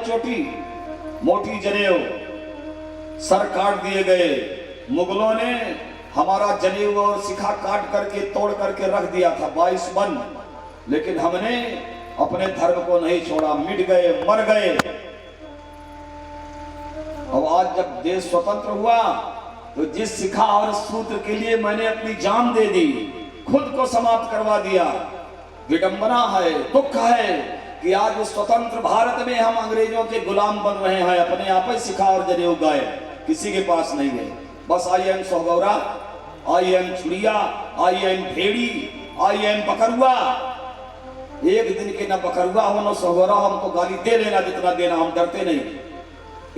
चोटी, मोटी जनेऊ, सर काट दिए गए। मुगलों ने हमारा जनेऊ और शिखा काट करके तोड़ करके रख दिया था 22 मन, लेकिन हमने अपने धर्म को नहीं छोड़ा, मिट गए, मर गए। अब आज जब देश स्वतंत्र हुआ तो जिस शिखा और सूत्र के लिए मैंने अपनी जान दे दी, खुद को समाप्त करवा दिया, विडंबना है, दुख है कि आज उस स्वतंत्र भारत में हम अंग्रेजों के गुलाम बन रहे हैं। अपने आप ही शिखा और जनेऊ गाए, किसी के पास नहीं गए। बस I am Sohgaura, I am चुड़िया, आई एम भेड़ी, आई एम बकरुआ। एक दिन के ना बकरुआ हो ना सोहगौरा, हमको गाली दे लेना जितना देना, हम डरते नहीं।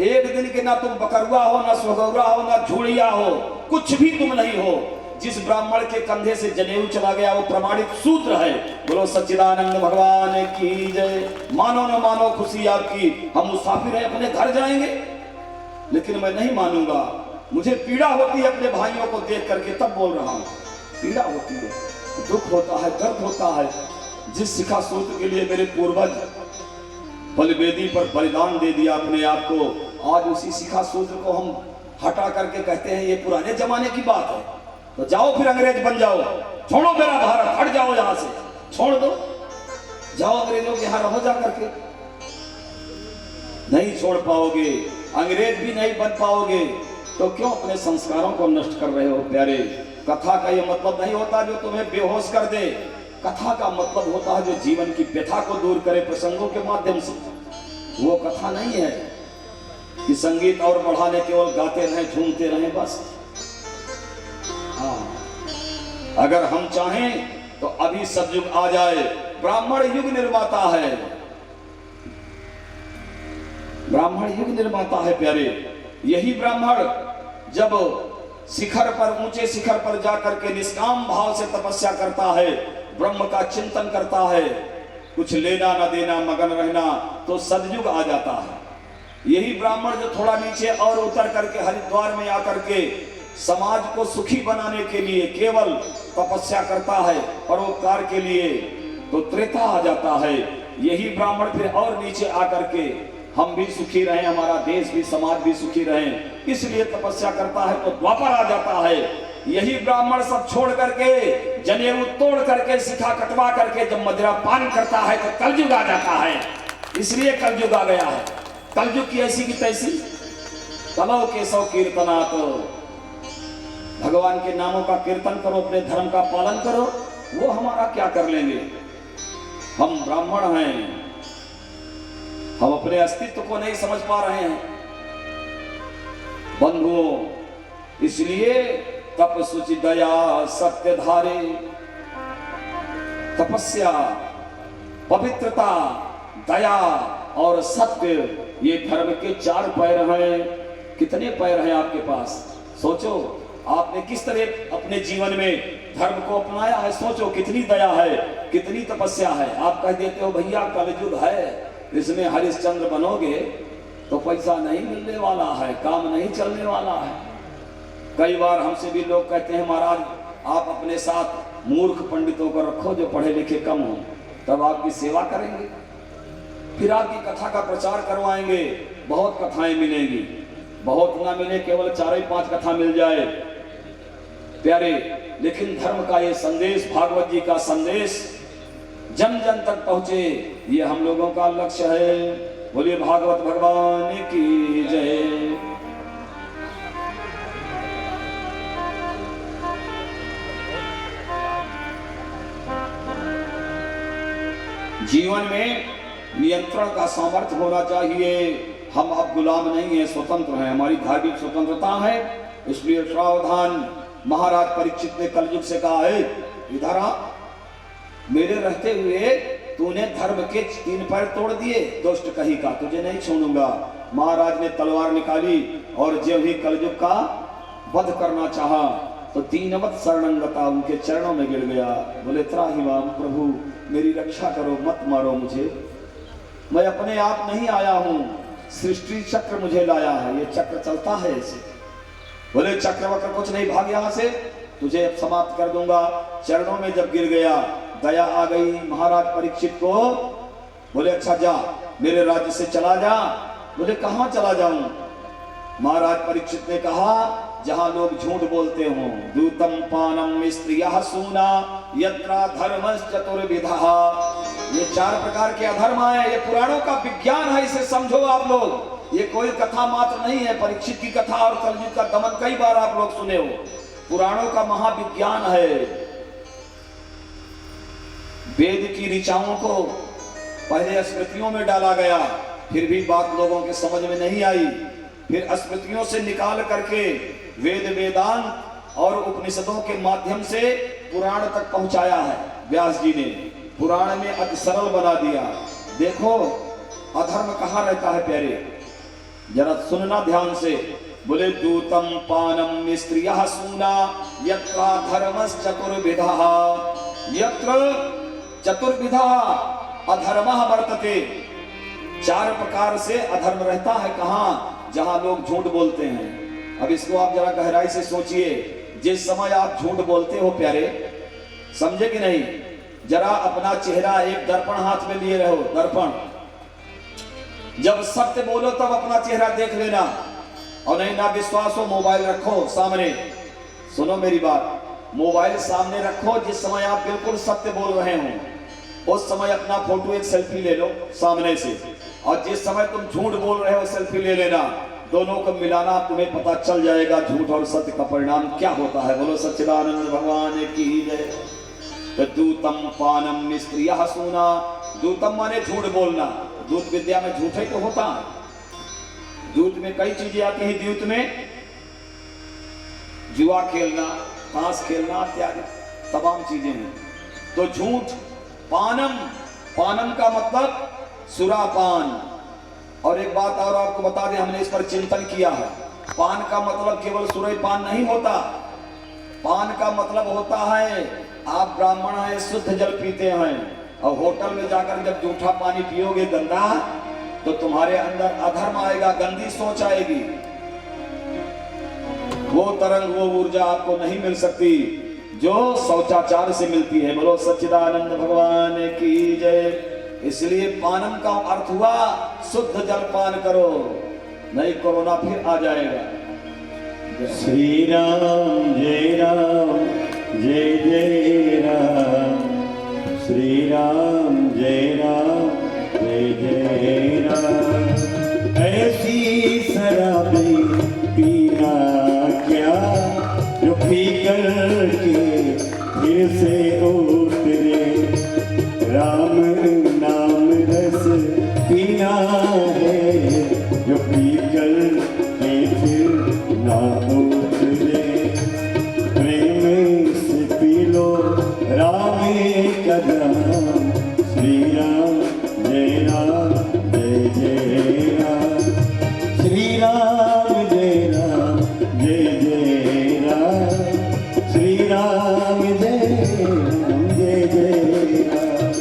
एक दिन के ना तुम बकरुआ हो, ना सोहगौरा हो, ना झूड़िया हो, कुछ भी तुम नहीं हो। जिस ब्राह्मण के कंधे से जनेऊ चला गया वो प्रमाणित सूत्र है। बोलो सच्चिदानंद भगवान की जय। मानो न मानो खुशी आपकी, हम मुसाफिर हैं, अपने घर जाएंगे, लेकिन मैं नहीं मानूंगा। मुझे पीड़ा होती है अपने भाइयों को देख करके, तब बोल रहा हूं। पीड़ा होती है, दुख होता है, दर्द होता है। जिस शिखा सूत्र के लिए मेरे पूर्वज बलिवेदी पर बलिदान दे दिया अपने आप को, आज उसी शिखा सूत्र को हम हटा करके कहते हैं ये पुराने जमाने की बात है। तो जाओ फिर अंग्रेज बन जाओ, छोड़ो मेरा भारत, हट जाओ यहां से, छोड़ दो, जाओ अंग्रेजों के यहां रहो जा करके। नहीं छोड़ पाओगे, अंग्रेज भी नहीं बन पाओगे, तो क्यों अपने संस्कारों को नष्ट कर रहे हो प्यारे। कथा का ये मतलब नहीं होता जो तुम्हें बेहोश कर दे। कथा का मतलब होता है जो जीवन की व्यथा को दूर करे प्रसंगों के माध्यम से। वो कथा नहीं है कि संगीत और बढ़ाने केवल गाते रहें, झूमते रहें बस। हाँ, अगर हम चाहें तो अभी सतयुग आ जाए। ब्राह्मण युग निर्माता है, ब्राह्मण युग निर्माता है प्यारे। यही ब्राह्मण जब शिखर पर, ऊंचे शिखर पर जाकर के निष्काम भाव से तपस्या करता है, ब्रह्म का चिंतन करता है, कुछ लेना न देना, मगन रहना, तो सतयुग आ जाता है। यही ब्राह्मण जो थोड़ा नीचे और उतर करके हरिद्वार में आकर के समाज को सुखी बनाने के लिए केवल तपस्या करता है, परोपकार के लिए, तो त्रेता आ जाता है। यही ब्राह्मण फिर और नीचे आकर के हम भी सुखी रहें, हमारा देश भी, समाज भी सुखी रहें, इसलिए तपस्या करता है, तो द्वापर आ जाता है। यही ब्राह्मण सब छोड़ करके, जनेऊ तोड़ करके, शिखा कटवा करके जब मदिरा पान करता है तो कलयुग आ जाता है। इसलिए कलयुग आ गया है। कलयुग की ऐसी की तैसी, कलौ केशव कीर्तना, तो भगवान के नामों का कीर्तन करो, अपने धर्म का पालन करो, वो हमारा क्या कर लेंगे। हम ब्राह्मण हैं, हम अपने अस्तित्व को नहीं समझ पा रहे हैं बंधुओं। इसलिए तप सुचि दया सत्य धारे, तपस्या, पवित्रता, दया और सत्य, ये धर्म के 4 पैर हैं। कितने पैर हैं आपके पास? सोचो, आपने किस तरह अपने जीवन में धर्म को अपनाया है। सोचो कितनी दया है, कितनी तपस्या है। आप कह देते हो भैया कलयुग है, इसमें हरिश्चंद्र बनोगे तो पैसा नहीं मिलने वाला है, काम नहीं चलने वाला है। कई बार हमसे भी लोग कहते हैं महाराज आप अपने साथ मूर्ख पंडितों को रखो जो पढ़े लिखे कम हो, तब आपकी सेवा करेंगे, फिर आपकी कथा का प्रचार करवाएंगे। बहुत कथाएं मिलेंगी, बहुत ना मिले, केवल 4-5 कथा मिल जाए प्यारे, लेकिन धर्म का ये संदेश, भागवत जी का संदेश जन जन तक पहुंचे, ये हम लोगों का लक्ष्य है। बोलिए भागवत भगवान की जय। जीवन में नियंत्रण का सामर्थ्य होना चाहिए। हम अब गुलाम नहीं है, स्वतंत्र हैं, हमारी धार्मिक स्वतंत्रता है। इसलिए सावधान। महाराज परीक्षित ने कलयुग से कहा है इधर आ, मेरे रहते हुए तूने धर्म के 3 पैर तोड़ दिए, दुष्ट कही का, तुझे नहीं छोड़ूंगा। महाराज ने तलवार निकाली और जब ही कलयुग का वध करना चाहा तो 3 वत शरणंगता उनके चरणों में गिर गया। बोले त्राहिमाम, प्रभु मेरी रक्षा करो, मत मारो मुझे, मैं अपने आप नहीं आया हूं, सृष्टि चक्र मुझे लाया है, ये चक्र चलता है ऐसे। बोले चक्रवक्र कुछ नहीं, भाग यहां से, तुझे अब समाप्त कर दूंगा। चरणों में जब गिर गया, दया आ गई महाराज परीक्षित को। बोले अच्छा जा, मेरे राज्य से चला जा। बोले कहाँ चला जाऊं? महाराज परीक्षित ने कहा जहां लोग झूठ बोलते हो। दूतम पानम स्त्रियः सूना यत्रा धर्मस् चतुर्विधः। ये 4 प्रकार के अधर्म है, ये पुराणों का विज्ञान है, इसे समझो आप लोग। ये कोई कथा मात्र नहीं है। परीक्षित की कथा और कलयुग का दमन कई बार आप लोग सुने हो। पुराणों का महाविज्ञान है। वेद की ऋचाओं को पहले स्मृतियों में डाला गया, फिर भी बात लोगों के समझ में नहीं आई। फिर स्मृतियों से निकाल करके वेद वेदांत और उपनिषदों के माध्यम से पुराण तक पहुंचाया है व्यास जी ने। पुराण में अति सरल बना दिया। देखो अधर्म कहाँ रहता है प्यारे, जरा सुनना ध्यान से। बोले दूतम पानम स्त्रियः सूना यत्र धर्मस् चतुर्विधः। यत्र चतुर्विधः अधर्मः वर्तते। 4 प्रकार से अधर्म रहता है। कहाँ? जहां लोग झूठ बोलते हैं। अब इसको आप जरा गहराई से सोचिए। जिस समय आप झूठ बोलते हो प्यारे, समझे कि नहीं, जरा अपना चेहरा एक दर्पण हाथ में लिए रहो। दर्पण, जब सत्य बोलो तब अपना चेहरा देख लेना। और नहीं ना विश्वास हो, मोबाइल रखो सामने। सुनो मेरी बात, मोबाइल सामने रखो जिस समय आप बिल्कुल सत्य बोल रहे हो, उस समय अपना फोटो एक सेल्फी ले लो सामने से। और जिस समय तुम झूठ बोल रहे हो सेल्फी ले लेना। दोनों को मिलाना, तुम्हें पता चल जाएगा झूठ और सत्य का परिणाम क्या होता है। बोलो सच्चिदानंद भगवान की जय। तो दूतम पानम स्त्रियः सूना। दूतम माने झूठ बोलना। दूत विद्या में झूठ ही तो होता है। दूत में कई चीजें आती है। दूत में जुआ खेलना, ताश खेलना इत्यादि तमाम चीजें हैं। तो झूठ। पानम, पानम का मतलब सुरापान। और एक बात और आपको बता दें, हमने इस पर चिंतन किया है। पान का मतलब केवल सुरापान नहीं होता। पान का मतलब होता है आप ब्राह्मण हैं, शुद्ध जल पीते हैं, और होटल में जाकर जब जूठा पानी पियोगे गंदा, तो तुम्हारे अंदर अधर्म आएगा, गंदी सोच आएगी। वो तरंग, वो ऊर्जा आपको नहीं मिल सकती जो शौचाचार से मिलती है। बोलो सच्चिदानंद भगवान की जय। इसलिए पानम का अर्थ हुआ शुद्ध जल पान करो, नहीं कोरोना फिर आ जाएगा। श्री राम जय राम जय जय राम। श्री राम जय राम जय जय राम। ऐसी शराबी पीना क्या जो पी कर के फिर से उतरे। राम नाम रस पीना है जो पी कर के फिर ना उतरे। प्रेम से पी लो राम कदम। श्री राम जय राम जय जय राम। श्री राम जय राम जय जय राम। श्री राम जय राम जय जय राम।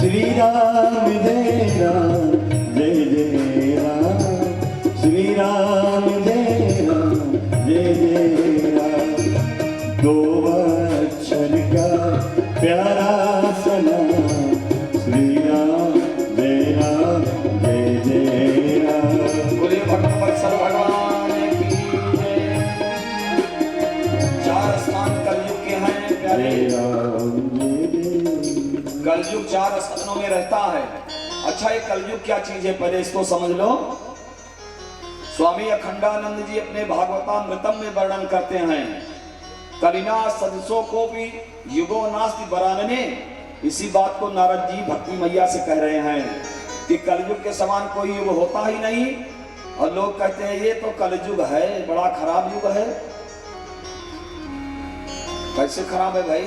श्री राम जय राम जय जय राम। श्री राम जय राम जय जय राम। 2 अक्षर का प्यारा सनाम। श्री राम जय राम जय जय राम। बोलिए भगवान भगवान की जय। 4 स्थान कलयुग के हैं प्यारे। कलयुग 4 स्थानों में रहता है। अच्छा, ये कलयुग क्या चीज है पहले इसको समझ लो। स्वामी अखंडानंद जी अपने भागवतामृतम में वर्णन करते हैं, कलिना सदसो को भी युगो नास्ति बरानने। इसी बात को नारद जी भक्ति मैया से कह रहे हैं कि कलयुग के समान कोई युग होता ही नहीं। और लोग कहते हैं ये तो कलयुग है, बड़ा खराब युग है। कैसे खराब है भाई?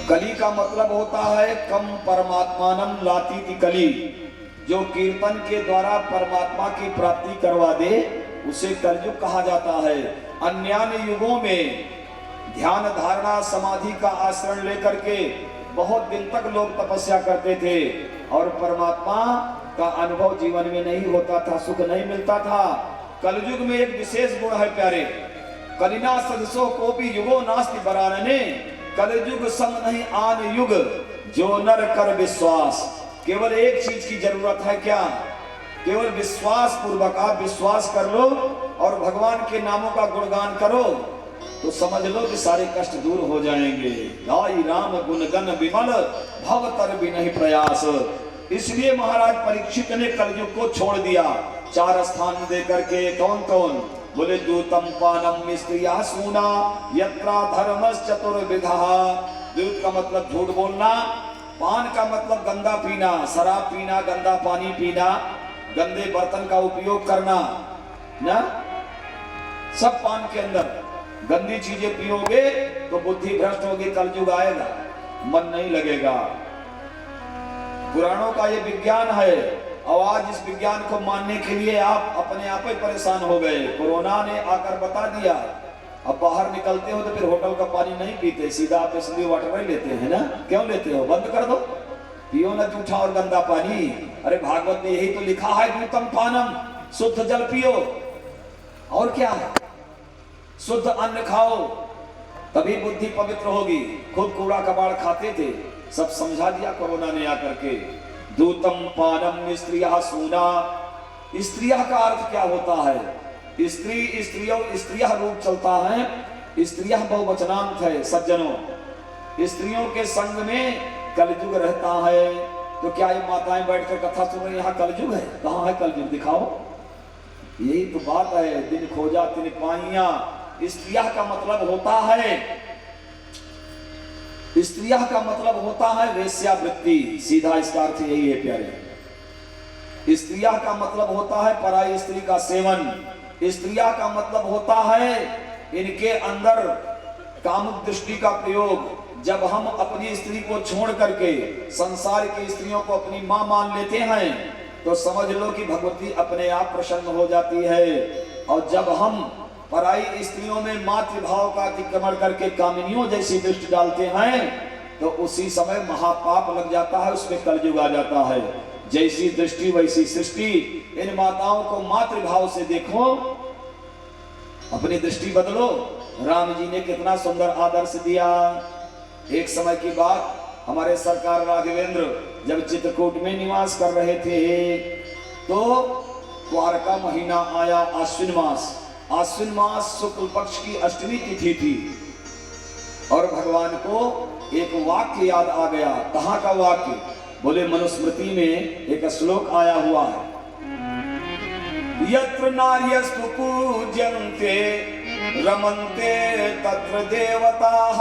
कली का मतलब होता है कम परमात्मानम लातीति कली। जो कीर्तन के द्वारा परमात्मा की प्राप्ति करवा दे उसे कलयुग कहा जाता है। अन्य युगों में ध्यान धारणा समाधि का आश्रय लेकर के बहुत दिन तक लोग तपस्या करते थे और परमात्मा का अनुभव जीवन में नहीं होता था, सुख नहीं मिलता था। कलयुग में एक विशेष गुण है प्यारे, कलिना सदसो को भी युगो नास्ति बरानने। कलयुग सम नहीं आन युग जो नर कर विश्वास। केवल एक चीज की जरूरत है, क्या? केवल विश्वास पूर्वक आप विश्वास कर लो और भगवान के नामों का गुणगान करो तो समझ लो कि सारे कष्ट दूर हो जाएंगे। गाई राम गुणगन विमल भव तर भी नहीं प्रयास। इसलिए महाराज परीक्षित ने कलयुग को छोड़ दिया 4 स्थान दे करके। कौन कौन? बोले दूतम पानम स्त्रिया सूना यत्रा धर्मस चतुर्विधा। दूत का मतलब झूठ बोलना, पान का मतलब गंदा पीना, शराब पीना, गंदा पानी पीना, गंदे बर्तन का उपयोग करना ना, सब पान के अंदर गंदी चीजें पियोगे तो बुद्धि भ्रष्ट होगी, कलयुग आएगा, मन नहीं लगेगा। पुराणों का ये विज्ञान है और आज इस विज्ञान को मानने के लिए आप अपने आप ही परेशान हो गए। कोरोना ने आकर बता दिया। अब बाहर निकलते हो तो फिर होटल का पानी नहीं पीते, सीधा आप इसलिए वाटर ही लेते हैं ना। क्यों लेते हो? बंद कर दो, पियो ना जूठा और गंदा पानी। अरे भागवत में यही तो लिखा है, दूतम पानम, शुद्ध जल पियो। और क्या है? शुद्ध अन्न खाओ, तभी बुद्धि पवित्र होगी। खुद कूड़ा कबाड़ खाते थे, सब समझा दिया कोरोना ने आकर के। दूतम पानम स्त्रिया सूना। स्त्रिया का अर्थ क्या होता है? स्त्री, स्त्रियों, स्त्रिया रूप चलता है। स्त्रिया बहुवचनांत है सज्जनों। स्त्रियों के संग में कलयुग रहता है। तो क्या ये माताएं बैठकर कथा सुन रही, यहाँ कलयुग है? कहाँ है कलयुग? दिखाओ। यही तो बात है, दिन खोजा तिन पाइया। स्त्रिया का मतलब होता है, स्त्रिया का मतलब होता है वेश्यावृत्ति। सीधा इसका अर्थ यही है प्यारे। स्त्रिया का मतलब होता है पराई स्त्री का सेवन। स्त्रिया का मतलब होता है इनके अंदर कामुक दृष्टि का प्रयोग। जब हम अपनी स्त्री को छोड़ करके संसार की स्त्रियों को अपनी मां मान लेते हैं तो समझ लो कि भगवती अपने आप प्रसन्न हो जाती है। और जब हम पराई स्त्रियों में मातृभाव का अतिक्रमण करके कामिनियों जैसी दृष्टि डालते हैं तो उसी समय महापाप लग जाता है, उसमें कलयुग आ जाता है। जैसी दृष्टि वैसी सृष्टि। इन माताओं को मातृभाव से देखो, अपनी दृष्टि बदलो। राम जी ने कितना सुंदर आदर्श दिया। एक समय की बात, हमारे सरकार राघवेंद्र जब चित्रकूट में निवास कर रहे थे तो द्वार का महीना आया, आश्विन मास। आश्विन मास शुक्ल पक्ष की अष्टमी तिथि थी और भगवान को एक वाक्य याद आ गया। कहाँ का वाक्य? बोले मनुस्मृति में एक श्लोक आया हुआ है, यत्र नार्यस्तु पूज्यन्ते रमन्ते तत्र देवताः,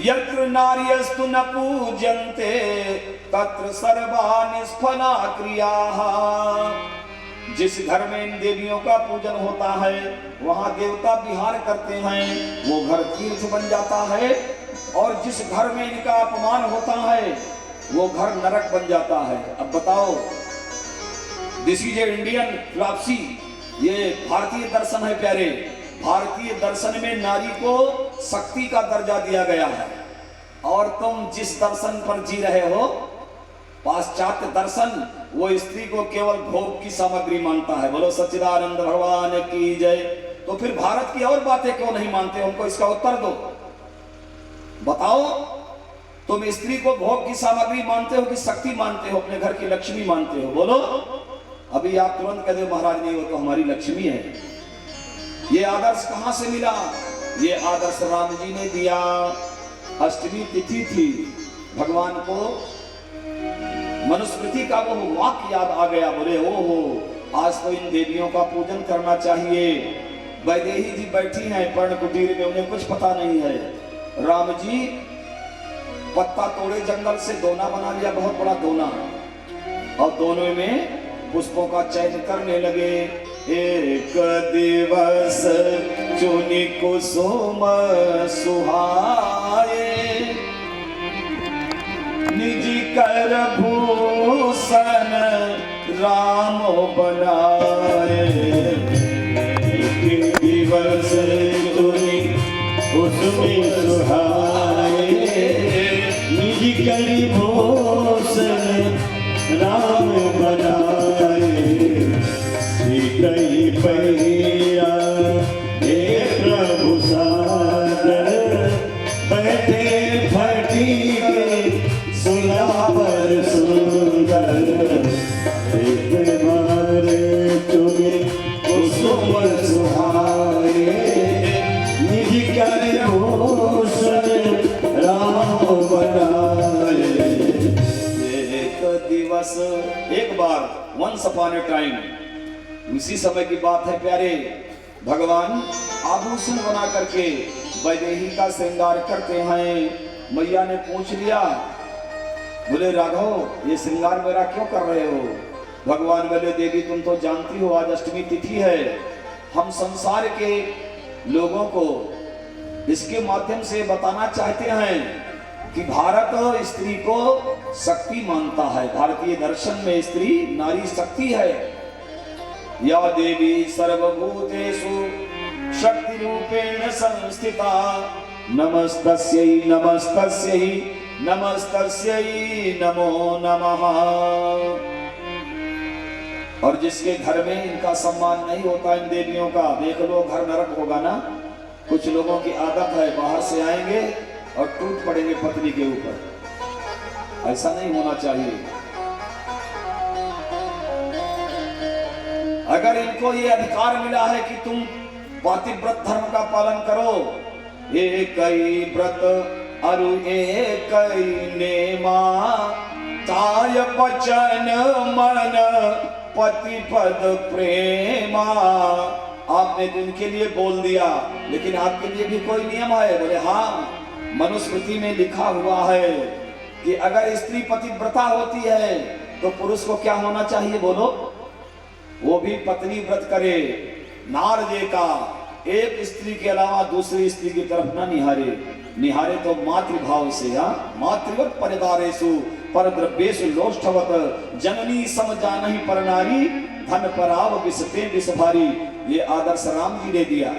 यत्र नार्यस्तु न पूज्यन्ते तत्र सर्वा निष्फला क्रियाः। जिस घर में इन देवियों का पूजन होता है वहां देवता विहार करते हैं, वो घर तीर्थ बन जाता है। और जिस घर में इनका अपमान होता है वो घर नरक बन जाता है। अब बताओ, this is a Indian philosophy, ये भारतीय दर्शन है प्यारे। भारतीय दर्शन में नारी को शक्ति का दर्जा दिया गया है और तुम जिस दर्शन पर जी रहे हो पाश्चात्य दर्शन, वो स्त्री को केवल भोग की सामग्री मानता है। बोलो सच्चिदानंद भगवान की जय। तो फिर भारत की और बातें क्यों नहीं मानते? हमको इसका उत्तर दो। बताओ, तुम स्त्री को भोग की सामग्री मानते हो कि शक्ति मानते हो, अपने घर की लक्ष्मी मानते हो? बोलो। अभी आप तुरंत कह दो महाराज नहीं, वो तो हमारी लक्ष्मी है। ये आदर्श कहां से मिला? ये आदर्श राम जी ने दिया। अष्टमी तिथि थी, भगवान को मनुस्मृति का वो वाक्य याद आ गया। बोले ओहो, आज तो इन देवियों का पूजन करना चाहिए। वैदेही जी बैठी हैं पर्ण कुटीर में, उन्हें कुछ पता नहीं है। राम जी पत्ता तोड़े जंगल से दोना बना लिया, बहुत बड़ा दोना, और दोनों में पुष्पों का चयन करने लगे। एक दिवस चुनि कुसुम सुहाए, निज कर भूषण राम बनाए। एक दिवस चुनि कुसुम सुहाए, निज कर भूषण राम बनाए। सीतई पैया हे प्रभु सादर, बैठे फटी के सुलाभ दिवस एक बार, वंस अपॉन ए टाइम, उसी समय की बात है प्यारे, भगवान आभूषण बना करके वैदेही का श्रृंगार करते हैं। मैया ने पूछ लिया, बोले राघव ये श्रृंगार मेरा क्यों कर रहे हो? भगवान बोले देवी तुम तो जानती हो आज अष्टमी तिथि है, हम संसार के लोगों को इसके माध्यम से बताना चाहते हैं कि भारत स्त्री को शक्ति मानता है। भारतीय दर्शन में स्त्री नारी शक्ति है। या देवी सर्वभूतेषु शक्ति रूपेण संस्थिता, नमस्तस्यै नमस्तस्यै नमस्तस्यै नमो नमः। और जिसके घर में इनका सम्मान नहीं होता इन देवियों का, देख लो घर नरक होगा ना। कुछ लोगों की आदत है बाहर से आएंगे और टूट पड़ेंगे पत्नी के ऊपर, ऐसा नहीं होना चाहिए। अगर इनको ये अधिकार मिला है कि तुम पतिव्रत धर्म का पालन करो, एक ही व्रत अरु एक ही नेमा, काय वचन मन पति पद प्रेमा। आपने तो इनके लिए बोल दिया, लेकिन आपके लिए भी कोई नियम है? बोले हाँ, मनुस्मृति में लिखा हुआ है कि अगर स्त्री पतिव्रता होती है तो पुरुष को क्या होना चाहिए? बोलो, वो भी पत्नी व्रत करे, नार जे का एक स्त्री के अलावा दूसरी स्त्री की तरफ ना निहारे, निहारे तो मातृभाव से। मातृवत परिदारेषु परद्रव्येषु लोष्ठवत, जननी समजानहि परनारी, धन पराव विषते विष भारी। ये आदर्श राम जी ने दिया।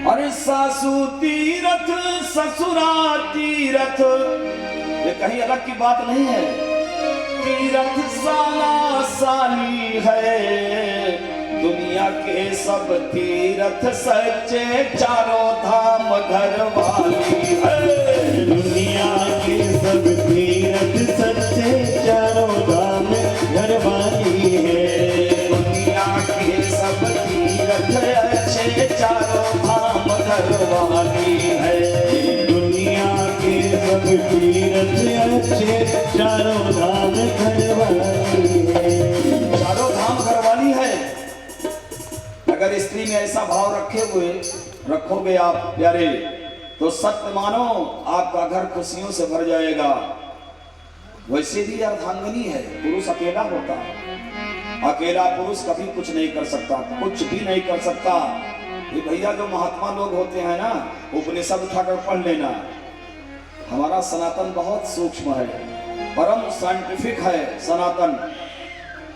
अरे सासू तीरथ ससुरा तीरथ, ये कहीं अलग की बात नहीं है। तीरथ साला साली है, दुनिया के सब तीरथ सच्चे, चारों धाम घर वाली है। दुनिया के सब तीरथ सच्चे, चारों धाम घर वाली है। दुनिया के सब तीरथ अच्छे, चारों धाम घर वाली है। दुनिया के सब तीरथ अच्छे, चारों धाम घर वाली है। चारों धाम घर वाली है। अगर स्त्री में ऐसा भाव रखोगे आप प्यारे, तो सत्य मानो आपका घर खुशियों से भर जाएगा। वैसे भी अर्धांगिनी है, पुरुष अकेला होता है। अकेला पुरुष कभी कुछ नहीं कर सकता, कुछ भी नहीं कर सकता। ये भैया जो महात्मा लोग होते हैं ना, उपनिषद उठाकर पढ़ लेना। हमारा सनातन बहुत सूक्ष्म है, परम साइंटिफिक है सनातन।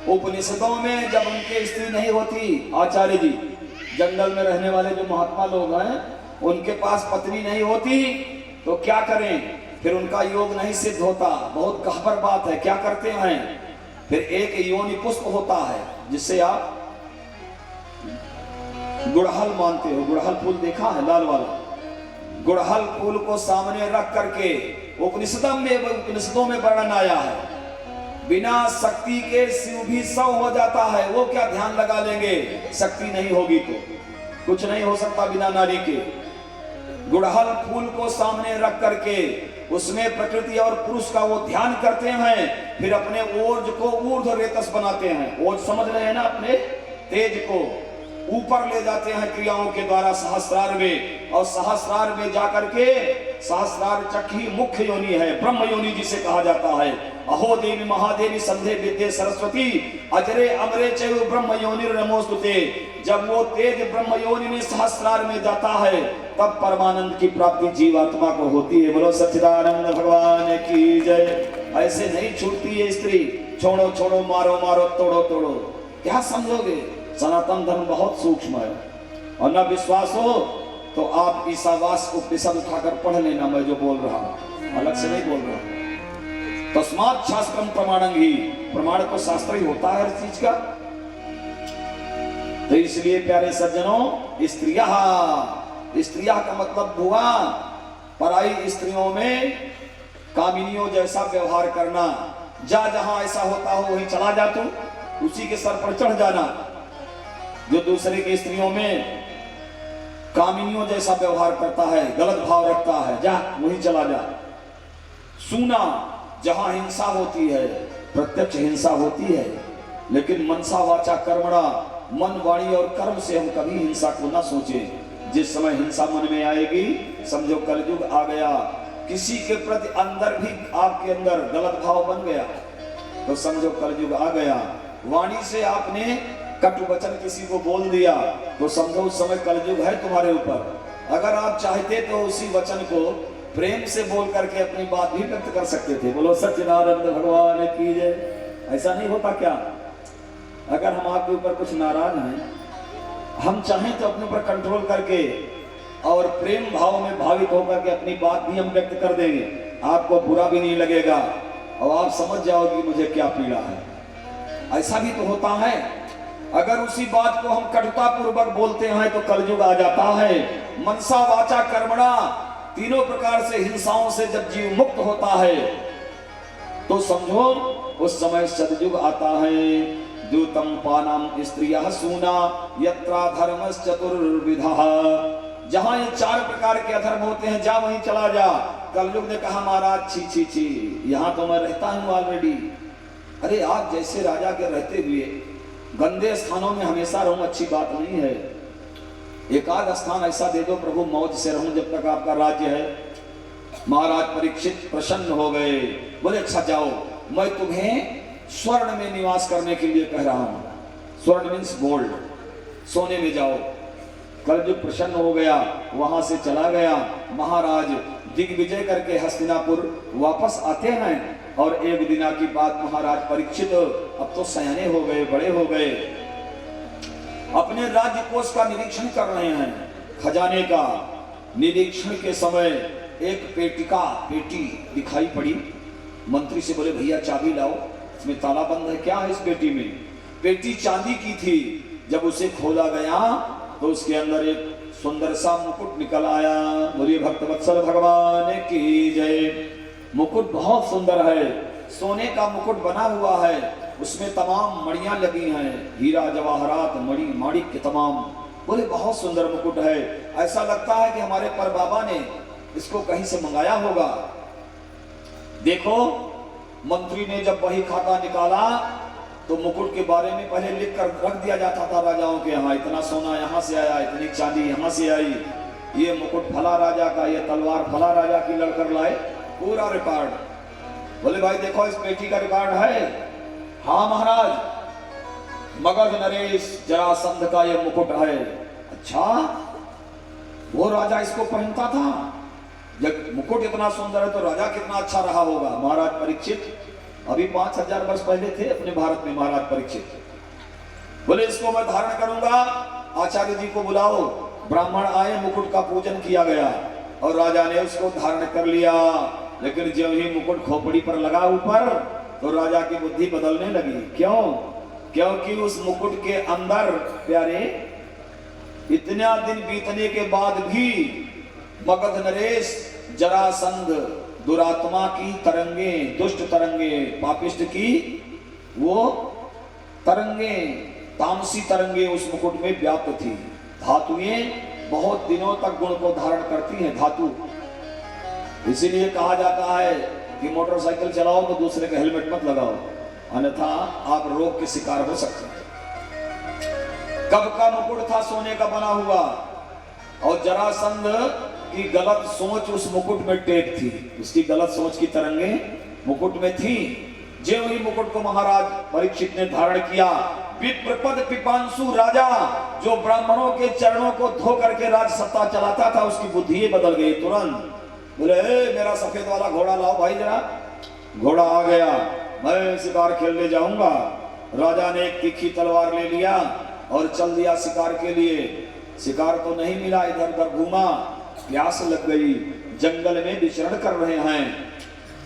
उपनिषदों में जब उनके स्त्री नहीं होती, आचार्य जी जंगल में रहने वाले जो महात्मा लोग हैं, उनके पास पत्नी नहीं होती तो क्या करें? फिर उनका योग नहीं सिद्ध होता। बहुत गहबर बात है। क्या करते हैं? फिर एक योनि पुष्प होता है जिससे आप गुड़हल मानते हो। गुड़हल फूल देखा है, लाल वाला? गुड़हल फूल को सामने रख करके उपनिषदों में वर्णन आया है, बिना शक्ति के शिव भी सौ हो जाता है। वो क्या ध्यान लगा लेंगे? शक्ति नहीं होगी तो कुछ नहीं हो सकता बिना नारी के। गुड़हल फूल को सामने रख करके उसमें प्रकृति और पुरुष का वो ध्यान करते हैं, फिर अपने ओज को ऊर्ध्व रेतस बनाते हैं। ओज समझ रहे हैं ना? अपने तेज को ऊपर ले जाते हैं क्रियाओं के द्वारा सहस्रार में, और सहस्रार में जाकर के सहस्रार चक्री मुख्य योनि है, ब्रह्म योनि जिसे कहा जाता है। अहो देवी महादेवी संधे विद्ये सरस्वती, अजरे अमरे चैव ब्रह्म योनि नमोस्तुते। जब वो तेज ब्रह्म योनि में सहस्रार में जाता है, तब परमानंद की प्राप्ति जीवात्मा को होती है। बोलो सच्चिदानंद भगवान की जय। ऐसे नहीं छूटती है स्त्री, छोड़ो छोड़ो, मारो मारो, तोड़ो तोड़ो। क्या समझोगे? सनातन धर्म बहुत सूक्ष्म है। और न विश्वास हो तो आप ईसावास उपनिषद उठाकर पढ़ लेना, मैं जो बोल रहा हूं अलग से नहीं बोल रहा। तस्मात् शास्त्रम प्रमाणं ही, प्रमाण तो शास्त्र ही होता है हर चीज का। तो इसलिए प्यारे सज्जनों, स्त्रियां का मतलब हुआ पराई स्त्रियों में कामिनियों जैसा व्यवहार करना। जहां ऐसा होता हो वहीं चला जा, तू उसी के सर पर चढ़ जाना। जो दूसरे की स्त्रियों में कामिनियों जैसा व्यवहार करता है, गलत भाव रखता है, जा वहीं चला जा। सूना जहां हिंसा होती है, प्रत्यक्ष हिंसा होती है, लेकिन मनसा वाचा कर्मणा, मन वाणी और कर्म से हम कभी हिंसा को ना सोचें। जिस समय हिंसा मन में आएगी समझो कलयुग आ गया। किसी के प्रति अंदर भी आपके अंदर गलत भाव बन गया तो समझो कलयुग आ गया। वाणी से आपने कटु वचन किसी को बोल दिया तो समझो उस समय कलयुग है तुम्हारे ऊपर। अगर आप चाहते तो उसी वचन को प्रेम से बोल करके अपनी बात भी व्यक्त कर सकते थे। बोलो सच्चिदानंद भगवान की जय। ऐसा नहीं होता क्या? अगर हम आपके ऊपर कुछ नाराज हैं, हम चाहें तो अपने ऊपर कंट्रोल करके और प्रेम भाव में भावित होकर के अपनी बात भी हम व्यक्त कर देंगे, आपको बुरा भी नहीं लगेगा और आप समझ जाओगे मुझे क्या पीड़ा है। ऐसा भी तो होता है। अगर उसी बात को हम कटुता पूर्वक बोलते हैं तो कलयुग आ जाता है। मनसा वाचा कर्मणा, तीनों प्रकार से हिंसाओं से जब जीव मुक्त होता है तो समझो उस समय सतयुग आता है। द्यूतम पानम स्त्रियः सूना यत्रा धर्मस् चतुर्विधः। जहां ये 4 प्रकार के अधर्म होते हैं जा वहीं चला जा। कलयुग ने कहा महाराज छी छी छी, यहाँ तो मैं रहता हूँ ऑलरेडी। अरे आप जैसे राजा के रहते हुए गंदे स्थानों में हमेशा रहूं अच्छी बात नहीं है। एक आध स्थान ऐसा दे दो प्रभु मौज से रहूं जब तक आपका राज्य है। महाराज परीक्षित प्रसन्न हो गए, बोले अच्छा जाओ, मैं तुम्हें स्वर्ण में निवास करने के लिए कह रहा हूं। स्वर्ण मीन्स गोल्ड, सोने में जाओ। कलयुग प्रसन्न हो गया, वहां से चला गया। महाराज दिग्विजय करके हस्तिनापुर वापस आते हैं और एक दिना की बात महाराज परीक्षित अब तो सयाने हो गए, बड़े हो गए, अपने राज्य कोष का निरीक्षण कर रहे हैं। खजाने का निरीक्षण के समय एक पेटी दिखाई पड़ी। मंत्री से बोले भैया चाबी लाओ, इसमें ताला बंद है, क्या है इस पेटी में? पेटी चांदी की थी। जब उसे खोला गया तो उसके अंदर एक सुंदर सा मुकुट निकल आया। बोलिए भक्तवत्सल भगवान की जय। मुकुट बहुत सुंदर है, सोने का मुकुट बना हुआ है, उसमें तमाम मणियां लगी हैं, हीरा जवाहरात मणि माणिक के तमाम। बोले बहुत सुंदर मुकुट है, ऐसा लगता है कि हमारे पर बाबा ने इसको कहीं से मंगाया होगा। देखो मंत्री ने जब वही खाता निकाला तो मुकुट के बारे में पहले लिख कर रख दिया जाता था राजाओं के यहाँ, इतना सोना यहाँ से आया, इतनी चांदी यहाँ से आई, ये मुकुट फला राजा का, ये तलवार फला राजा की लड़कर लाए, पूरा रिकॉर्ड। बोले भाई देखो इस पेटी का रिकॉर्ड है। हाँ महाराज, मगध नरेश जरासंध का ये मुकुट है। अच्छा, वो राजा इसको पहनता था? जब मुकुट इतना सुंदर है तो राजा कितना अच्छा रहा होगा। महाराज परीक्षित अभी 5000 वर्ष पहले थे अपने भारत में महाराज परीक्षित। बोले इसको मैं धारण करूंगा, आचार्य जी को बुलाओ। ब्राह्मण आए, मुकुट का पूजन किया गया और राजा ने उसको धारण कर लिया। लेकिन जब ही मुकुट खोपड़ी पर लगा ऊपर तो राजा की बुद्धि बदलने लगी। क्यों? क्योंकि उस मुकुट के अंदर प्यारे इतना दिन बीतने के बाद भी मगध नरेश जरासंध दुरात्मा की तरंगे, दुष्ट तरंगे, पापिष्ट की वो तरंगे, तामसी तरंगे उस मुकुट में व्याप्त थी। धातुएं बहुत दिनों तक गुण को धारण करती हैं, धातु। इसीलिए कहा जाता है कि मोटरसाइकिल चलाओ तो दूसरे का हेलमेट मत लगाओ, अन्यथा आप रोग के शिकार हो सकते हैं। कब का मुकुट था सोने का बना हुआ और जरासंध की गलत सोच उस मुकुट में टेक थी, उसकी गलत सोच की तरंगे मुकुट में थी। जो ही मुकुट को महाराज परीक्षित ने धारण किया, विप्रपद पिपांसु राजा जो ब्राह्मणों के चरणों को धो करके राज सत्ता चलाता था, उसकी बुद्धि बदल गई तुरंत। बोले मेरा सफेद वाला घोड़ा लाओ भाई जरा। घोड़ा आ गया, मैं शिकार खेलने जाऊंगा। राजा ने एक तीखी तलवार ले लिया और चल दिया शिकार के लिए। शिकार तो नहीं मिला, इधर उधर घूमा, प्यास लग गई, जंगल में विचरण कर रहे हैं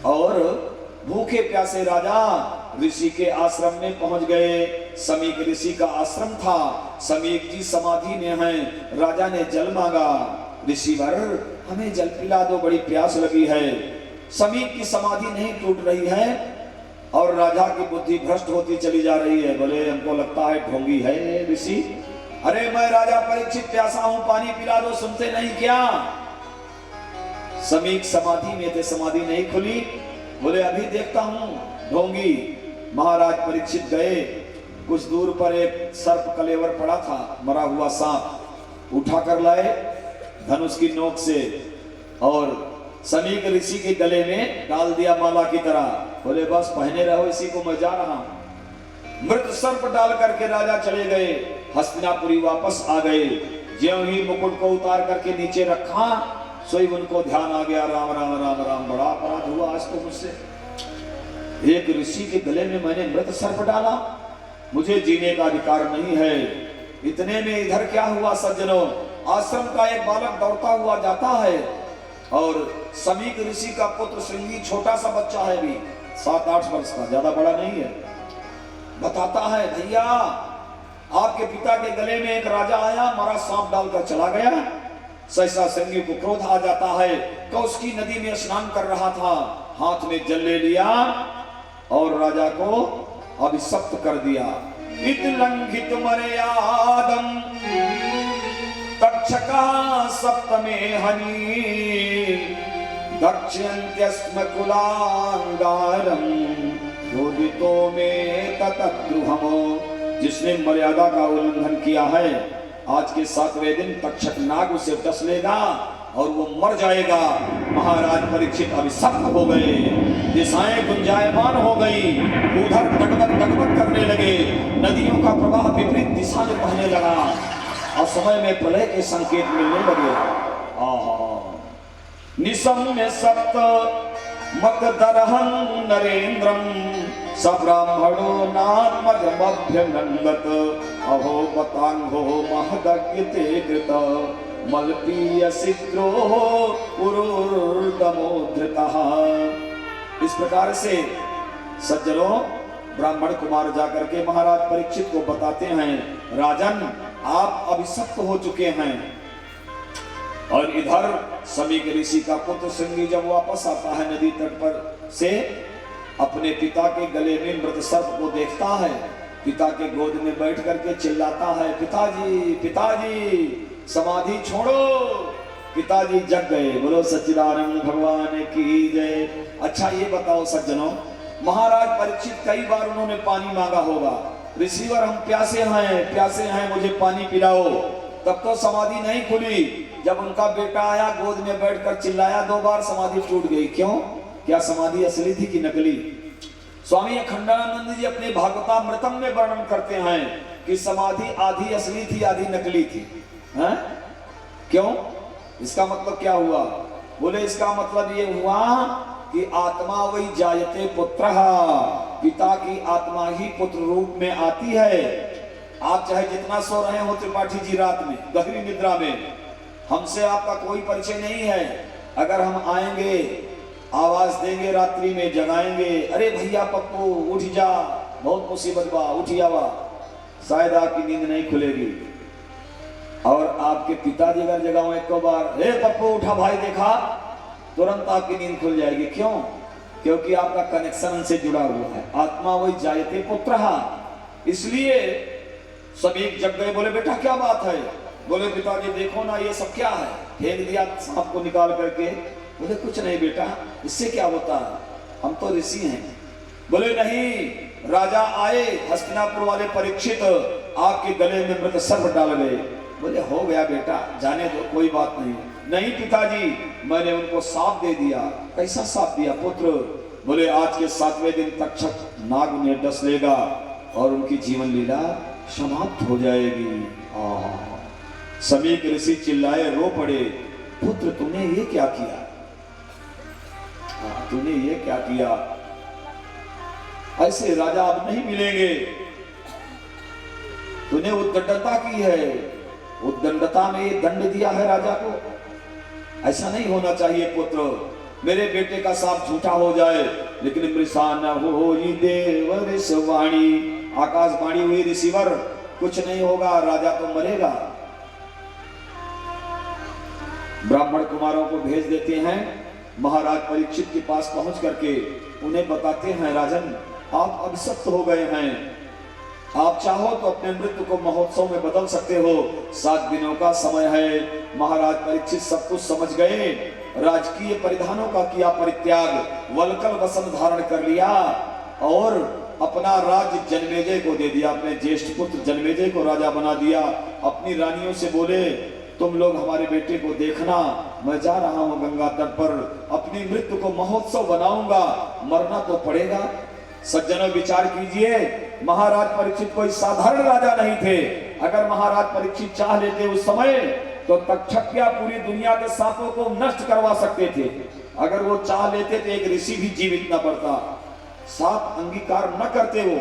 और भूखे प्यासे राजा ऋषि के आश्रम में पहुंच गए। समीक ऋषि का आश्रम था, समीक जी समाधि में हैं। राजा ने जल मांगा, ऋषिवर हमें जल पिला दो, बड़ी प्यास लगी है। समीक की समाधि नहीं टूट रही है और राजा की बुद्धि भ्रष्ट होती चली जा रही है। बोले हमको लगता है ढोंगी है ऋषि। अरे मैं राजा परीक्षित प्यासा हूं, पानी पिला दो, सुनते नहीं क्या? समीक समाधि में थे, समाधि नहीं खुली बोले अभी देखता हूं ढोंगी। महाराज परीक्षित गए, कुछ दूर पर एक सर्प कलेवर पड़ा था, मरा हुआ सांप उठा कर लाए धनुष की नोक से और समीक ऋषि के गले में डाल दिया माला की तरह। बोले बस पहने रहो, इसी को मैं जा रहा हूं। मृत सर्प डाल करके राजा चले गए, हस्तिनापुरी वापस आ गए। ज्यों ही मुकुट को उतार करके नीचे रखा, सोई उनको ध्यान आ गया, राम राम राम राम, बड़ा अपराध हुआ आज तो मुझसे। एक ऋषि के गले में मैंने मृत सर्प डाला, मुझे जीने का अधिकार नहीं है। इतने में इधर क्या हुआ सज्जनों, आश्रम का एक बालक दौड़ता हुआ जाता है और समीक ऋषि का पुत्र श्रृंगी, छोटा सा बच्चा है, भी 7-8 वर्ष का, ज्यादा बड़ा नहीं है। बताता है भैया आपके पिता के गले में एक राजा आया, मरा सांप डालकर चला गया। सहसा श्रृंगी को क्रोध आ जाता है। कौशिकी नदी में स्नान कर रहा था, हाथ में जल ले लिया और राजा को अभिशप्त कर दिया। इत लंघित मर्यादम तक्षका सप्तमे हनि दक्षयन्त्यस्म कुलांगारम रोदितो में ततद्रुहमो। जिसने मर्यादा का उल्लंघन किया है, आज के 7वें दिन तक्षक नाग उसे डस लेगा और वो मर जाएगा। महाराज परीक्षित अभिशप्त हो गए, दिशाएं गुंजायमान हो गई, उधर टकबक करने लगे, नदियों का प्रवाह विपरीत दिशा में बहने लगा और समय में प्रलय के संकेत मिलने लगे। निसम्य सप्त मत दरहं नरेंद्रम सब्राह्मणो नात्मजमभ्यनंदत अहो पतांगो महदग्यते कृत मल्पीय सिद्रो पुरुर्दमोधृतः। इस प्रकार से सज्जनों ब्राह्मण कुमार जाकर के महाराज परीक्षित को बताते हैं, राजन आप अभिशप्त हो चुके हैं। और इधर समीक ऋषि का पुत्र श्रृंगी जब वापस आता है नदी तट पर से, अपने पिता के गले में मृत सर्प को देखता है, पिता के गोद में बैठ करके चिल्लाता है, पिताजी पिताजी समाधि छोड़ो। पिताजी जग गए, बोलो सच्चिदानंद भगवान की जय। अच्छा ये बताओ सज्जनों, महाराज परीक्षित कई बार उन्होंने पानी मांगा होगा, ऋषिवर हम प्यासे हैं मुझे पानी पिलाओ, तब तो समाधि नहीं खुली। जब उनका बेटा आया, गोद में बैठकर चिल्लाया 2 बार, समाधि टूट गई। क्यों? क्या समाधि असली थी कि नकली? स्वामी अखंडानंद जी अपने भागवतामृतम में वर्णन करते हैं कि समाधि आधी असली थी आधी नकली थी। हैं? क्यों? इसका मतलब क्या हुआ? बोले इसका मतलब ये हुआ कि आत्मा वही जायते पुत्रः, पिता की आत्मा ही पुत्र रूप में आती है। आप चाहे जितना सो रहे हो त्रिपाठी जी रात में गहरी निद्रा में, हमसे आपका कोई परिचय नहीं है। अगर हम आएंगे, आवाज देंगे, रात्रि में जगाएंगे, अरे भैया पप्पू उठ जा, बहुत मुसीबत बा, उठ जावा, शायद आपकी नींद नहीं खुलेगी। और आपके पिताजी अगर जगाओ एक बार, हे पप्पू उठा भाई देखा, तुरंत आपकी नींद खुल जाएगी। क्यों? क्योंकि आपका कनेक्शन उनसे जुड़ा हुआ है। आत्मा वही जायते पुत्रः। इसलिए सभी जग गए, बोले बेटा क्या बात है? बोले पिताजी देखो ना ये सब क्या है, फेंक दिया सांप को निकाल करके। बोले कुछ नहीं बेटा, इससे क्या होता है, हम तो ऋषि हैं। बोले नहीं, राजा आए हस्तिनापुर वाले परीक्षित, आपके गले में मृत सर्प डाल गए। बोले हो गया बेटा, जाने दो, कोई बात नहीं। नहीं पिताजी, मैंने उनको साप दे दिया। कैसा साप दिया पुत्र? बोले आज के 7वें दिन तक्षक नाग उन्हें डस लेगा और उनकी जीवन लीला समाप्त हो जाएगी। समीक ऋषि चिल्लाए, रो पड़े, पुत्र तूने ये क्या किया? तूने ये क्या किया? ऐसे राजा अब नहीं मिलेंगे। तूने उद्दंडता की है, उद्दंडता में ये दंड दिया है राजा को। ऐसा नहीं होना चाहिए पुत्र। मेरे बेटे का साप झूठा हो जाए, लेकिन मृषा न हो देव ऋषवाणी, आकाशवाणी हुई ऋषिवर, कुछ नहीं होगा, राजा तो मरेगा। ब्राह्मण कुमारों को भेज देते हैं, महाराज परीक्षित के पास पहुंच करके उन्हें बताते हैं, राजन आप अभिशप्त हो गए हैं, आप चाहो तो अपने मृत्यु को महोत्सव में बदल सकते हो। 7 दिनों का समय है। महाराज परीक्षित सब कुछ समझ गए। राजकीय परिधानों का किया परित्याग, वल्कल वसन धारण कर लिया और अपना राज्य जन्मेजय को दे दिया। अपने ज्येष्ठ पुत्र जन्मेजय को राजा बना दिया। अपनी रानियों से बोले, तुम लोग हमारे बेटे को देखना, मैं जा रहा हूं गंगा तट पर, अपनी मृत्यु को महोत्सव बनाऊंगा, मरना तो पड़ेगा। सज्जनों विचार कीजिए, महाराज परीक्षित कोई साधारण राजा नहीं थे। अगर महाराज परीक्षित चाह लेते उस समय तो तक्षक्या पूरी दुनिया के सांपों को नष्ट करवा सकते थे। अगर वो चाह लेते तो एक ऋषि भी जीवित न पड़ता। साप अंगीकार न करते वो।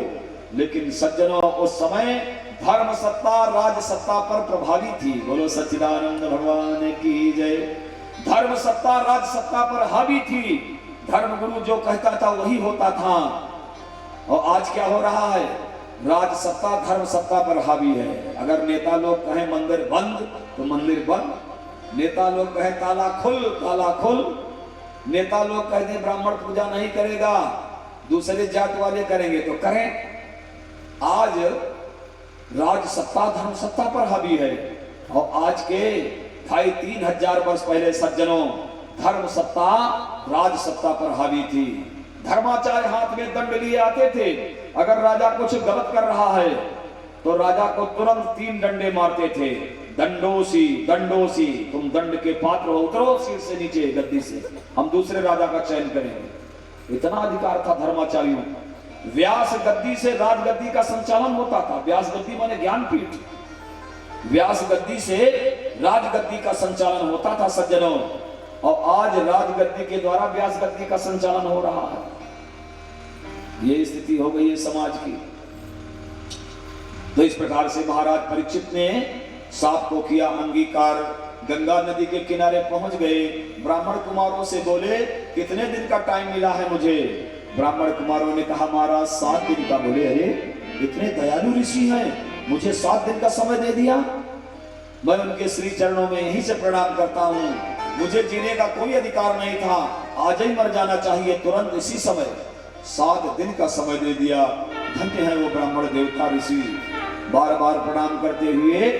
लेकिन सज्जनों उस समय धर्म सत्ता राज सत्ता पर प्रभावी थी। बोलो सच्चिदानंद भगवान की जय। धर्म सत्ता राज सत्ता पर हावी थी। धर्म गुरु जो कहता था वही होता था। और आज क्या हो रहा है? राज सत्ता धर्म सत्ता पर हावी है। अगर नेता लोग कहें मंदिर बंद तो मंदिर बंद। नेता लोग कहें ताला खुल ताला खुल। नेता लोग कहते ब्राह्मण पूजा नहीं करेगा, दूसरे जात वाले करेंगे तो करें। आज राज सत्ता धर्म सत्ता पर हावी है। और आज के 2,500-3,000 वर्ष पहले सज्जनों धर्म सत्ता राज सत्ता पर हावी थी। धर्माचार्य हाथ में दंड लिए आते थे। अगर राजा कुछ गलत कर रहा है तो राजा को तुरंत 3 डंडे मारते थे। दंडोसी दंडोसी, तुम दंड के पात्र हो, उतरो सिर से नीचे गद्दी से, हम दूसरे राजा का चयन करेंगे। इतना अधिकार था धर्माचार्यों। व्यास गद्दी से राजगद्दी का संचालन होता था। व्यास गद्दी माने ज्ञानपीठ। व्यास गद्दी से राजगद्दी का संचालन होता था सज्जनों। और आज राजगद्दी के द्वारा व्यास गद्दी का संचालन हो रहा है। ये स्थिति हो गई है समाज की। तो इस प्रकार से महाराज परीक्षित ने साप को किया अंगीकार। गंगा नदी के किनारे पहुंच गए। ब्राह्मण कुमारों से बोले, कितने दिन का टाइम मिला है मुझे? ब्राह्मण कुमारों ने कहा, महाराज 7 दिन का। बोले, अरे इतने दयालु ऋषि हैं, मुझे 7 दिन का समय दे दिया। मैं उनके श्री चरणों में यहीं से प्रणाम करता हूं। मुझे जीने का कोई अधिकार नहीं था, आज ही मर जाना चाहिए, तुरंत इसी समय। 7 दिन का समय दे दिया। धन्य है वो ब्राह्मण देवता ऋषि। बार बार प्रणाम करते हुए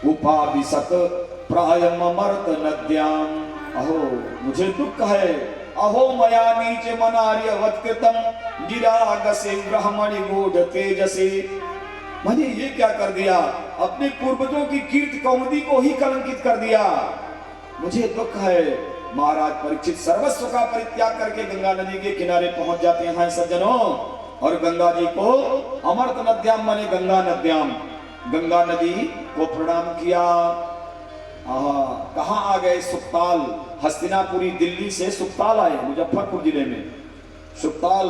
उपाविशत प्रायम अमर्त नद्याम। अहो मुझे दुख है, अहो मया नीच मनार्यवत कृतम गिरागसे ब्रह्मणि गूढ़ तेजसे। मैंने ये क्या कर दिया? अपने पूर्वजों की कीर्ति कौमुदी को ही कलंकित कर दिया। मुझे दुख है। महाराज परीक्षित सर्वस्व का परित्याग करके गंगा नदी के किनारे पहुंच जाते हैं सज्जनों। और गंगा जी को अमृत नद्याम माने गंगा नद्याम, गंगा नदी को प्रणाम किया। कहां आ गए? सुखताल। हस्तिनापुरी दिल्ली से सुखताल आए, मुजफ्फरपुर जिले में सुखताल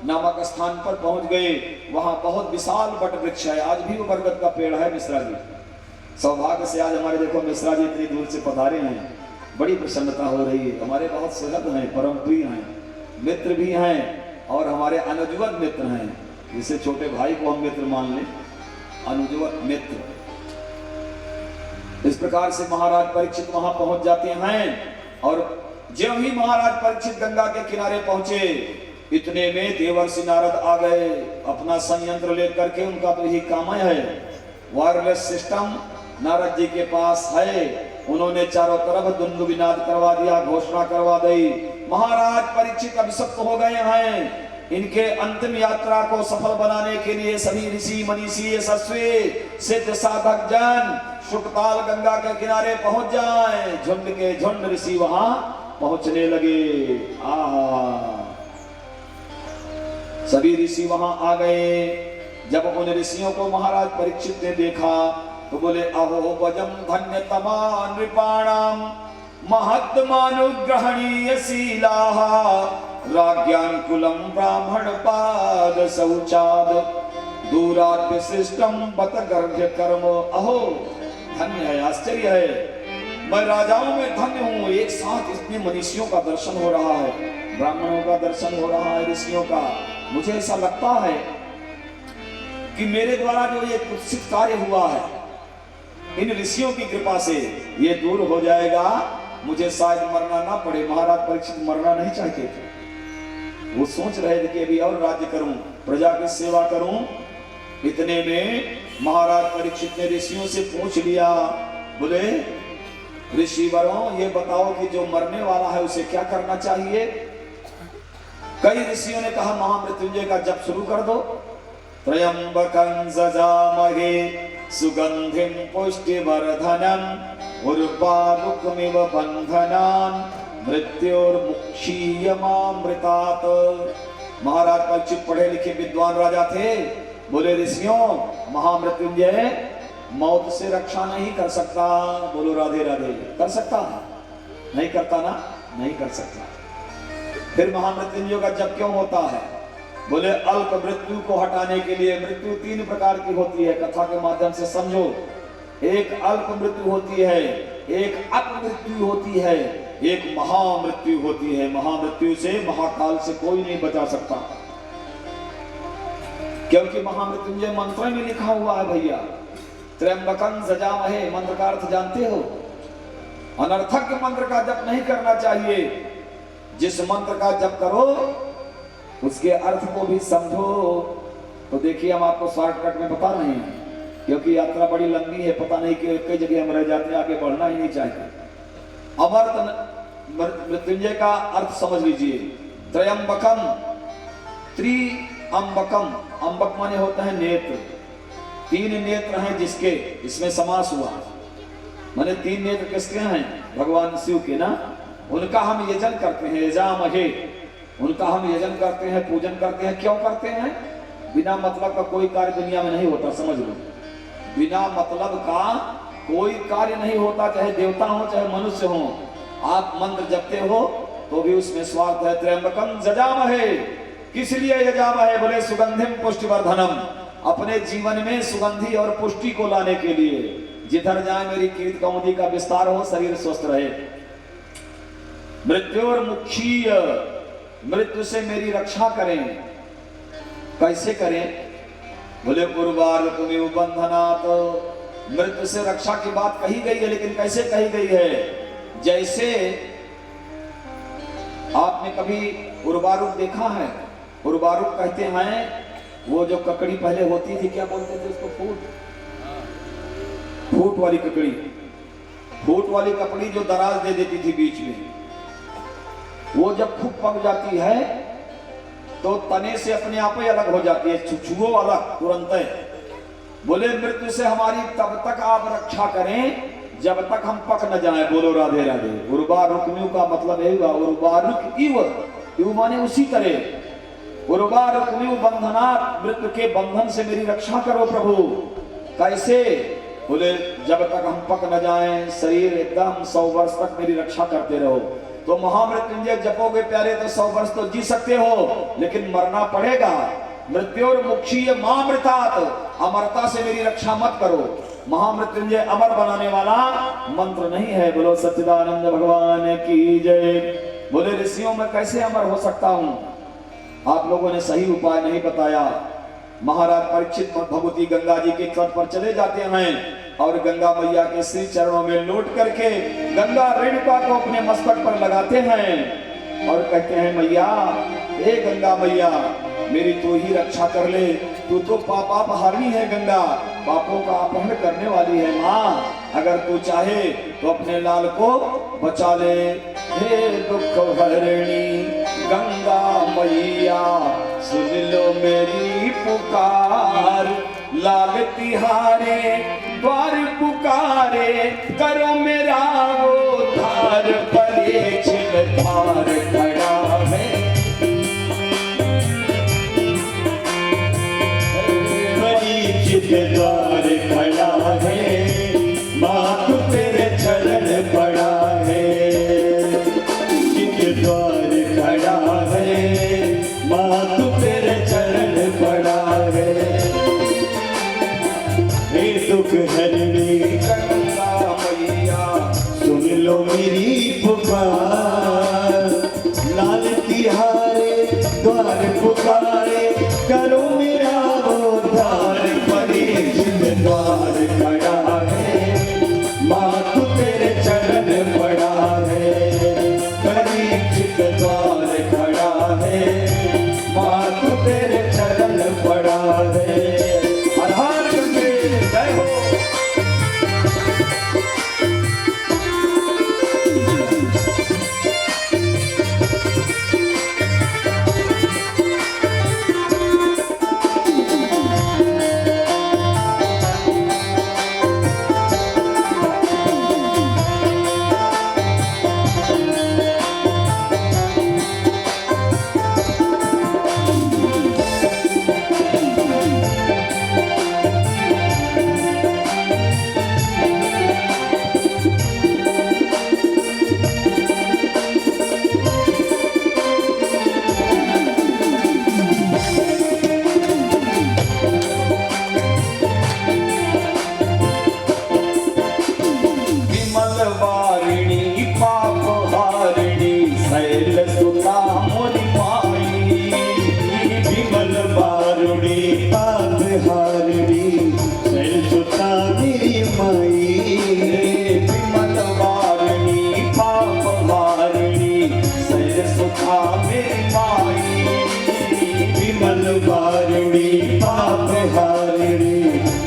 नामक स्थान पर पहुंच गए। वहां बहुत विशाल वट वृक्ष है। आज भी वो बरगद का पेड़ है। मिश्रा जी, सौभाग्य से आज हमारे देखो मिश्रा जी इतनी दूर से पधारे हैं। बड़ी प्रसन्नता हो रही है। हमारे बहुत सुलभ हैं, परम प्रिय हैं, मित्र भी हैं और हमारे अनुजवत मित्र हैं। जिसे छोटे भाई को हम मित्र मान लें, अनुजवत मित्र। इस प्रकार से महाराज परीक्षित वहां पहुंच जाते हैं। और जो ही महाराज परीक्षित गंगा के किनारे पहुंचे, इतने में देवर्षि नारद आ गए अपना संयंत्र लेकर के। उनका तो यही काम है, वायरलेस सिस्टम नारद जी के पास है। उन्होंने चारों तरफ दुंदुभिनाद करवा दिया, घोषणा करवा दी, महाराज परीक्षित अभिशप्त हो गए हैं। इनके अंतिम यात्रा को सफल बनाने के लिए सभी ऋषि मनीषी यशस्वी सिद्ध साधक जन सुखताल गंगा के किनारे पहुंच जाएं। झुंड के झुंड ऋषि वहां पहुंचने लगे। सभी ऋषि वहां आ गए। जब उन ऋषियों को महाराज परीक्षित ने देखा तो बोले, अहो वजम धन्य तमा नृपाणाम महत्मानुग्रहणीय शीलाः राज्ञानुकूलम ब्राह्मण पाद शौचाद दूरात् विशिष्टम बत गर्भ्य कर्म। अहो धन्य है, आश्चर्य है, मैं राजाओं में धन्य हूं। एक साथ इतने मनीषियों का दर्शन हो रहा है, ब्राह्मणों का दर्शन हो रहा है, ऋषियों का। मुझे ऐसा लगता है कि मेरे द्वारा जो ये कुत्सित कार्य हुआ है, इन ऋषियों की कृपा से ये दूर हो जाएगा। मुझे शायद मरना ना पड़े। महाराज परीक्षित मरना नहीं चाहते थे। वो सोच रहे थे कि अभी और राज्य करूं, प्रजा की सेवा करूं, इतने में महाराज परीक्षित ने ऋषियों से पूछ लिया, बोले ऋषिवरों ये बताओ कि जो मरने वाला है उसे क्या करना चाहिए। कई ऋषियों ने कहा महामृत्युंजय का जप शुरू कर दो। त्रयंबकं जजामहे सुगंधिं पुष्टिवर्धनम् उर्वारुकमिव बंधनान् मृत्योर्मुक्षीयमामृतात्। महाराज परीक्षित पढ़े लिखे विद्वान राजा थे। बोले ऋषियों महामृत्युंजय मौत से रक्षा नहीं कर सकता। बोलो राधे राधे। कर सकता नहीं करता ना, नहीं कर सकता। फिर महामृत्युंजय का जप क्यों होता है। बोले अल्प मृत्यु को हटाने के लिए। मृत्यु 3 प्रकार की होती है, कथा के माध्यम से समझो। एक अल्प मृत्यु होती है, एक अपमृत्यु होती है, एक महामृत्यु होती है। महामृत्यु से महाकाल से कोई नहीं बचा सकता, क्योंकि महामृत्युंजय मंत्र में लिखा हुआ है भैया। त्र्यंबकं जजामहे मंत्र का अर्थ जानते हो। अनर्थक मंत्र का जप नहीं करना चाहिए। जिस मंत्र का जप करो उसके अर्थ को भी समझो। तो देखिए हम आपको शॉर्टकट में बता रहे हैं, क्योंकि यात्रा बड़ी लंबी है, पता नहीं कि कई जगह हम रह जाते हैं, आगे बढ़ना ही नहीं चाहिए। अमर्त मृत्युंजय का अर्थ समझ लीजिए। त्रयंबकम त्रिअंबकम, अंबक माने होता है नेत्र। 3 नेत्र हैं जिसके, इसमें समास हुआ, माने 3 नेत्र किसके हैं, भगवान शिव के ना। उनका हम यजन करते हैं, यजामहे, उनका हम यजन करते हैं, पूजन करते हैं। क्यों करते हैं। बिना मतलब का कोई कार्य दुनिया में नहीं होता, समझ लो। बिना मतलब का कोई कार्य नहीं होता, चाहे देवता हो चाहे मनुष्य हो। आप मंत्र जपते हो तो भी उसमें स्वार्थ है। त्र्यंबकं जजामहे, किस लिए यजामहे। बोले सुगंधिम पुष्टिवर्धनम, अपने जीवन में सुगंधि और पुष्टि को लाने के लिए। जिधर जाए मेरी कीर्ति कौमुदी का विस्तार हो, शरीर स्वस्थ रहे। मृत्योर्मुक्षीय, मृत्यु से मेरी रक्षा करें। कैसे करें। बोले उर्वारुकमिव बंधनात्, मृत्यु से रक्षा की बात कही गई है, लेकिन कैसे कही गई है। जैसे आपने कभी उर्वारुक देखा है। उर्वारुक कहते हैं वो जो ककड़ी पहले होती थी, क्या बोलते थे उसको, फूट वाली ककड़ी। फूट वाली ककड़ी जो दराज दे देती थी बीच में, वो जब खूब पक जाती है तो तने से अपने आप ही अलग हो जाती है, छुछुओ अलग तुरंत है। बोले मृत्यु से हमारी तब तक आप रक्षा करें जब तक हम पक न जाए। बोलो राधे राधे। उर्वारुकमिव का मतलब है उर्वारुक इव, इव माने उसी तरह। उर्वारुकमिव बंधनात्, मृत्यु के बंधन से मेरी रक्षा करो प्रभु। कैसे। बोले जब तक हम पक न जाएं, शरीर एकदम 100 वर्ष तक मेरी रक्षा करते रहो। तो महामृत्युंजय जपोगे प्यारे तो 100 वर्ष तो जी सकते हो, लेकिन मरना पड़ेगा। मृत्योर्मुक्षीय मामृतात्, अमरता से मेरी रक्षा मत करो। महामृत्युंजय अमर बनाने वाला मंत्र नहीं है। बोलो सच्चिदानंद भगवान की जय। बोले ऋषियों में कैसे अमर हो सकता हूं। आप लोगों ने सही उपाय नहीं बताया। महाराज परीक्षित भगवती गंगा जी के तट पर चले जाते हैं और गंगा मैया के श्री चरणों में लौट करके गंगा रेणुका को अपने मस्तक पर लगाते हैं और कहते हैं मैया, हे गंगा मैया मेरी तू ही रक्षा कर ले। तू तो पापापहारिणी है गंगा, पापों का अपहरण करने वाली है माँ। अगर तू चाहे तो अपने लाल को बचा ले। हे दुख हरिणी गंगा मैया सुन लो मेरी पुकार। लाल तिहारे द्वार पुकारे, करो मेरा उद्धार। परीक्षित द्वार खड़ा है, परीक्षित द्वार खड़ा है। मातु तेरे चरण पड़ा है। परीक्षित द्वार खड़ा है, मातु तेरे चरण पड़ा है। हे दुख हरिणी गंगा मैया सुन लो मेरी पुकार। लाल तिहारे द्वार पुकारे, करो मेरा उद्धार। परीक्षित द्वार खड़ा है, मातु तेरे चरण पड़ा है। परीक्षित द्वार खड़ा है, मातु तेरे चरण पड़ा है। विमल वारुणी पाप हारिणी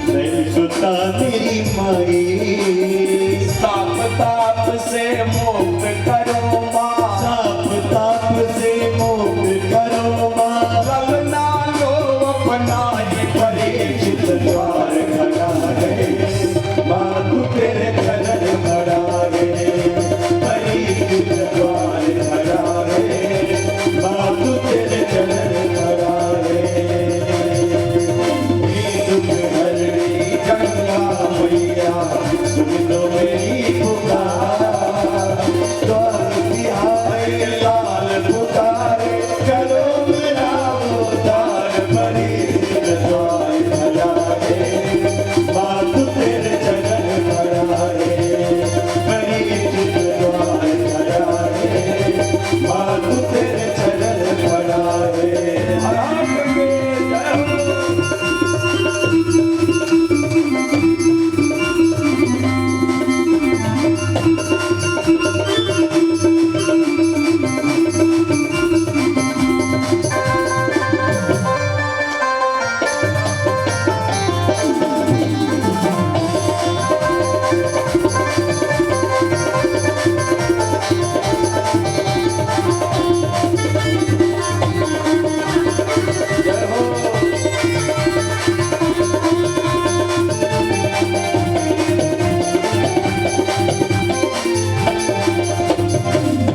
मैं सुता मेरी माई साप ताप से मुक्त करो माँ, साप ताप से मुक्त करो माँ रंगना लो अपना ये परीक्षित द्वार खड़ा है माँ तू तेरे चरण खड़ा है परीक्षित द्वार खड़ा है माँ तू तेरे चरण खड़ा है हे दुख हरणी गंगा मैया सुन लो मेरी पुकार द्वार तिहारे लाल पुकारे करो मेरा उद्धार परीक्षित द्वार खड़ा है माँ तू तेरे चरण खड़ा है परीक्षित द्वार खड़ा है माँ तू तेरे चरण खड़ा है आराम करके जय हो। जय हो।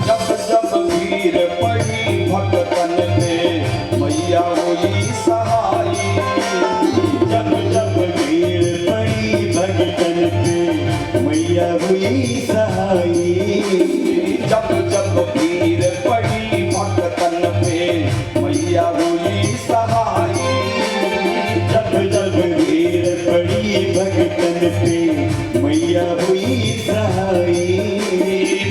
जब जब भीड़ पड़ी भक्तन पे मैया हुई सहाई, जब जब भीड़ पड़ी भगतन पे मैया हुई सहाई जब जब भीड़ पड़ी भक्तन पे मैया हुई सहाई, जब जब भीड़ पड़ी भगतन पे मैया हुई सहाई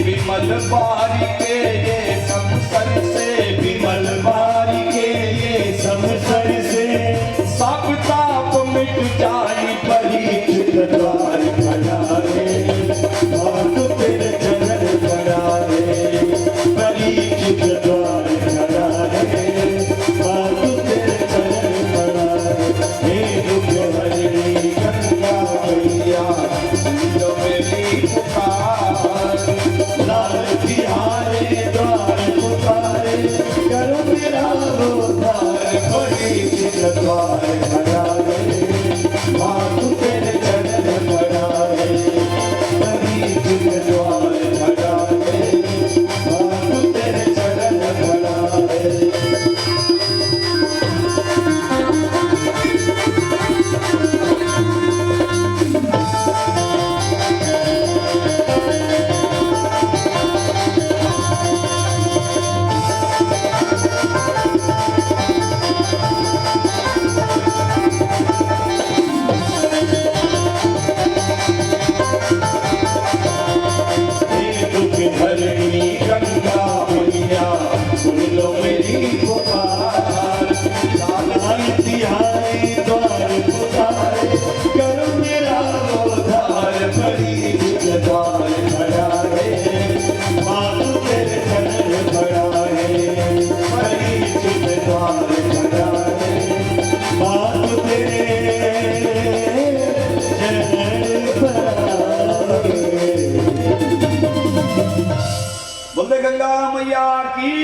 विमल बारी के ये संसर से विमल बारी के ये संसर से सब ताप मिट जाई परीक्षित द्वार खड़ा है माँ तू तेरे चरण खड़ा है परीक्षित द्वार खड़ा है माँ तू तेरे चरण खड़ा है हे दुख हरणी गंगा मैया जो मेरी पुकार लाल तिहारे द्वार पुकारे करो मेरा उद्धार परीक्षित द्वार खड़ा है माँ तू तेरे चरण खड़ा है परीक्षित द्वार खड़ा है माँ तू तेरे चरण खड़ा है हे दुख हरणी गंगा मैया सुन लो मेरी पुकार लाल तिहारे द्वार पुकारे करो मेरा उद्धार परीक्षित द्वार खड़ा है माँ तू तेरे चरण खड़ा है परीक्षित द्वार खड़ा है माँ तू तेरे चरण खड़ा है बोले गंगा मैया की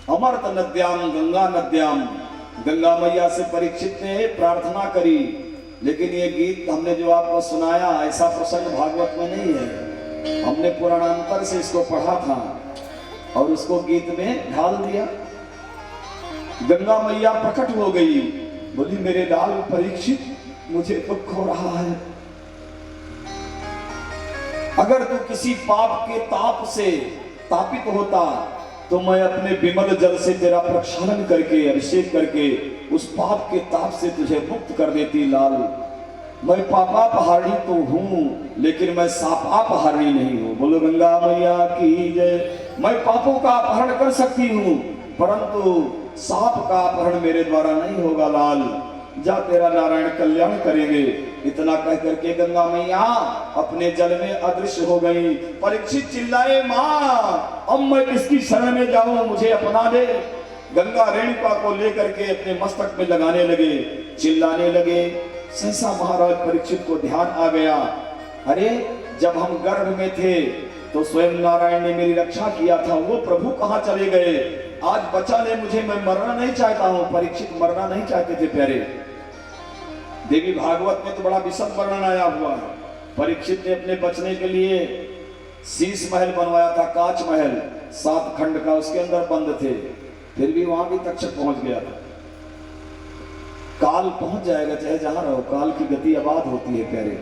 अमृत नद्याम गंगा नद्याम। गंगा मैया से परीक्षित ने प्रार्थना करी, लेकिन ये गीत हमने जो आपको सुनाया ऐसा प्रसंग भागवत में नहीं है। हमने पुराणांतर से इसको पढ़ा था और उसको गीत में ढाल दिया। गंगा मैया प्रकट हो गई, बोली मेरे लाल परीक्षित मुझे दुख हो रहा है। अगर तू किसी पाप के ताप से तापित होता तो मैं अपने विमल जल से तेरा प्रक्षालन करके अभिषेक करके उस पाप के ताप से तुझे मुक्त कर देती लाल। मैं पापापहारी तो हूँ लेकिन मैं सापापहारी नहीं हूँ। बोलो गंगा मैया की जय। मैं पापों का अपहरण कर सकती हूँ परंतु साप का अपहरण मेरे द्वारा नहीं होगा लाल। जा तेरा नारायण कल्याण करेंगे। इतना कह करके गंगा मैया अपने जल में अदृश्य हो गई। परीक्षित चिल्लाए माँ अब मैं किसकी शरण में जाऊं, मुझे अपना दे। गंगा रेणुका को लेकर के अपने मस्तक में लगाने लगे, चिल्लाने लगे। सहसा महाराज परीक्षित को ध्यान आ गया, अरे जब हम गर्भ में थे तो स्वयं नारायण ने मेरी रक्षा किया था, वो प्रभु कहाँ चले गए? आज बचा ले मुझे, मैं मरना नहीं चाहता हूं। परीक्षित मरना नहीं चाहते थे प्यारे। देवी भागवत में तो बड़ा विशद वर्णन आया हुआ है। परीक्षित ने अपने बचने के लिए शीश महल बनवाया था, कांच महल 7 खंड का, उसके अंदर बंद थे, फिर भी वहां भी तक्षक पहुंच गया था। काल पहुंच जाएगा चाहे जहां रहो, काल की गति आबाद होती है प्यारे।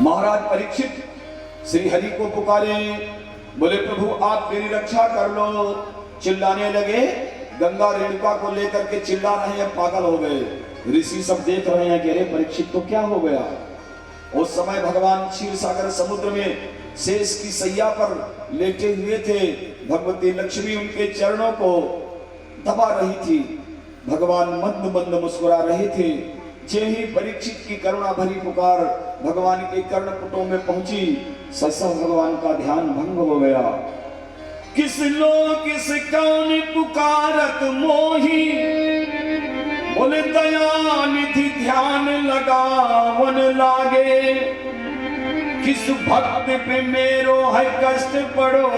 महाराज परीक्षित श्री हरि को पुकारे, बोले प्रभु आप मेरी रक्षा कर लो। चिल्लाने लगे, गंगा रेणुका को लेकर के चिल्ला रहे हैं, पागल हो गए। ऋषि सब देख रहे हैं कि अरे परीक्षित तो क्या हो गया। उस समय भगवान क्षीर सागर समुद्र में शेष की सैया पर लेटे हुए थे। भगवती लक्ष्मी उनके चरणों को दबा रही थी। भगवान मंद मंद मुस्कुरा रहे थे। जे ही परीक्षित की करुणा भरी पुकार भगवान के कर्णपुटों में पहुंची, सहसा भगवान का ध्यान भंग हो गया। किस लो किस कौन पुकारत मोही, बोले दया निधि ध्यान लगावन लागे। किस भक्त पे मेरो है कष्ट पड़ो,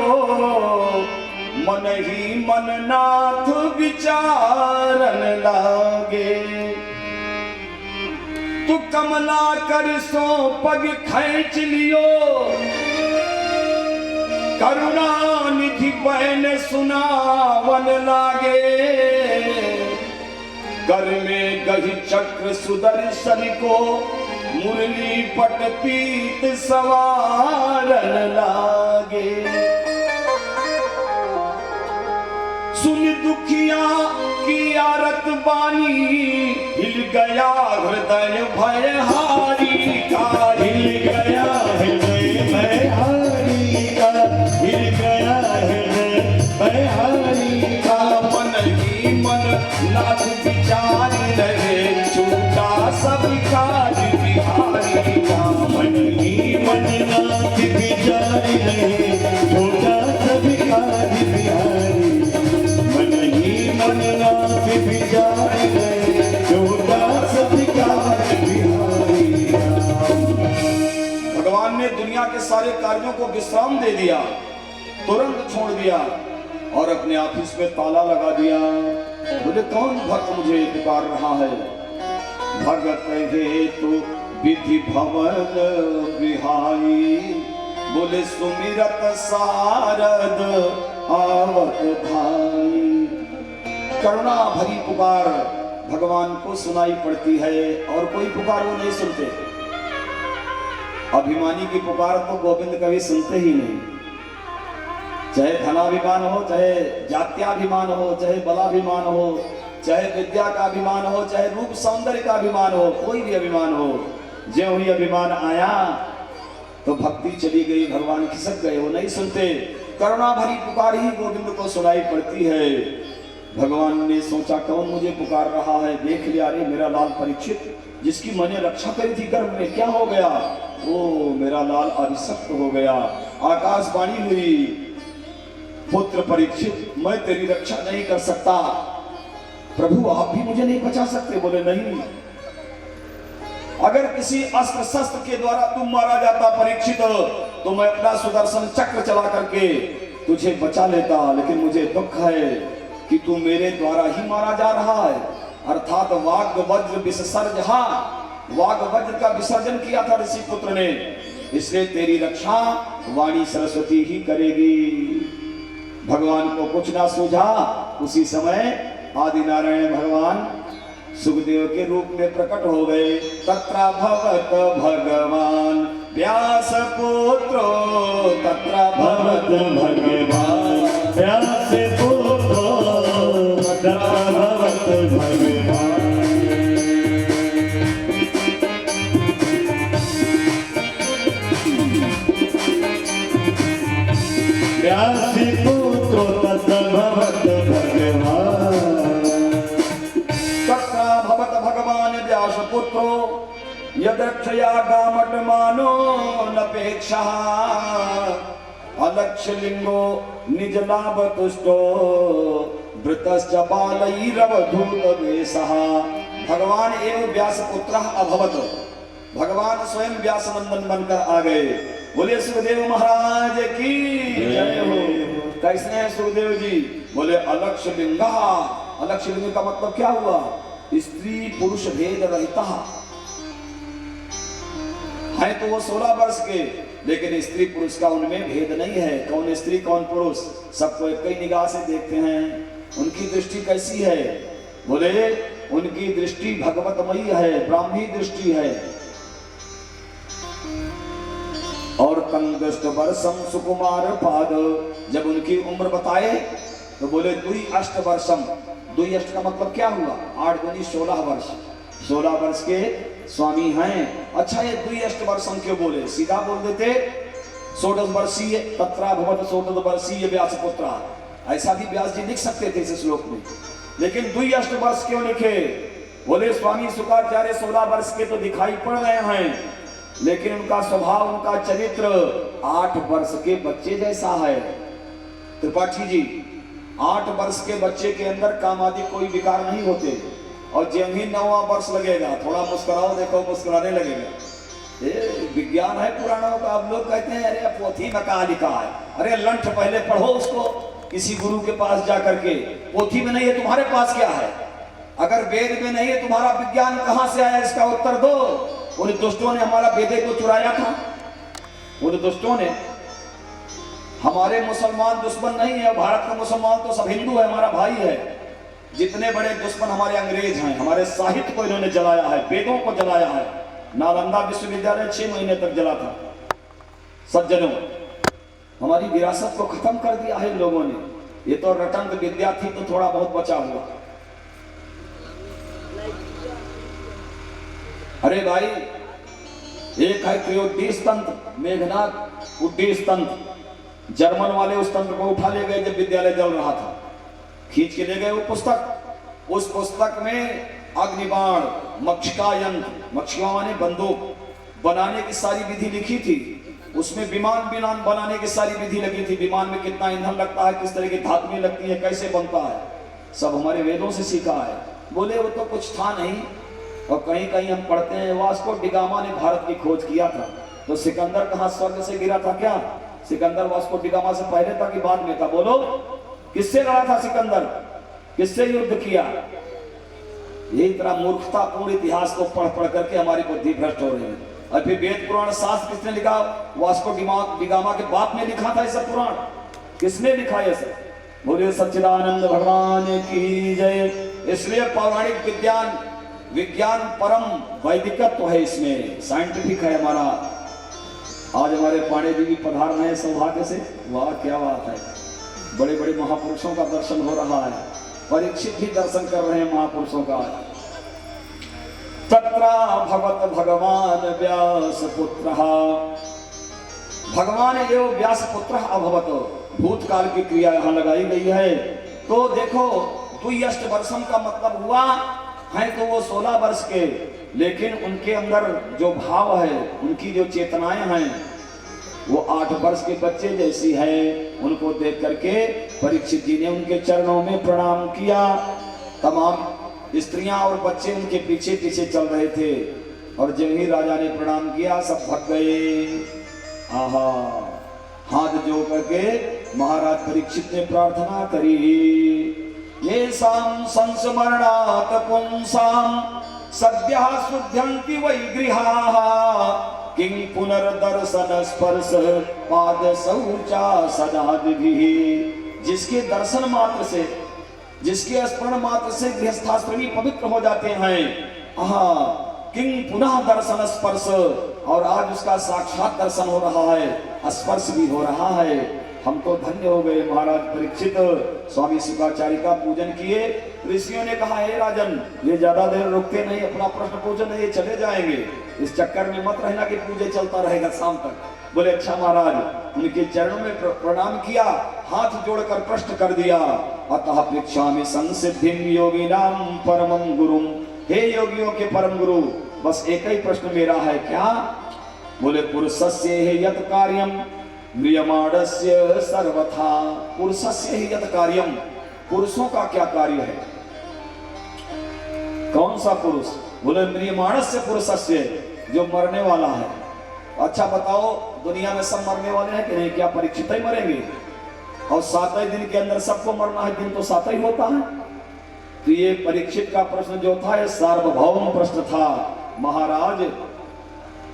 मन ही मन नाथ विचारन लागे। तू कमला कर सो पग खींच लियो, करुणा निधि बहन सुनावन लागे। कर में गही चक्र सुदर्शन को, मुरली पट पीत सवारन लागे। सुन दुखिया की आरत बानी, हिल गया हृदय भयहारी का। हिल गया हृदय भयहारी का, हिल गया हृदय भयहारी का। मन ही मन नाथ विचार रहे, छूटा सब काज बिहारी का। मन ही मन नाथ विचार रहे, छोटा सब काज बिहारी। मन ही मन नाथ विचार रहे, छोटा सब काज बिहारी। भगवान ने दुनिया के सारे कार्यों को विश्राम दे दिया, तुरंत छोड़ दिया और अपने ऑफिस में ताला लगा दिया। बोले कौन भक्त मुझे पुकार रहा है? भगत हे तो विधि भवन विहाई, बोले सुमिरत सारद आवत धाई। करुणा भरी पुकार भगवान को सुनाई पड़ती है और कोई पुकार वो नहीं सुनते। अभिमानी की पुकार तो गोविंद कभी सुनते ही नहीं। चाहे धनाभिमान हो, चाहे जात्याभिमान हो, चाहे बलाभिमान हो, चाहे विद्या का अभिमान हो, चाहे रूप सौंदर्य का अभिमान हो, कोई भी अभिमान हो, ज्यों ही अभिमान आया तो भक्ति चली गई, भगवान खिसक गए, वो नहीं सुनते। करुणा भरी पुकार ही गोविंद को सुनाई पड़ती है। भगवान ने सोचा कौन मुझे पुकार रहा है, देख लिया, अरे मेरा लाल परीक्षित जिसकी मैंने रक्षा करी थी गर्भ में, क्या हो गया? ओ मेरा लाल अभिशप्त हो गया। आकाशवाणी हुई, पुत्र परीक्षित मैं तेरी रक्षा नहीं कर सकता। प्रभु आप भी मुझे नहीं बचा सकते? बोले नहीं, अगर किसी अस्त्र शस्त्र के द्वारा तुम मारा जाता परीक्षित, तो मैं अपना सुदर्शन चक्र चला करके तुझे बचा लेता। लेकिन मुझे दुख है कि तू मेरे द्वारा ही मारा जा रहा है। अर्थात वाग वज्र विसर्ज, वाग वज्र का विसर्जन किया था ऋषि पुत्र ने, इसलिए तेरी रक्षा वाणी सरस्वती ही करेगी। भगवान को कुछ ना सूझा। उसी समय आदि नारायण भगवान सुखदेव के रूप में प्रकट हो गए। तत्रा भवत भगवान व्यास पुत्रो, तत्रा भवत भगवान व्यास पुत्रो, तत्रा भवत भगवान। व्यास पुत्रो तत्रा भवत भगवान। तत्रा भवत भगवान व्यास पुत्रो, यदक्षया गामट मानो नपेक्षा। अलक्ष्य लिंगो निज लाभ तुष्टो वृतश्च बालैरवधूत वेशः। भगवान एवं व्यास पुत्र अभवत, भगवान स्वयं व्यास नंदन बनकर आ गए। बोले सुखदेव महाराज की जय हो। कैसे हैं सुखदेव जी? बोले अलक्ष्य लिंगा। अलक्ष्य लिंग का मतलब क्या हुआ? स्त्री पुरुष भेद रहता है तो वो 16 वर्ष के, लेकिन स्त्री पुरुष का उनमें भेद नहीं है। कौन स्त्री कौन पुरुष सबको एक ही निगाह से देखते हैं। उनकी दृष्टि कैसी है? बोले उनकी दृष्टि भगवतमयी है, ब्राह्मी दृष्टि है। और तंगष्ट वर्षम सुकुमार पाद, जब उनकी उम्र बताए तो बोले दुई अष्ट वर्षम। दुई अष्ट का मतलब क्या हुआ? 8 दूनी 16 वर्ष। 16 वर्ष के स्वामी हैं। अच्छा ये दुई अष्ट वर्षम क्यों बोले? सीधा बोल देते 16 वर्षीय तत्रा भवत 16 वर्षीय व्यास पुत्र, ऐसा भी व्यास जी लिख सकते थे इस श्लोक में, लेकिन दुई अष्ट वर्ष क्यों लिखे? बोले स्वामी शुक्राचार्य 16 वर्ष के तो दिखाई पड़ रहे हैं, लेकिन उनका स्वभाव उनका चरित्र 8 वर्ष के बच्चे जैसा है। त्रिपाठी जी 8 वर्ष के बच्चे के अंदर काम आदि कोई विकार नहीं होते, और जब ही 9वां वर्ष लगेगा थोड़ा मुस्कुराओ, देखो मुस्कुराने लगेगा। ये विज्ञान है पुराणों का। अब लोग कहते हैं अरे पोथी में कहा लिखा है। अरे लंठ पहले पढ़ो उसको किसी गुरु के पास जा करके। पोथी में नहीं है तुम्हारे पास क्या है? अगर वेद में नहीं है तुम्हारा विज्ञान कहां से आया? इसका उत्तर दो। उन दुष्टों ने हमारा वेदे को चुराया था। उन दुष्टों ने, हमारे मुसलमान दुश्मन नहीं है, भारत का मुसलमान तो सब हिंदू है, हमारा भाई है। जितने बड़े दुश्मन हमारे अंग्रेज हैं, हमारे साहित्य को इन्होंने जलाया है, वेदों को जलाया है। नालंदा विश्वविद्यालय 6 महीने तक जला था। सज्जनों, हमारी विरासत को खत्म कर दिया है इन लोगों ने। ये तो रटंत विद्या थी तो थोड़ा बहुत बचा हुआ। अरे भाई, एक है क्रियोडीस तंत्र, मेघनाथ उड्डीस तंत्र। जर्मन वाले उस तंत्र को उठा ले गए जब विद्यालय जल रहा था, खींच के ले गए वो पुस्तक। उस पुस्तक में अग्निबाण, मक्षिका यंत्र, मक्षिका माने बंदूक बनाने की सारी विधि लिखी थी। उसमें विमान बनाने की सारी विधि लगी थी। विमान में कितना ईंधन लगता है, किस तरह की धातुएं लगती है, कैसे बनता है, सब हमारे वेदों से सीखा है। बोले वो तो कुछ था नहीं। और कहीं कहीं हम पढ़ते हैं वास्को डिगामा ने भारत की खोज किया था। तो सिकंदर कहाँ स्वर्ग से गिरा था क्या? सिकंदर वास्को डिगामा से पहले था कि बाद में था? बोलो, किससे लड़ा था सिकंदर? किससे युद्ध किया? यही तरह मूर्खतापूर्ण इतिहास को पढ़ पढ़ करके हमारी बुद्धि भ्रष्ट हो रही है। और फिर वेद पुराण शास्त्र किसने लिखा? वास्को डिगामा के बाप ने लिखा था ये सब पुराण। किसने लिखा ये सब? बोले सच्चिदानंद भगवान की जय। इसलिए पौराणिक विज्ञान परम वैदिकत्व है, इसमें साइंटिफिक है हमारा। आज हमारे पांडे जी भी पधार रहे हैं सौभाग्य से। वाह क्या बात है, बड़े बड़े महापुरुषों का दर्शन हो रहा है। परीक्षित भी दर्शन कर रहे हैं महापुरुषों का। तत्रा भगवत भगवान व्यास पुत्र, भगवान एवं व्यास पुत्र अभवत। भूतकाल की क्रिया यहां लगाई गई है। तो देखो द्विअष्ट वर्षम का मतलब हुआ है तो वो 16 वर्ष के, लेकिन उनके अंदर जो भाव है, उनकी जो चेतनाएं हैं वो 8 वर्ष के बच्चे जैसी है। उनको देख करके परीक्षित जी ने उनके चरणों में प्रणाम किया। तमाम स्त्रियां और बच्चे उनके पीछे पीछे चल रहे थे, और जब ही राजा ने प्रणाम किया सब भग गए। आहा, हाथ जोड़ करके महाराज परीक्षित ने प्रार्थना करी। ये साम संस्मरणात् पुंसाम सद्यः शुद्ध्यन्ति वै गृहाः, किं पुनर्दर्शन स्पर्श पाद शौचा सदादिभिः। जिसके दर्शन मात्र से, जिसके स्मरण मात्र से गृहस्थाश्रमी पवित्र हो जाते हैं। आहा, किं पुनः दर्शन स्पर्श, और आज उसका साक्षात दर्शन हो रहा है, स्पर्श भी हो रहा है। हम तो धन्य हो गए। महाराज परीक्षित स्वामी शुक्राचार्य का पूजन किए। ऋषियों ने कहा, हे राजन, ये ज्यादा देर रुकते नहीं, अपना प्रश्न पूजन ये चले जाएंगे, इस चक्कर में मत रहना कि पूजा चलता रहेगा शाम तक। बोले अच्छा महाराज। उनके चरणों में प्रणाम किया, हाथ जोड़कर प्रश्न कर दिया। अतः पृच्छामि संसिद्धिं योगिनां परमं गुरुं। हे योगियों के परम गुरु, बस एक ही प्रश्न मेरा है। क्या? बोले पुरुषस्य यत् कार्यम म्रियमाणस्य सर्वथा पुरुषस्य ही यत् कार्यम, पुरुषों का क्या कार्य है? कौन सा पुरुष? बोले म्रियमाणस्य पुरुषस्य, जो मरने वाला है। अच्छा बताओ, दुनिया में सब मरने वाले हैं कि नहीं? क्या परीक्षित ही मरेंगे? और 7 ही दिन के अंदर सबको मरना है, दिन तो 7 ही होता है। तो ये परीक्षित का प्रश्न जो था, ये सार्वभौम प्रश्न था। महाराज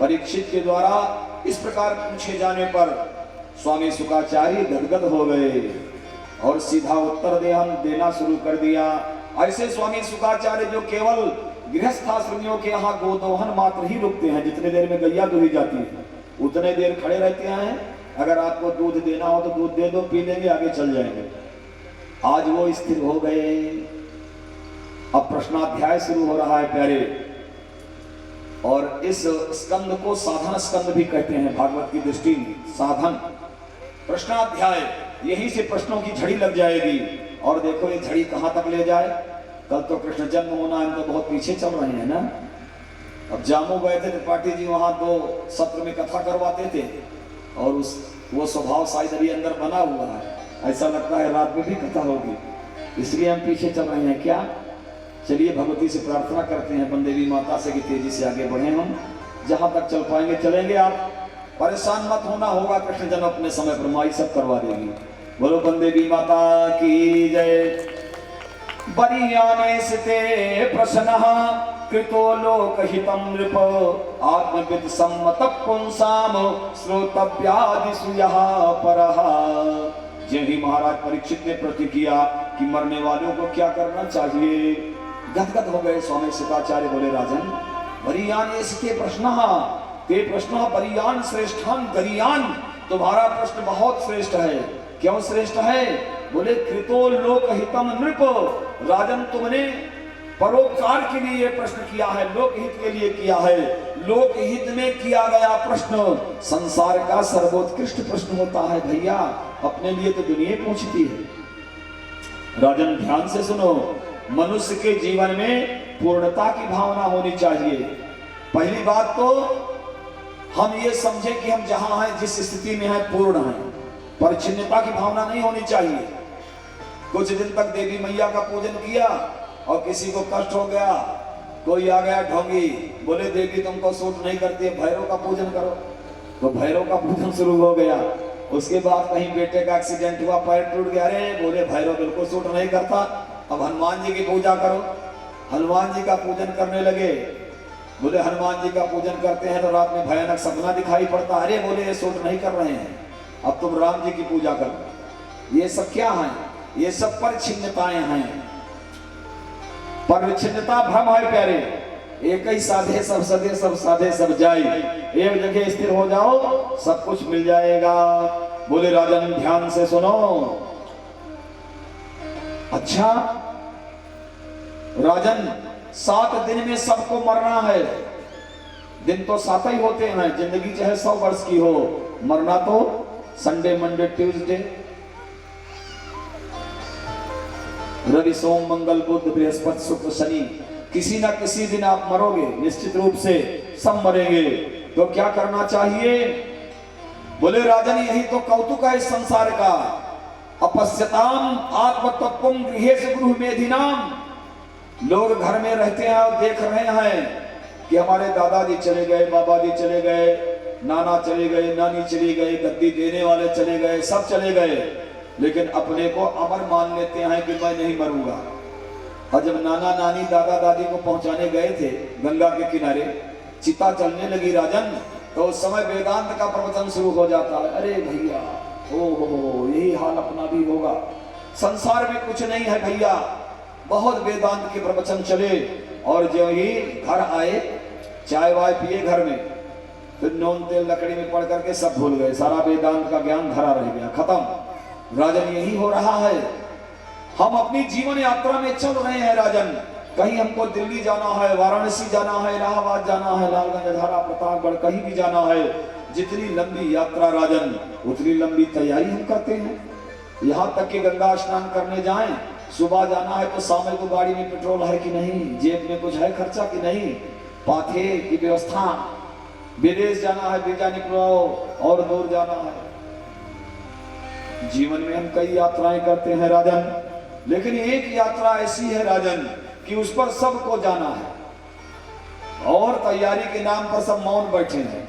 परीक्षित के द्वारा इस प्रकार पूछे जाने पर स्वामी शुकाचार्य गदगद हो गए और सीधा उत्तर देना शुरू कर दिया। ऐसे स्वामी शुकाचार्य जो केवल गृहस्थाश्रमियों के यहाँ गोदोहन मात्र ही रुकते हैं, जितने देर में गैया दुही जाती है उतने देर खड़े रहते हैं। अगर आपको दूध देना हो तो दूध दे दो, पी लेंगे, आगे चल जाएंगे। आज वो स्थिर हो गए। अब प्रश्नाध्याय शुरू हो रहा है प्यारे, और इस स्कंद को साधन स्कंद भी कहते हैं भागवत की दृष्टि में। साधन प्रश्नाध्याय, यहीं से प्रश्नों की झड़ी लग जाएगी। और देखो ये झड़ी कहां तक ले जाए। कल तो कृष्ण जन्म होना, हम तो बहुत पीछे चल रहे हैं ना। अब जामू गए थे त्रिपाठी जी, वहां 2 सत्र में कथा करवाते थे, और वो स्वभाव शायद अभी अंदर बना हुआ है। ऐसा लगता है रात में भी कथा होगी, इसलिए हम पीछे चल रहे हैं क्या। चलिए भगवती से प्रार्थना करते हैं, बंदेवी माता से कि तेजी से आगे बढ़े। हम जहां तक चल पाएंगे चलेंगे। आप परेशान मत होना, होगा कृष्ण जन्म अपने समय पर, माई सब करवा देगी। बोलो बंदेवी माता की जय। बरियाने स्ते प्रश्नः कृतो लोकहितं नृप आत्मविद सम्मत पुंसाम श्रोतव्यादिषु यः परः। जय महाराज परीक्षित ने प्रश्न किया कि मरने वालों को क्या करना चाहिए। गदगद हो गए स्वामी शुकाचार्य। बोले राजन, बरियाने स्ते प्रश्नः, ते प्रश्नः बरियान श्रेष्ठान गरियान। तुम्हारा प्रश्न बहुत श्रेष्ठ है। क्यों श्रेष्ठ है? बोले कृतो लोकहितम नृप, राजन तुमने परोपकार के लिए यह प्रश्न किया है, लोकहित के लिए किया है। लोकहित में किया गया प्रश्न संसार का सर्वोत्कृष्ट प्रश्न होता है भैया। अपने लिए तो दुनिया पूछती है। राजन ध्यान से सुनो, मनुष्य के जीवन में पूर्णता की भावना होनी चाहिए। पहली बात तो हम ये समझे कि हम जहां हैं, जिस स्थिति में हैं, पूर्ण हैं। परिच्छिन्नता की भावना नहीं होनी चाहिए। कुछ दिन तक देवी मैया का पूजन किया और किसी को कष्ट हो गया, कोई आ गया ढोंगी, बोले देवी तुमको सूट नहीं करती, भैरव का पूजन करो, तो भैरव का पूजन शुरू हो गया। उसके बाद कहीं बेटे का एक्सीडेंट हुआ, पैर टूट गया, अरे बोले भैरव बिल्कुल सूट नहीं करता, अब हनुमान जी की पूजा करो। हनुमान जी का पूजन करने लगे। बोले हनुमान जी का पूजन करते हैं तो रात में भयानक सपना दिखाई पड़ता, अरे बोले ये सूट नहीं कर रहे हैं, अब तुम राम जी की पूजा करो। ये सब क्या है? ये सब परिच्छिन्नताएं हैं। परिच्छिन्नता भ्रम है प्यारे। एक ही साधे सब सदे, सब साधे सब जाए। एक जगह स्थिर हो जाओ, सब कुछ मिल जाएगा। बोले राजन ध्यान से सुनो। अच्छा राजन, 7 दिन में सबको मरना है। दिन तो 7 ही होते हैं, जिंदगी चाहे 100 वर्ष की हो, मरना तो संडे मंडे ट्यूसडे, रवि सोम मंगल बुध बृहस्पति शुक्र शनि, किसी ना किसी दिन आप मरोगे, निश्चित रूप से सब मरेंगे। तो क्या करना चाहिए? बोले राजन यही तो कौतुक है इस संसार का। अपश्यताम आत्मतत्वम गृहेश गृह मेधिनाम। लोग घर में रहते हैं और देख रहे हैं कि हमारे दादाजी चले गए, बाबा जी चले गए, नाना चले गए, नानी चली गई, गद्दी देने वाले चले गए, सब चले गए, लेकिन अपने को अमर मान लेते हैं कि मैं नहीं मरूंगा। और जब नाना नानी दादा दादी को पहुंचाने गए थे गंगा के किनारे, चिता चलने लगी राजन, तो उस समय वेदांत का प्रवचन शुरू हो जाता है। अरे भैया ओ यही हाल अपना भी होगा। संसार में कुछ नहीं है भैया। बहुत वेदांत के प्रवचन चले, और जो ही घर आए, चाय वाय पिए घर में, फिर नून तेल लकड़ी में पड़ करके सब भूल गए, सारा वेदांत का ज्ञान धरा रह गया, खत्म। राजन यही हो रहा है। हम अपनी जीवन यात्रा में चल रहे हैं राजन। कहीं हमको दिल्ली जाना है, वाराणसी जाना है, इलाहाबाद जाना है, लालगंज, धारा, प्रतापगढ़, कहीं भी जाना है। जितनी लंबी यात्रा राजन, उतनी लंबी तैयारी हम करते हैं। यहाँ तक कि गंगा स्नान करने जाएं, सुबह जाना है तो शाम को गाड़ी में पेट्रोल है कि नहीं, जेब में कुछ है खर्चा कि नहीं, पाथे की व्यवस्था, विदेश जाना है वीजा निकलवाओ और दूर जाना है, जीवन में हम कई यात्राएं करते हैं राजन, लेकिन एक यात्रा ऐसी है राजन कि उस पर सबको जाना है और तैयारी के नाम पर सब मौन बैठे हैं।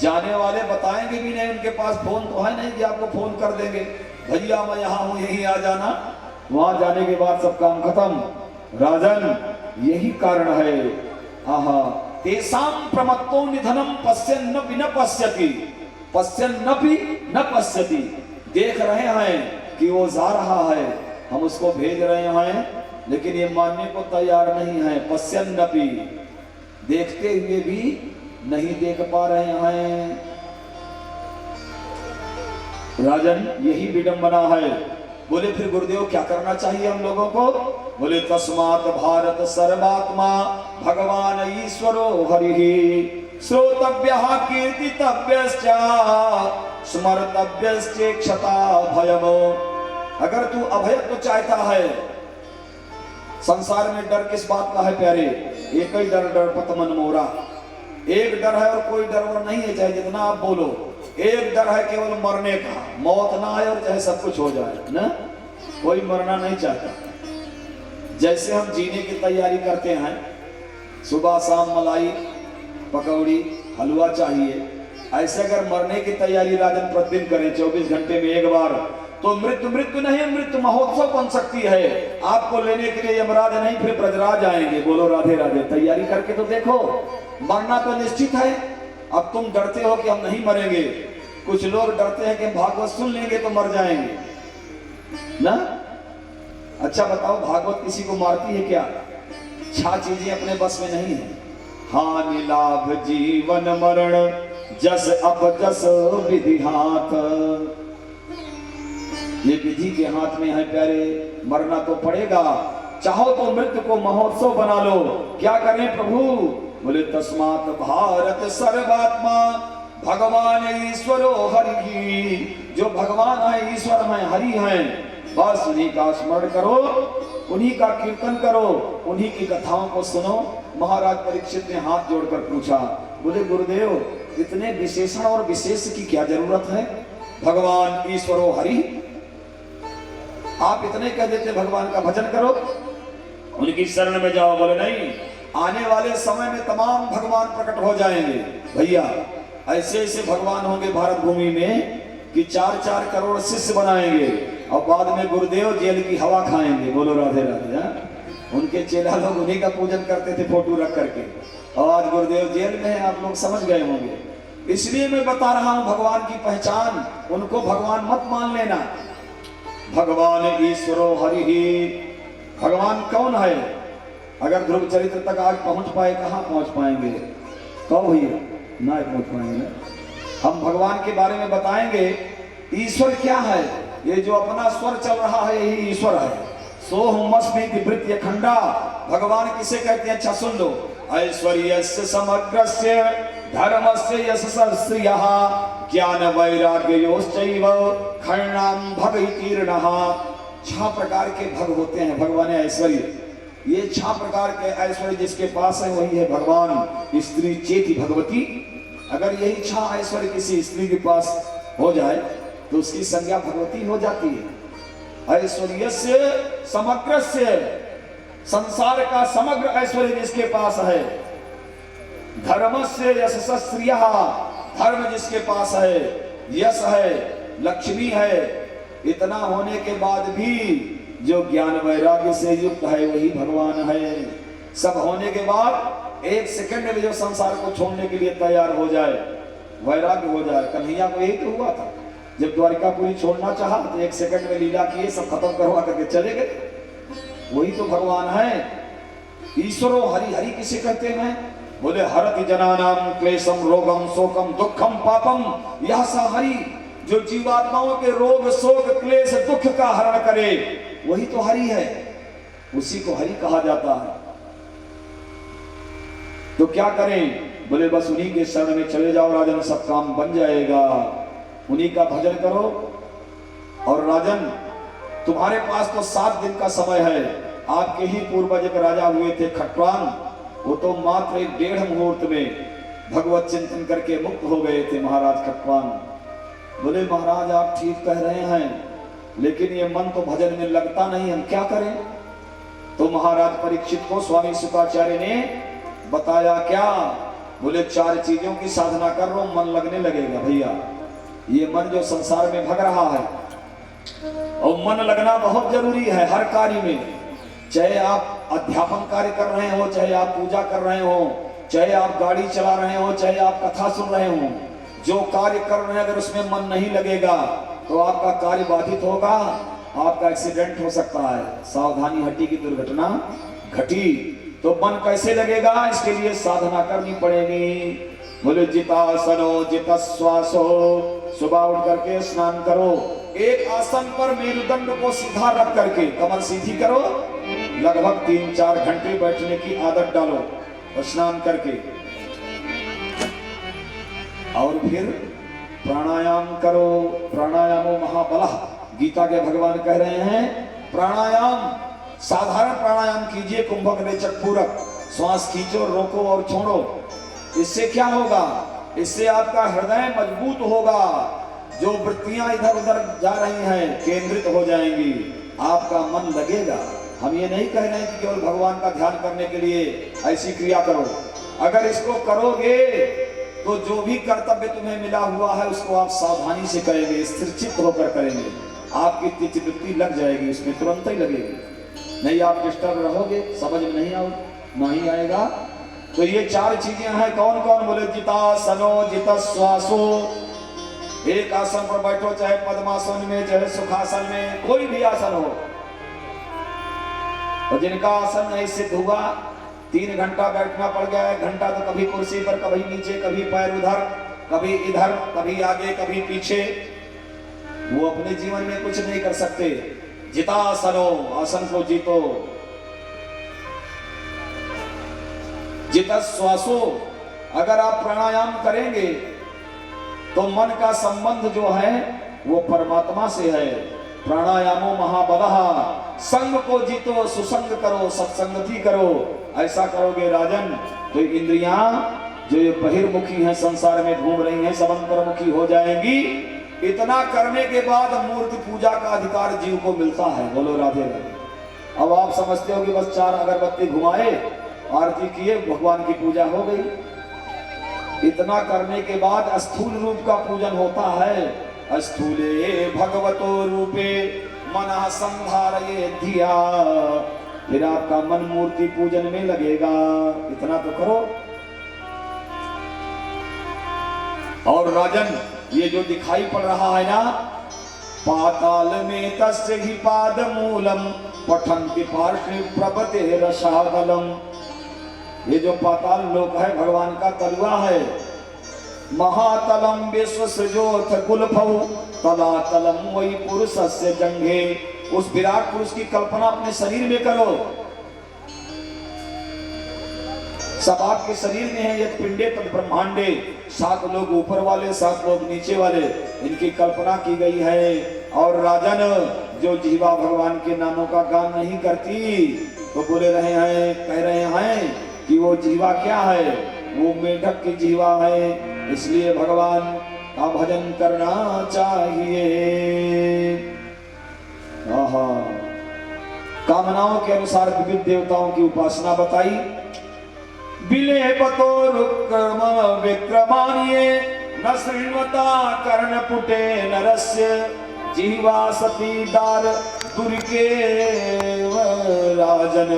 जाने वाले बताएंगे भी नहीं, उनके पास फोन तो है नहीं कि आपको फोन कर देंगे भैया मैं यहाँ हूँ यहीं आ जाना। वहां जाने के बाद सब काम खत्म राजन। यही कारण है आहा तेसाम प्रमत्तो निधनम पश्यन्नपि न पश्यति, पश्यन्नपि न पश्यति। देख रहे हैं कि वो जा रहा है, हम उसको भेज रहे हैं, लेकिन ये मानने को तैयार नहीं है। पश्यन्नपि, देखते हुए भी नहीं देख पा रहे हैं राजन। यही विडंबना है। बोले फिर गुरुदेव क्या करना चाहिए हम लोगों को? बोले तस्मात् भारत सर्वात्मा भगवान ईश्वरो हरिः श्रोतव्यः कीर्तितव्यश्च स्मर्तव्यश्चेक्षता भयमो। अगर तू अभयत्व चाहता है, संसार में डर किस बात का है प्यारे? एक ही डर, डरपत मन मोरा। एक डर है और कोई डर और नहीं है, चाहे जितना आप बोलो। एक डर है केवल मरने का, मौत ना आए और चाहे सब कुछ हो जाए ना, कोई मरना नहीं चाहता। जैसे हम जीने की तैयारी करते हैं, सुबह शाम मलाई पकौड़ी हलवा चाहिए, ऐसे अगर मरने की तैयारी राजन प्रतिदिन करें 24 घंटे में एक बार, तो मृत्यु मृत्यु नहीं मृत्यु महोत्सव बन सकती है। आपको लेने के लिए यमराज नहीं फिर ब्रजराज आएंगे। बोलो राधे राधे। तैयारी करके तो देखो, मरना तो निश्चित है। अब तुम डरते हो कि हम नहीं मरेंगे, कुछ लोग डरते हैं कि भागवत सुन लेंगे तो मर जाएंगे ना। अच्छा बताओ, भागवत किसी को मारती है क्या? 6 चीजें अपने बस में नहीं है। हानि लाभ जीवन मरण जस अपजस विधि हाथ। ये विधि के हाथ में है प्यारे, मरना तो पड़ेगा। चाहो तो मृत्यु को महोत्सव बना लो। क्या करें प्रभु? बोले तस्मात् भारत सर्वात्मा भगवान ईश्वरो हरि। जो भगवान है, ईश्वर है, हरि हैं, बस उन्हीं का स्मरण करो, उन्हीं का कीर्तन करो, उन्हीं की कथाओं को सुनो। महाराज परीक्षित ने हाथ जोड़कर पूछा, बोले गुरुदेव इतने विशेषण और विशेष की क्या जरूरत है? भगवान ईश्वरो हरि, आप इतने कह देते भगवान का भजन करो, उनकी शरण में जाओ। बोले नहीं, आने वाले समय में तमाम भगवान प्रकट हो जाएंगे भैया। ऐसे ऐसे भगवान होंगे भारत भूमि में कि 4-4 करोड़ शिष्य बनाएंगे और बाद में गुरुदेव जेल की हवा खाएंगे। बोलो राधे राधे। उनके चेला लोग उन्हीं का पूजन करते थे फोटो रख करके, और आज गुरुदेव जेल में है, आप लोग समझ गए होंगे। इसलिए मैं बता रहा हूं भगवान की पहचान, उनको भगवान मत मान लेना। भगवान ईश्वरो हरि। भगवान कौन है? अगर ध्रुव चरित्र तक आज पहुंच पाए, कहां पहुंच पाएंगे? कब भैया ना पहुंच पाएंगे। हम भगवान के बारे में बताएंगे। ईश्वर क्या है? ये जो अपना स्वर चल रहा है यही ईश्वर है। सोहमस्मि वृत्य खंडा। भगवान किसे कहते हैं? अच्छा सुन लो। ऐश्वर्यस्य समग्रस्य धर्मस्य यशस्श्रियः ज्ञान वैराग्योश्चैव खण्डां भगैतीर्णः। 6 प्रकार के भग होते हैं। भगवान ऐश्वर्य, ये 6 प्रकार के ऐश्वर्य जिसके पास है वही है भगवान। स्त्री चेति भगवती। अगर यही 6 ऐश्वर्य किसी स्त्री के पास हो जाए तो उसकी संज्ञा भगवती हो जाती है। ऐश्वर्यस्य समग्रस्य, संसार का समग्र ऐश्वर्य जिसके पास है। धर्मस्य यशस्श्रियः, धर्म जिसके पास है, यश है, लक्ष्मी है। इतना होने के बाद भी जो ज्ञान वैराग्य से युक्त है वही भगवान है। सब होने के बाद 1 सेकंड में जो संसार को छोड़ने के लिए तैयार हो जाए, वैराग्य हो जाए। कन्हैया को यही तो हुआ था, जब द्वारिकापुरी छोड़ना चाहा तो 1 सेकंड में लीला किए, सब खत्म करवा करके चले गए। वही तो भगवान है। ईश्वरो हरि। हरि किसे कहते हैं? बोले हरति जनानाम क्लेशम रोगम शोकम दुखम पापम यह सा हरि। जो जीवात्माओं के रोग शोक क्लेश दुख का हरण करे वही तो हरि है, उसी को हरि कहा जाता है। तो क्या करें? बोले बस उन्हीं के शरण में चले जाओ राजन, सब काम बन जाएगा। उन्हीं का भजन करो। और राजन तुम्हारे पास तो 7 दिन का समय है। आपके ही पूर्वज एक राजा हुए थे खट्वांग, वो तो मात्र 1.5 मुहूर्त में भगवत चिंतन करके मुक्त हो गए थे महाराज खट्वांग। बोले महाराज आप ठीक कह रहे हैं, लेकिन ये मन तो भजन में लगता नहीं, हम क्या करें? तो महाराज परीक्षित को स्वामी शुक्राचार्य ने बताया क्या? बोले 4 चीजों की साधना कर लो, मन लगने लगेगा। भैया ये मन जो संसार में भग रहा है, और मन लगना बहुत जरूरी है हर कार्य में। चाहे आप अध्यापन कार्य कर रहे हो, चाहे आप पूजा कर रहे हो, चाहे आप गाड़ी चला रहे हो, चाहे आप कथा सुन रहे हो, जो कार्य कर रहे हैं अगर उसमें मन नहीं लगेगा तो आपका कार्य बाधित होगा, आपका एक्सीडेंट हो सकता है, सावधानी हटी की दुर्घटना घटी। तो मन कैसे लगेगा? इसके लिए साधना करनी पड़ेगी। बोले जितासनो जितश्वासो, सुबह उठ करके स्नान करो, एक आसन पर मेरुदंड को सीधा रख करके कमर सीधी करो, लगभग 3-4 घंटे बैठने की आदत डालो और स्नान करके, और फिर प्राणायाम करो। प्राणायामो महाबलः, गीता के भगवान कह रहे हैं प्राणायाम, साधारण प्राणायाम कीजिए, कुंभक रेचक पूरक, श्वास खींचो, रोको और छोड़ो। इससे क्या होगा? इससे आपका हृदय मजबूत होगा, जो वृत्तियां इधर उधर जा रही हैं केंद्रित हो जाएंगी, आपका मन लगेगा। हम ये नहीं कह रहे हैं कि केवल भगवान का ध्यान करने के लिए ऐसी क्रिया करो, अगर इसको करोगे तो जो भी कर्तव्य तुम्हें मिला हुआ है उसको आप सावधानी से करेंगे, स्थिरचित्त होकर करेंगे, आपकी चित्तवृत्ति लग जाएगी, उसमें तुरंत ही लगेगी। नहीं आप डिस्टर्ब रहोगे, समझ में नहीं आएगा। तो ये 4 चीजें हैं। कौन कौन? बोले जितासनो जितश्वासो, एक आसन पर बैठो, चाहे पद्मासन में, चाहे सुखासन में, कोई भी आसन हो। और जिनका आसन नहीं सिद्ध हुआ, 3 घंटा बैठना पड़ गया, 1 घंटा तो कभी कुर्सी पर, कभी नीचे, कभी पैर उधर, कभी इधर, कभी आगे, कभी पीछे, वो अपने जीवन में कुछ नहीं कर सकते। जितासनो, आसन को जीतो। जितश्वासो, अगर आप प्राणायाम करेंगे तो मन का संबंध जो है वो परमात्मा से है। प्राणायामो महाबलः, संग को जीतो, सुसंग करो, सत्संगति करो। ऐसा करोगे राजन तो इंद्रियां जो ये बहिर्मुखी हैं, संसार में घूम रही हैं, सब अंतर्मुखी हो जाएंगी। इतना करने के बाद मूर्ति पूजा का अधिकार जीव को मिलता है। बोलो राधे राधे। अब आप समझते हो कि बस 4 अगरबत्ती घुमाए, आरती किए, भगवान की पूजा हो गई। इतना करने के बाद स्थूल रूप का पूजन होता है। स्थूले भगवतो रूपे मनः संधारये धिया, फिर आपका मन मूर्ति पूजन में लगेगा। इतना तो करो। और राजन ये जो दिखाई पड़ रहा है ना, पाताल में तस्य ही पाद मूलम पठन्ति पार्श्वे प्रपते रसादलम, ये जो पाताल लोक है भगवान का तलुआ है। महातलम विश्व सृजोथ कुलफौ तलातलम वही पुरुषस्य जंघे, उस विराट पुरुष की कल्पना अपने शरीर में करो। सब आपके शरीर में है। यद पिंडे तद ब्रह्मांडे, 7 लोग ऊपर वाले, 7 लोग नीचे वाले, इनकी कल्पना की गई है। और राजन जो जीवा भगवान के नामों का गान नहीं करती तो बोले रहे हैं, कह रहे हैं कि वो जीवा क्या है? वो मेढक की जीवा है। इसलिए भगवान का भजन करना चाहिए। कामनाओं के अनुसार विविध देवताओं की उपासना बताई। विलेपतो रुक्रम विक्रमान्ये न श्रृण्वता कर्णपुटे नरस्य, जीवा सती दार दुर्गे राजन,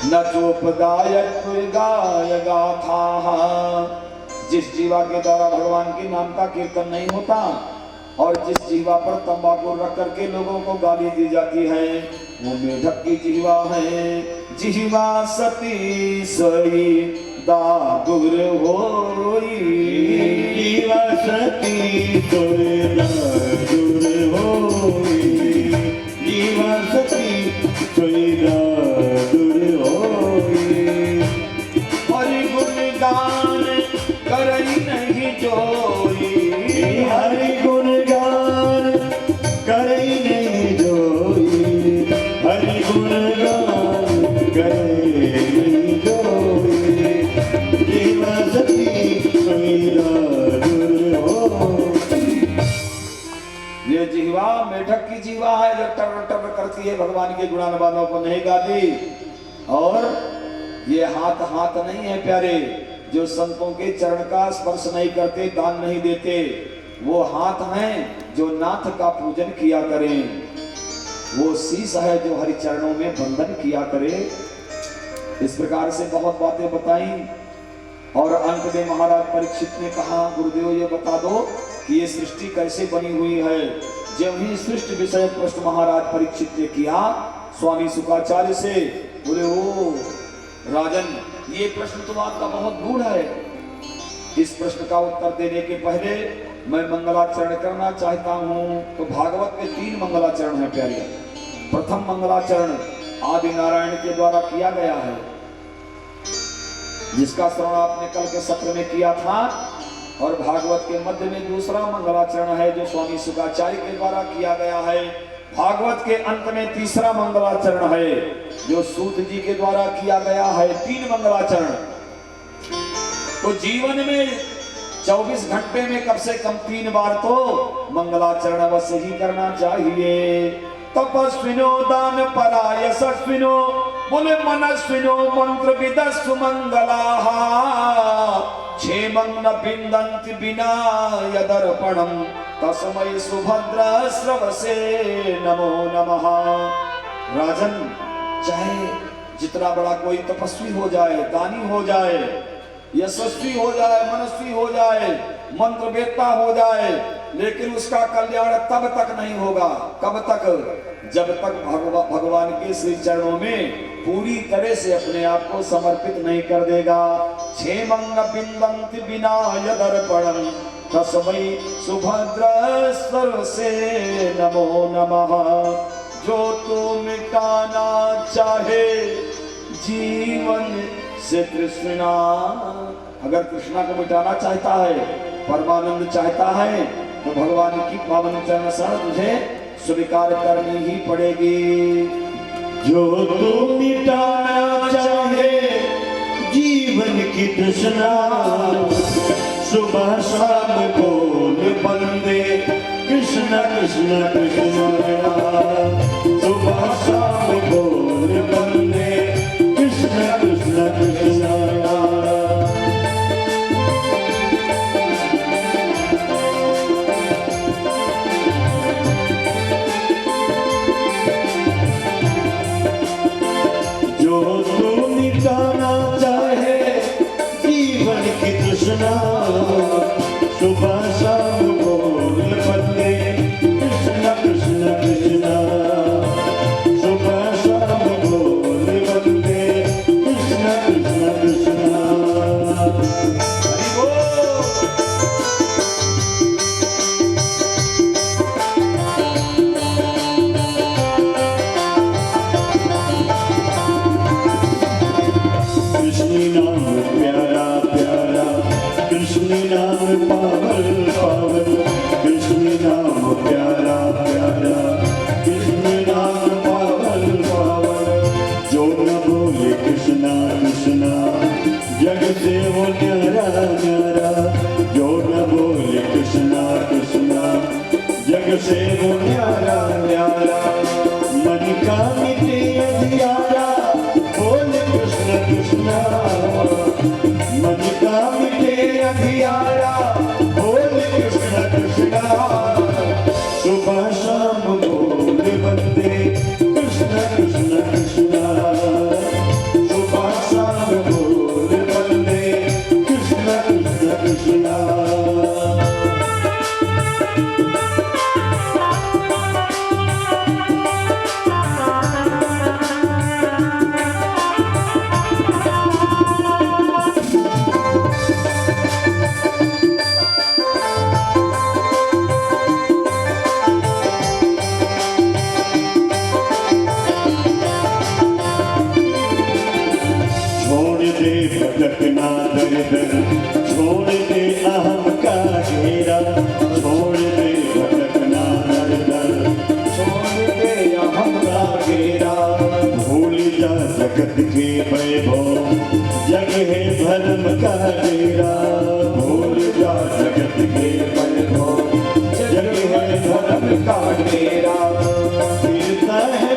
न चोपदायक गाय गाथा। जिस जीवा के द्वारा भगवान के नाम का कीर्तन नहीं होता और जिस जीवा पर तंबाकू रख करके लोगों को गाली दी जाती है, वो मेढक की जीवा है। जीवा सती सई दादुर होई, जीवा सती तोरे दादुर होई, जीवा सती तोरे दादुर होई। हरि गुण गान करई नहीं जोई, हरि गुण गान करई नहीं जोई, हरि गुण गान करई नहीं जोई। जीवा सती तोरे दादुर होई। करती है, भगवान के गुणानुवादों को नहीं गाती। और ये हाथ हाथ नहीं है प्यारे, जो संतों के चरण का स्पर्श नहीं करते, दान नहीं देते, वो हाथ हैं जो नाथ का पूजन किया करें। वो शीश है जो हरि चरणों में बंधन किया करे। इस प्रकार से बहुत बातें बताई और अंत में महाराज परीक्षित ने कहा, गुरुदेव ये बता दो कि ये सृष्टि कैसे बनी हुई है। जब ही सृष्टि विषय प्रश्न महाराज परीक्षित ने किया स्वामी शुकाचार्य से, बोले ओ राजन, ये प्रश्न तो आपका बहुत गूढ़ है। इस प्रश्न का उत्तर देने के पहले मैं मंगलाचरण करना चाहता हूँ। तो भागवत में 3 मंगलाचरण है प्यारे। प्रथम मंगलाचरण आदि नारायण के द्वारा किया गया है, जिसका श्रवण आपने कल के सत्र में किया था। और भागवत के मध्य में दूसरा मंगलाचरण है जो स्वामी शुकाचार्य के द्वारा किया गया है। भागवत के अंत में तीसरा मंगलाचरण है जो सूत जी के द्वारा किया गया है। 3 मंगलाचरण। तो जीवन में 24 घंटे में कम से कम 3 बार तो मंगलाचरण अवश्य ही करना चाहिए। तपस्विनो दान परायशस्विनो बोले मनस्विनो मंत्र विदस्सु मंगलाः क्षेमं न बिन्दन्ति बिना यदर्पणम् तस्मै सुभद्र श्रवसे नमो नमः। राजन, चाहे जितना बड़ा कोई तपस्वी हो जाए, दानी हो जाए, यशस्वी हो जाए, मनस्वी हो जाए, मंत्रवेत्ता हो जाए, लेकिन उसका कल्याण तब तक नहीं होगा। कब तक? जब तक भगवान के श्री चरणों में पूरी तरह से अपने आप को समर्पित नहीं कर देगा। क्षेमं न बिन्दन्ति बिना यदर्पणम् तस्मै सुभद्र सर्वसे नमो नमः। जो तो मिटाना चाहे जीवन से तृष्णा, अगर तृष्णा को मिटाना चाहता है, परमानंद चाहता है, तो भगवान की पावन चरण शरण तुझे स्वीकार करनी ही पड़ेगी। जो तू मिटाना चाहे जीवन की तृष्णा, सुबह शाम बोल बंदे कृष्ण कृष्ण कृष्ण। सुबह शाम बोल बंदे कृष्ण कृष्ण कृष्ण। सुबह शाम बोल बंदे कृष्ण कृष्ण कृष्ण। सुबह शाम बोल बंदे कृष्ण कृष्ण कृष्ण। कृष्ण नाम प्यारा प्यारा, कृष्ण नाम पावन पावन, कृष्ण नाम प्यारा प्यारा, कृष्ण नाम पावन पावन। जो न बोले कृष्णा कृष्णा जग से वो न्यारा न्यारा। जो न बोले कृष्णा कृष्णा जग से वो न्यारा न्यारा। मन का मिटे अंधियारा बोले कृष्ण कृष्णा। मन का मिटे अंधियारा बोल कृष्ण कृष्णा। सुबह शाम बोल बंदे कृष्ण कृष्ण कृष्णा। सुबह शाम बोल बंदे कृष्ण कृष्ण कृष्णा। भटकना दर दर, छोड़ दे अहम का घेरा। छोड़ दे भटकना दर दर, छोड़ दे अहम का घेरा। भूल जा जगत के वैभव, जग है धर्म का डेरा। भूल जा जगत के वैभव, जग है धर्म का डेरा। गिरता है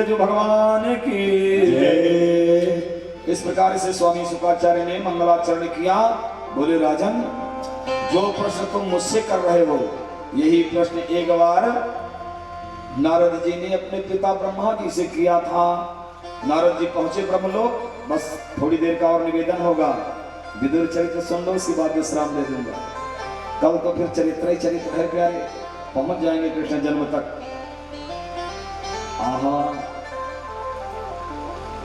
गज भगवान की जय। इस प्रकार से स्वामी शुक्राचार्य ने मंगलाचरण किया। बोले राजन, जो प्रश्न तुम मुझसे कर रहे हो यही प्रश्न एक बार नारद जी ने अपने पिता ब्रह्मा जी से किया था। नारद जी पहुंचे ब्रह्मलोक। बस थोड़ी देर का और निवेदन होगा, विदुर चरित्र सुन लो, उसके बाद विश्राम दे दूंगा। कल तो फिर चरित्र ही चरित्र है प्यारे, पहुंच जाएंगे कृष्ण जन्म तक। आहा,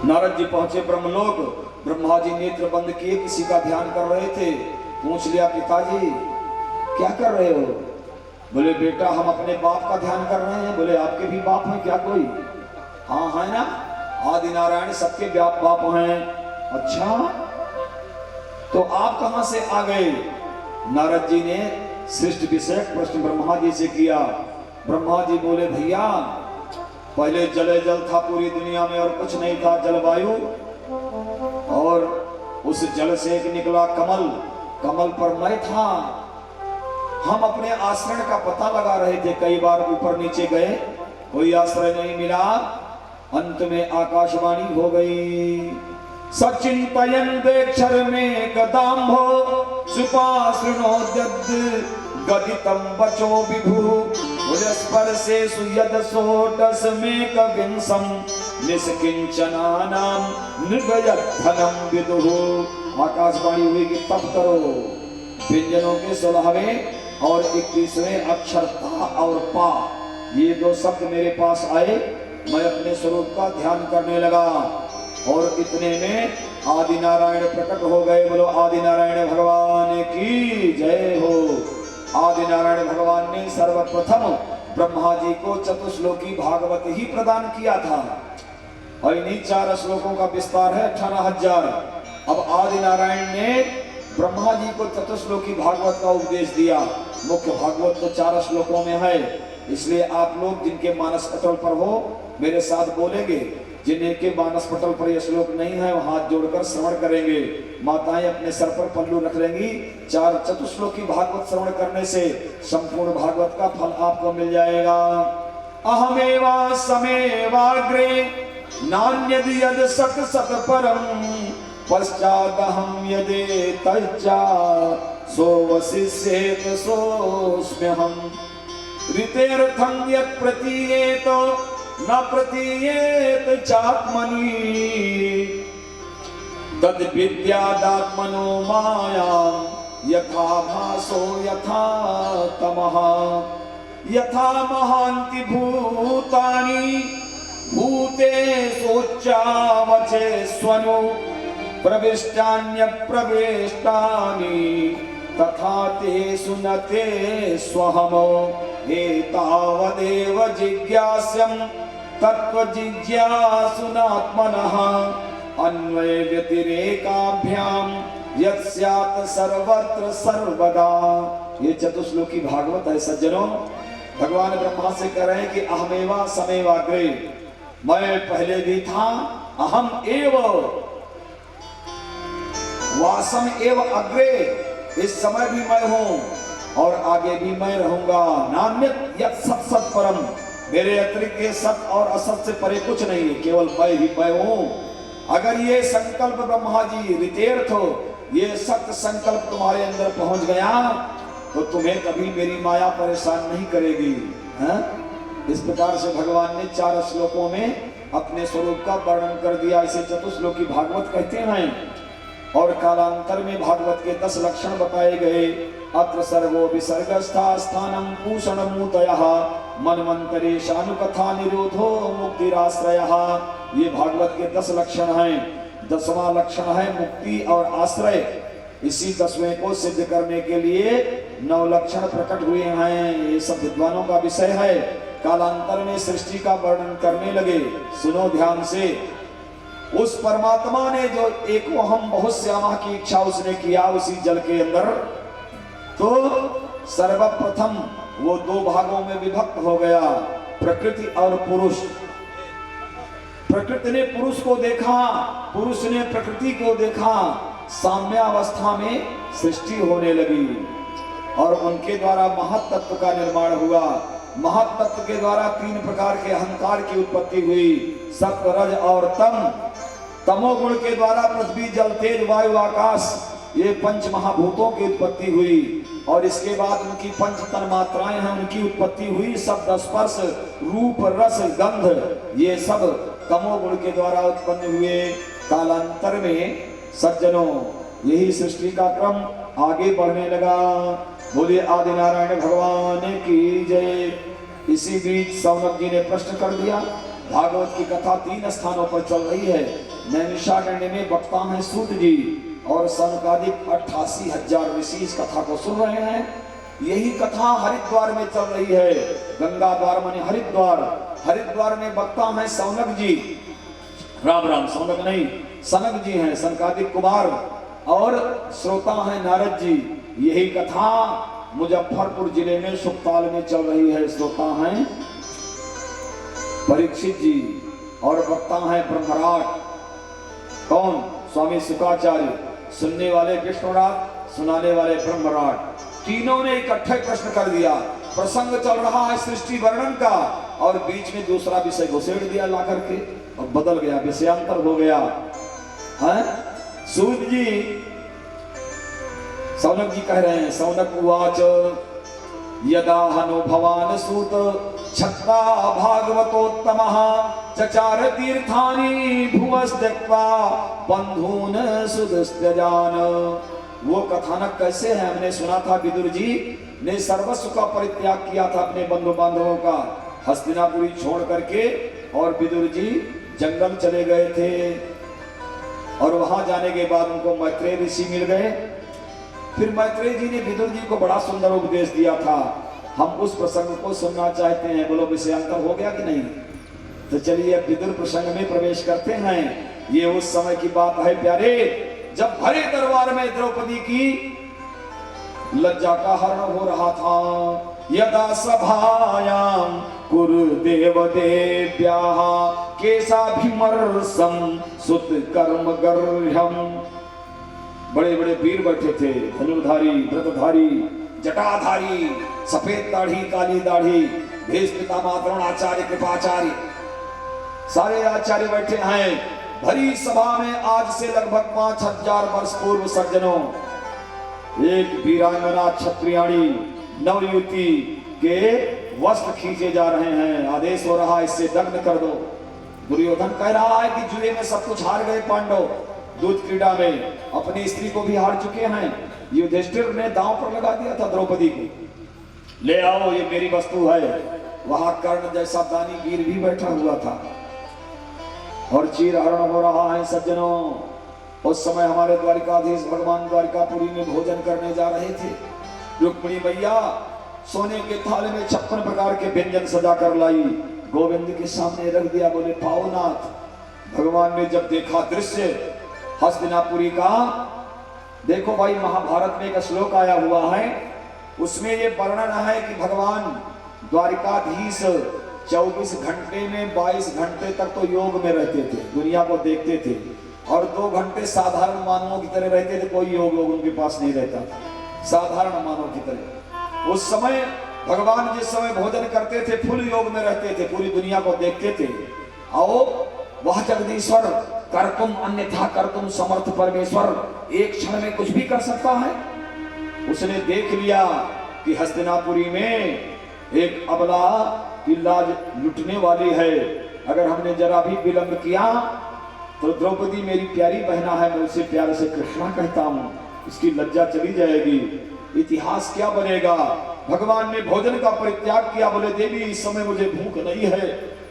नारद जी पहुंचे ब्रह्मलोक। ब्रह्मा जी नेत्र बंद किए किसी का ध्यान कर रहे थे। पूछ लिया, पिताजी क्या कर रहे हो? बोले बेटा हम अपने बाप का ध्यान कर रहे हैं। बोले आपके भी बाप हैं क्या कोई? हाँ है ना, आदि नारायण सबके बाप हैं। अच्छा, तो आप कहां से आ गए? नारद जी ने सृष्टि विषयक प्रश्न ब्रह्मा जी से किया। ब्रह्मा जी बोले भैया पहले जले जल था पूरी दुनिया में और कुछ नहीं था, जलवायु, और उस जल से एक निकला कमल, कमल पर मैं था। हम अपने आश्रय का पता लगा रहे थे, कई बार ऊपर नीचे गए, कोई आश्रय नहीं मिला। अंत में आकाशवाणी हो गई, सचिंतयन देक्षर में गदाम्भो सुपाश्रृणोद्यद् गदितं वचो विभु स्पर्शे सुयदसोटस में कविंसम निष्किंचनानां निर्भयधनं विदुः। आकाशवाणी हुई कि तप करो। व्यंजनों के 16वें और 21वें अक्षर ता और पा, ये दो शब्द मेरे पास आए। मैं अपने स्वरूप का ध्यान करने लगा और इतने में आदि नारायण प्रकट हो गए। बोलो आदि नारायण भगवान की जय हो। आदि नारायण भगवान ने सर्वप्रथम ब्रह्मा जी को चतुश्लोकी भागवत ही प्रदान किया था और इन्हीं 4 श्लोकों का विस्तार है 18,000। अब आदि नारायण ने ब्रह्मा जी को चतुश्लोकी भागवत का उपदेश दिया। मुख्य भागवत तो 4 श्लोकों में है, इसलिए आप लोग जिनके मानस पटल पर हो मेरे साथ बोलेंगे, जिनके मानस पटल पर यह श्लोक नहीं है वो हाथ जोड़कर श्रवण करेंगे। माताएं अपने सर पर पल्लू रख लेंगी। 4 चतुश्लोकी भागवत श्रवण करने से संपूर्ण भागवत का फल आपको मिल जाएगा। अहमेवा समेवाग्रे नान्यद यद सत सत परम पश्चादहं यदे तज्जा सोवशिष्येत सोऽस्म्यहम् ऋतेर्थं यत् प्रतीयेत न प्रतीयेत चात्मनि तद विद्यादात्मनो मायां यथा भासो यथा तमः यथा महान्ति भूतानि भूतेषोच्चावचे स्वनु प्रविष्टान्य प्रविष्टानि तथा तेषु न ते स्वहमो एतावदेव जिज्ञास्यं तत्त्वजिज्ञासुनात्मनः अन्वय व्यतिरेकाभ्यां यत्स्यात् सर्वत्र सर्वदा। ये चतुश्लोकी भागवत है सज्जनों। भगवान ब्रह्मा से कह रहे हैं कि अहमेवा समेवाग्रे, मैं पहले भी था, अहम एव वासम एव अग्रे, इस समय भी मैं हूं और आगे भी मैं रहूंगा। नान्यत यत् सत् सत् परम, मेरे अतिरिक्त ये सत और असत से परे कुछ नहीं है, केवल मैं ही मैं हूं। अगर ये संकल्प ब्रह्मा जी ऋतेर्थ हो, ये सत्य संकल्प तुम्हारे अंदर पहुंच गया तो तुम्हें कभी मेरी माया परेशान नहीं करेगी। इस प्रकार से भगवान ने 4 श्लोकों में अपने स्वरूप का वर्णन कर दिया। इसे चतुश्लोकी भागवत कहते हैं। और कालांतर में भागवत के 10 लक्षण बताए गए। अत्र सर्वो विसर्गस्था स्थानं पूषणमूतयः मनमंतरे शानुकथा निरोधो मुक्तिराश्रयः। ये भागवत के 10 लक्षण हैं। 10वां लक्षण है मुक्ति और आश्रय। इसी 10वें को सिद्ध करने के लिए 9 लक्षण प्रकट हुए हैं। ये सब विद्वानों का विषय है। कालांतर में सृष्टि का वर्णन करने लगे। सुनो ध्यान से। उस परमात्मा ने जो एको हम बहुत श्यामा की इच्छा उसने किया उसी जल के अंदर, तो सर्वप्रथम वो 2 भागों में विभक्त हो गया, प्रकृति और पुरुष। प्रकृति ने पुरुष को देखा, पुरुष ने प्रकृति को देखा। साम्यावस्था में सृष्टि होने लगी और उनके द्वारा महत्तत्व का निर्माण हुआ। महत्तत्व के द्वारा 3 प्रकार के अहंकार की उत्पत्ति हुई। सत्व रज और तमोगुण के द्वारा पृथ्वी जल तेज वायु आकाश ये पंच महाभूतों की उत्पत्ति हुई और इसके बाद उनकी पंच तन मात्राएं हैं उनकी उत्पत्ति हुई। शब्द स्पर्श रूप रस गंध ये सब तमोगुण के द्वारा उत्पन्न हुए। कालांतर में सज्जनों यही सृष्टि का क्रम आगे बढ़ने लगा। बोले आदि नारायण भगवान की जय। इसी बीच सौनक जी ने प्रश्न कर दिया। भागवत की कथा 3 स्थानों पर चल रही है। नैमिषारण्य में वक्ता हैं सूत जी और सनकादिक 88,000 ऋषि इस कथा को सुन रहे हैं। यही कथा हरिद्वार में चल रही है। गंगा द्वार माने हरिद्वार। हरिद्वार में वक्ता हैं सौनक जी, राम राम सौनक नहीं सनक जी हैं, सनकादिक कुमार, और श्रोता हैं नारद जी। यही कथा मुजफ्फरपुर जिले में सुखताल में चल रही है। श्रोता हैं परीक्षित जी और वक्ता हैं ब्रह्मराट। कौन? स्वामी शुक्राचार्य। सुनने वाले विष्णुराट, सुनाने वाले ब्रह्मराट। तीनों ने इकट्ठे प्रश्न कर दिया। प्रसंग चल रहा है सृष्टि वर्णन का और बीच में दूसरा विषय घुसेड़ दिया ला करके और बदल गया, विषयांतर हो गया है। सूत जी सौनक जी कह रहे हैं, सौनक उवाच यदा हनो भवान सूत छत्ता भागवतोत्तमः चचार तीर्थानि भुवस्त्यक्त्वा बंधून सुदस्त्यजान। वो कथानक कैसे है? हमने सुना था विदुर जी ने सर्वस्व का परित्याग किया था अपने बंधु बांधवों का, हस्तिनापुरी छोड़ करके, और विदुर जी जंगल चले गए थे और वहां जाने के बाद उनको मैत्रेय ऋषि मिल गए। फिर मैत्रेय जी ने विदुर जी को बड़ा सुंदर उपदेश दिया था। हम उस प्रसंग को सुनना चाहते हैं। बोलो विषयांतर हो गया कि नहीं? तो चलिए अब विदुर प्रसंग में प्रवेश करते हैं। ये उस समय की बात है प्यारे, जब भरे दरबार में द्रौपदी की लज्जा का हरण हो रहा था। यदा सभायां कुरुदेव देव्याः केशाभिमर्शं सुत कर्म गर्ह्यं। बड़े बड़े वीर बैठे थे, धनुर्धारी, व्रतधारी, जटाधारी, सफेद दाढ़ी, काली दाढ़ी, भेष पितामह द्रोणाचार्य, कृपाचार्य, सारे आचार्य बैठे हैं भरी सभा में। आज से लगभग 5,000 वर्ष पूर्व सज्जनों, एक वीरांगना क्षत्रियाणी नवयुवती के वस्त्र खींचे जा रहे हैं। आदेश हो रहा है इससे दग्ध कर दो। दुर्योधन कह रहा है कि जुए में सब कुछ हार गए पांडव, दूध क्रीड़ा में अपनी स्त्री को भी हार चुके हैं। युधिष्ठिर ने दांव पर लगा दिया था द्रौपदी को, ले आओ ये मेरी वस्तु है। वहां कर्ण जैसा दानी वीर भी बैठा हुआ था और चीर हरण हो रहा है सज्जनों। उस समय हमारे द्वारिकाधीश भगवान द्वारिकापुरी में भोजन करने जा रहे थे। रुक्मिणी मैया सोने के थाले में 56 प्रकार के व्यंजन सजा कर लाई, गोविंद के सामने रख दिया। बोले पावनाथ। भगवान ने जब देखा दृश्य हस्तिनापुरी का, देखो भाई महाभारत में एक श्लोक आया हुआ है, उसमें ये वर्णन है कि भगवान द्वारिकाधीश 24 घंटे में 22 घंटे तक तो योग में रहते थे, दुनिया को देखते थे, और 2 घंटे साधारण मानवों की तरह रहते थे। कोई योग उनके पास नहीं रहता था, साधारण मानव की तरह। उस समय भगवान जिस समय भोजन करते थे फुल योग में रहते थे, पूरी दुनिया को देखते थे। आओ वह जगदीश्वर कर्तुम अन्यथा कर्तुम समर्थ परमेश्वर एक क्षण में कुछ भी कर सकता है। उसने देख लिया कि हस्तिनापुरी में एक अबला की लाज लुटने वाली है। अगर हमने जरा भी विलंब किया तो द्रौपदी मेरी प्यारी बहना है, मैं उसे प्यार से कृष्णा कहता हूँ, इसकी लज्जा चली जाएगी, इतिहास क्या बनेगा। भगवान ने भोजन का परित्याग किया। बोले देवी इस समय मुझे भूख नहीं है।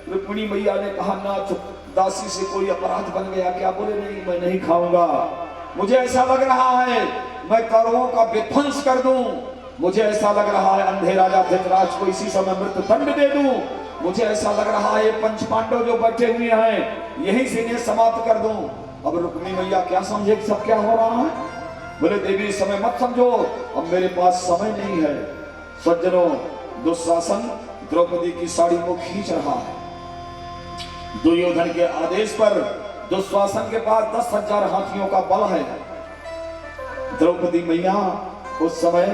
रुक्मिणी मैया ने कहा नाथ दासी से कोई अपराध बन गया क्या? बोले नहीं, मैं नहीं खाऊंगा। मुझे ऐसा लग रहा है मैं कौरवों का विध्वंस कर दूं। मुझे ऐसा लग रहा है अंधे राजा धृतराष्ट्र को इसी समय मृत्यु दंड दे दूं। मुझे ऐसा लग रहा है पंच पांडव जो बैठे हुए हैं यही से इन्हें समाप्त कर दूं। अब रुक्मिणी मैया क्या समझे कि सब क्या हो रहा है? बोले देवी समय मत समझो, अब मेरे पास समय नहीं है। सज्जनों, दुशासन द्रौपदी की साड़ी को खींच रहा है। दुर्योधन के आदेश पर दुशासन के पास 10,000 हाथियों का बल है। द्रौपदी मैया उस समय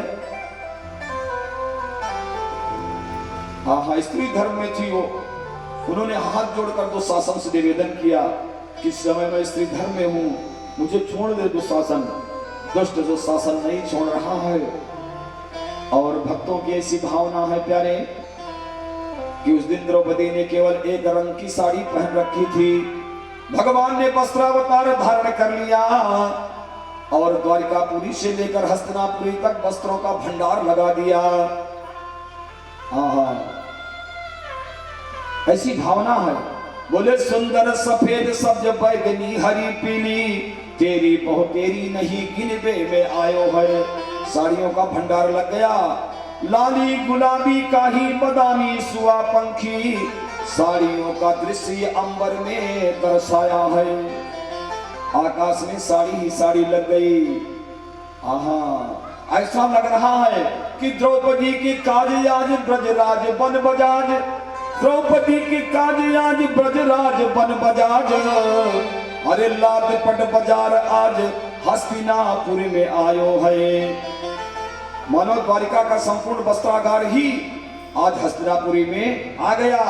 स्त्री धर्म में थी, वो उन्होंने हाथ जोड़कर दुशासन से निवेदन किया कि समय मैं स्त्री धर्म में हूं, मुझे छोड़ दे दुशासन। दुष्ट दुशासन नहीं छोड़ रहा है। और भक्तों की ऐसी भावना है प्यारे कि उस दिन द्रौपदी ने केवल एक रंग की साड़ी पहन रखी थी, भगवान ने वस्त्रावतार धारण कर लिया और द्वारिकापुरी से लेकर हस्तिनापुरी तक वस्त्रों का भंडार लगा दिया। ऐसी भावना है। बोले सुंदर सफेद सब्ज बैगनी हरी पीली, तेरी बहु तेरी नहीं गिनबे में आयो है। साड़ियों का भंडार लग गया। लाली गुलाबी काही बदामी सुआ पंखी, साड़ियों का दृश्य अंबर में दर्शाया है। आकाश में साड़ी ही साड़ी लग गई। ऐसा लग रहा है कि द्रौपदी की काज आज ब्रजराज बन बजाज, द्रौपदी की काज आज ब्रजराज बन बजाज। अरे लाद पट बाजार आज हस्तिनापुर में आयो है। मानो द्वारिका का संपूर्ण वस्त्रागार ही आज हस्तिनापुरी में आ गया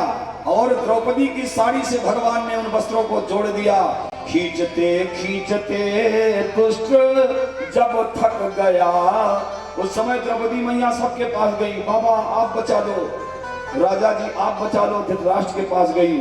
और द्रौपदी की साड़ी से भगवान ने उन वस्त्रों को जोड़ दिया। खींचते खींचते दुष्ट जब थक गया, उस समय द्रौपदी मैया सबके पास गई। बाबा आप बचा दो, राजा जी आप बचा लो। धृतराष्ट्र के पास गई,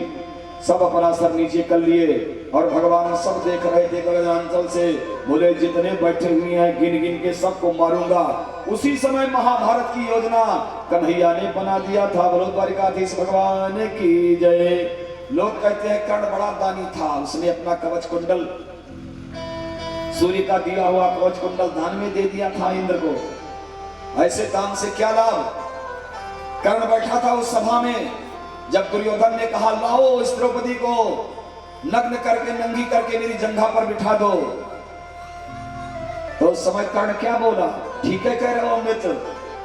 सब अपना सर नीचे कर लिए और भगवान सब देख रहे थे गगनांचल से। बोले जितने बैठे हुए हैं गिन गिन के सबको मारूंगा। उसी समय महाभारत की योजना कन्हैया ने बना दिया था। बोलो द्वारिकाधीश भगवान की जय। लोग कहते हैं कर्ण बड़ा दानी था, उसने अपना कवच कुंडल, सूर्य का दिया हुआ कवच कुंडल दान में दे दिया था इंद्र को। ऐसे दान से क्या लाभ। कर्ण बैठा था उस सभा में, जब दुर्योधन ने कहा लाओ इस द्रौपदी को नग्न करके नंगी करके मेरी जंघा पर बिठा दो, तो उस समय कर्ण क्या बोला, ठीक है कह रहे हो मित्र,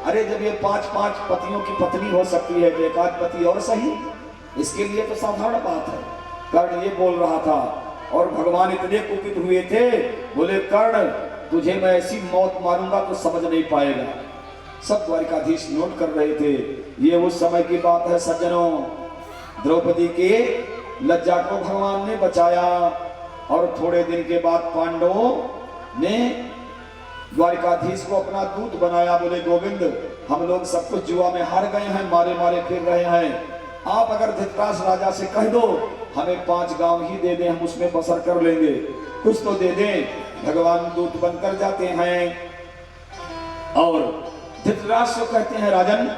अरे जब ये 5-5 पतियों की पत्नी हो सकती है तो एक आध पति और सही, इसके लिए तो साधारण बात है। कर्ण ये बोल रहा था और भगवान इतने कुपित हुए थे। बोले कर्ण तुझे मैं ऐसी मौत मारूंगा तो समझ नहीं पाएगा। सब द्वारिकाधीश नोट कर रहे थे। ये उस समय की बात है सज्जनों। द्रौपदी के लज्जा को भगवान ने बचाया और थोड़े दिन के बाद पांडवों ने द्वारिकाधीश को अपना दूत बनाया। बोले गोविंद हम लोग सब कुछ जुआ में हार गए हैं, मारे मारे फिर रहे हैं। आप अगर धृतराष्ट्र राजा से कह दो हमें 5 गांव ही दे दें, हम उसमें बसर कर लेंगे, कुछ तो दे दें। भगवान दूत बनकर जाते हैं और धृतराष्ट्र कहते हैं राजन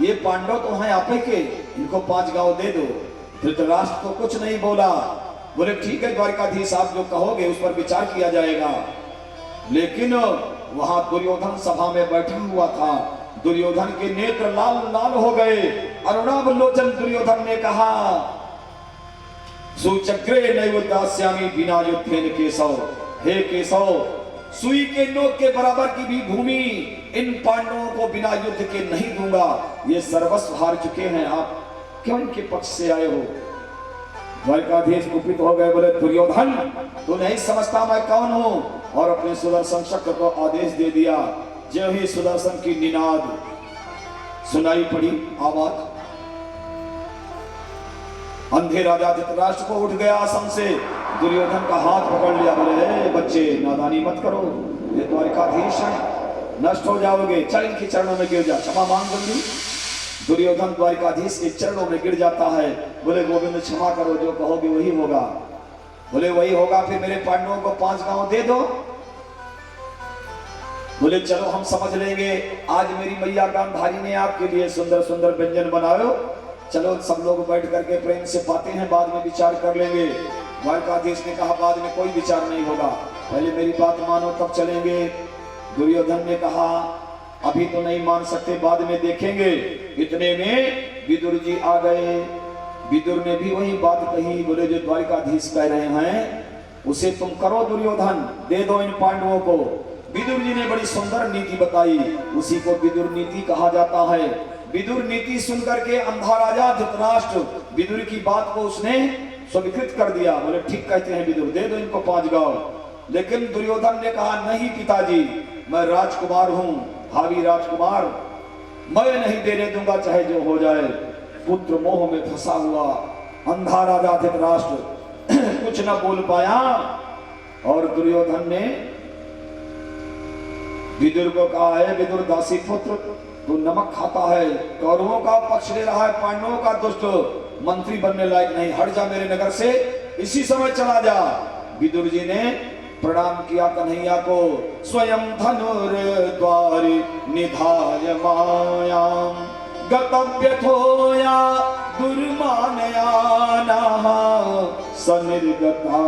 ये पांडव तो हैं आप ही के, इनको 5 गांव दे दो। धृतराष्ट्र तो कुछ नहीं बोला। बोले ठीक है द्वारिकाधीश आप जो कहोगे उस पर विचार किया जाएगा। लेकिन वहां दुर्योधन सभा में बैठा हुआ था। दुर्योधन के नेत्र लाल लाल हो गए। अरुणावलोचन दुर्योधन ने कहा सुचक्रे नैव दास्यामि बिना युद्धेन केशव। हे केशव सुई के नोक के बराबर की भी भूमि इन पांडवों को बिना युद्ध के नहीं दूंगा। ये सर्वस्व हार चुके हैं, आप क्यों इनके पक्ष से आए हो। द्वारिकाधीश कुपित हो गए। बोले दुर्योधन तू नहीं समझता मैं कौन हूं, और अपने सुदर्शन चक्र को आदेश दे दिया। जो ही सुदर्शन की निनाद सुनाई पड़ी आवाज, अंधे राजा धृतराष्ट्र को उठ गया आसन से, दुर्योधन का हाथ पकड़ लिया। बोले बच्चे नादानी मत करो, ये द्वारिकाधीश है, नष्ट हो जाओगे, चल इनके चरणों में गिर जा, क्षमा मांग जल्दी। दुर्योधन द्वारिकाधीश के चरणों में गिर जाता है। बोले गोविंद क्षमा करो, जो कहोगे वही होगा। बोले वही होगा, फिर मेरे पांडवों को 5 गांव दे दो। बोले चलो हम समझ लेंगे, आज मेरी मैया गांधारी ने आपके लिए सुंदर सुंदर व्यंजन बनाओ, चलो सब लोग बैठ करके प्रेम से बातें हैं, बाद में विचार कर लेंगे। द्वारिकाधीश ने कहा बाद में कोई विचार नहीं होगा, पहले मेरी बात मानो तब चलेंगे। दुर्योधन ने कहा अभी तो नहीं मान सकते, बाद में देखेंगे। इतने में विदुर जी आ गए। विदुर ने भी वही बात कही। बोले जो द्वारिकाधीश कह रहे हैं उसे तुम करो दुर्योधन, दे दो इन पांडवों को। विदुर जी ने बड़ी सुंदर नीति बताई, उसी को विदुर नीति कहा जाता है। विदुर नीति सुनकर के अंधा राजा धृतराष्ट्र विदुर की बात को उसने स्वीकृत कर दिया। बोले ठीक कहते हैं विदुर, दे दो इनको 5 गांव। लेकिन दुर्योधन ने कहा नहीं पिताजी, मैं राजकुमार हूं, भावी राजकुमार, मैं नहीं देने दूंगा चाहे जो हो जाए। पुत्र मोह में फंसा हुआ अंधा राजा धृतराष्ट्र कुछ न बोल पाया और दुर्योधन ने विदुर को कहा है, विदुर दासी पुत्र तू नमक खाता है, कौरवों का पक्ष ले रहा है, पांडवों का दुष्ट, मंत्री बनने लायक नहीं, हट जा मेरे नगर से, इसी समय चला जा। विदुर जी ने प्रणाम किया कन्हैया को। स्वयं धनुर्द्वार निधाय मायाम गतव्यथोया दुर्मानयाना सनिर्गता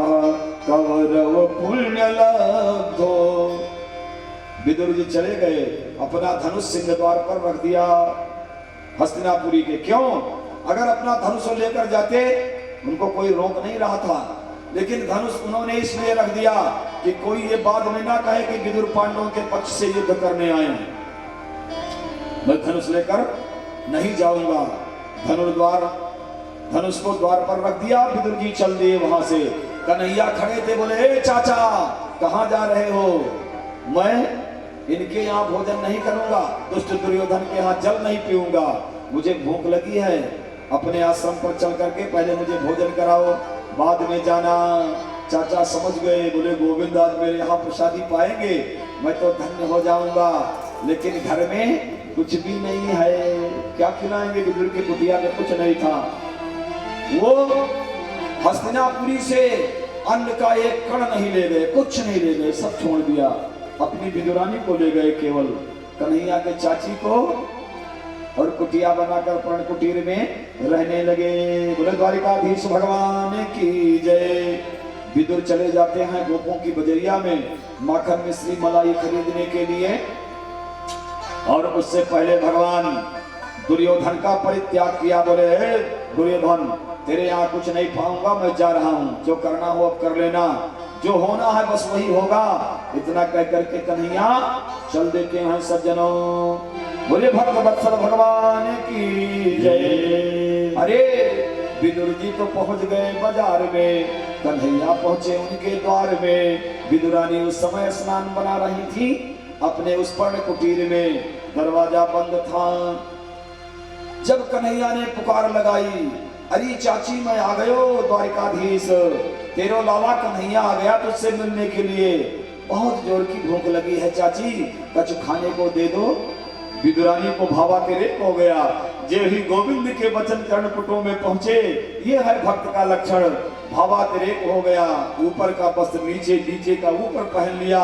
कौरव पुण्य लब्धो। विदुर जी चले गए, अपना धनुष सिंह द्वार पर रख दिया हस्तिनापुरी के। क्यों? अगर अपना धनुष लेकर जाते उनको कोई रोक नहीं रहा था, लेकिन धनुष उन्होंने इसलिए रख दिया कि कोई ये बाद में ना कहे कि विदुर पांडवों के पक्ष से युद्ध करने आए हैं। मैं धनुष लेकर नहीं जाऊंगा। धनुष को द्वार पर रख दिया, विदुर जी चल दिए वहां से। कन्हैया खड़े थे, बोले ए चाचा कहां जा रहे हो? मैं इनके यहाँ भोजन नहीं करूंगा, दुष्ट दुर्योधन के यहाँ जल नहीं पीऊंगा, मुझे भूख लगी है, अपने आश्रम पर चल करके पहले मुझे भोजन कराओ, बाद में जाना। चाचा समझ गए, बोले गोविंद आज मेरे यहाँ प्रसादी पाएंगे, मैं तो धन्य हो जाऊंगा, लेकिन घर में कुछ भी नहीं है, क्या खिलाएंगे? विदुर की कुटिया में कुछ नहीं था। वो हस्तिनापुरी से अन्न का एक कण नहीं ले गए, कुछ नहीं ले गए, सब छोड़ दिया, अपनी विदुरानी को ले गए, केवल कन्हैया के चाची को, और कुटिया बनाकर पर्ण कुटीर में रहने लगे। बोले द्वारिकाधीश भगवान की जय। विदुर चले जाते हैं गोपों की बजरिया में माखन मिश्री मलाई खरीदने के लिए, और उससे पहले भगवान दुर्योधन का परित्याग किया। बोले हे दुर्योधन तेरे यहाँ कुछ नहीं पाऊंगा, मैं जा रहा हूँ, जो करना हो अब कर लेना, जो होना है बस वही होगा। इतना कह करके कन्हैया चल देते हैं सज्जनों। बोले भक्त वत्सल भगवान की जय। अरे विदुर जी तो पहुंच गए बाजार में, कन्हैया पहुंचे उनके द्वार में। विदुरानी उस समय स्नान बना रही थी अपने उस पर्ण कुटीर में, दरवाजा बंद था। जब कन्हैया ने पुकार लगाई, अरे चाची मैं आ गयो द्वारिकाधीश, तेरो लाला कन्हैया आ गया तुझसे मिलने के लिए, बहुत जोर की भूख लगी है चाची, कुछ खाने को दे दो। विदुरानी को भावातिरेक हो गया। जे ही गोविंद के वचन कर्णपुटों में पहुंचे, ये है भक्त का लक्षण, भावातिरेक हो गया। ऊपर का वस्त्र नीचे, नीचे का ऊपर पहन लिया,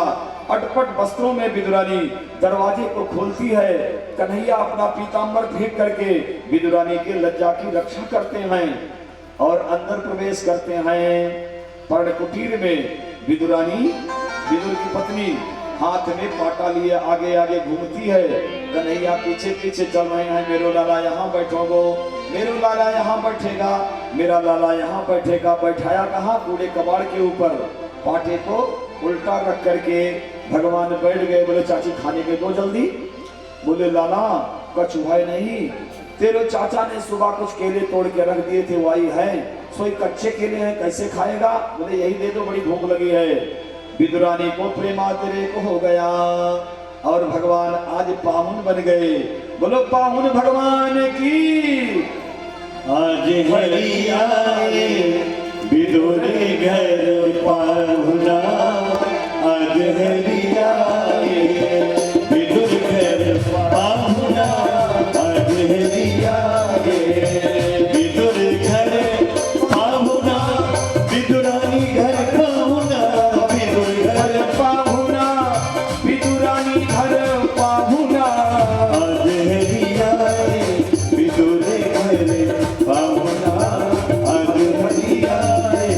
अटपट वस्त्रों में विदुरानी दरवाजे को खोलती है। कन्हैया अपना पीतांबर फेंक करके विदुरानी के लज्जा की रक्षा करते हैं और अंदर प्रवेश करते हैं पर्ण कुटीर में। विदुरानी, विदुर की पत्नी, हाथ में पाटा लिए आगे आगे घूमती है, कन्हैया पीछे पीछे चल रहे हैं। मेरो लाला यहाँ बैठोगो, मेरो लाला यहाँ बैठेगा, मेरा लाला यहाँ बैठेगा। बैठाया कहाँ? कूड़े कबाड़ के ऊपर, पाटे को उल्टा रख करके भगवान बैठ गए। बोले चाची खाने के दो जल्दी। बोले लाला कछु है नहीं, तेरे चाचा ने सुबह कुछ केले तोड़ के रख दिए थे, वही है, सोई कच्चे केले हैं, कैसे खाएगा? बोले यही दे दो, बड़ी भूख लगी है। विदुरानी को प्रेमातिरेक हो गया और भगवान आज पाहुन बन गए। बोलो पाहुन भगवान की। आज हरि आए विदुर घर पाहुना, आज हरि आए विदुर घर पाहुना, आज हरि आए विदुर घर पाहुना, विदुरानी घर पाहुना, विदुर घर पाहुना, विदुरानी घर पाहुना, आज हरि आए विदुर घर पाहुना, आज हरि आए।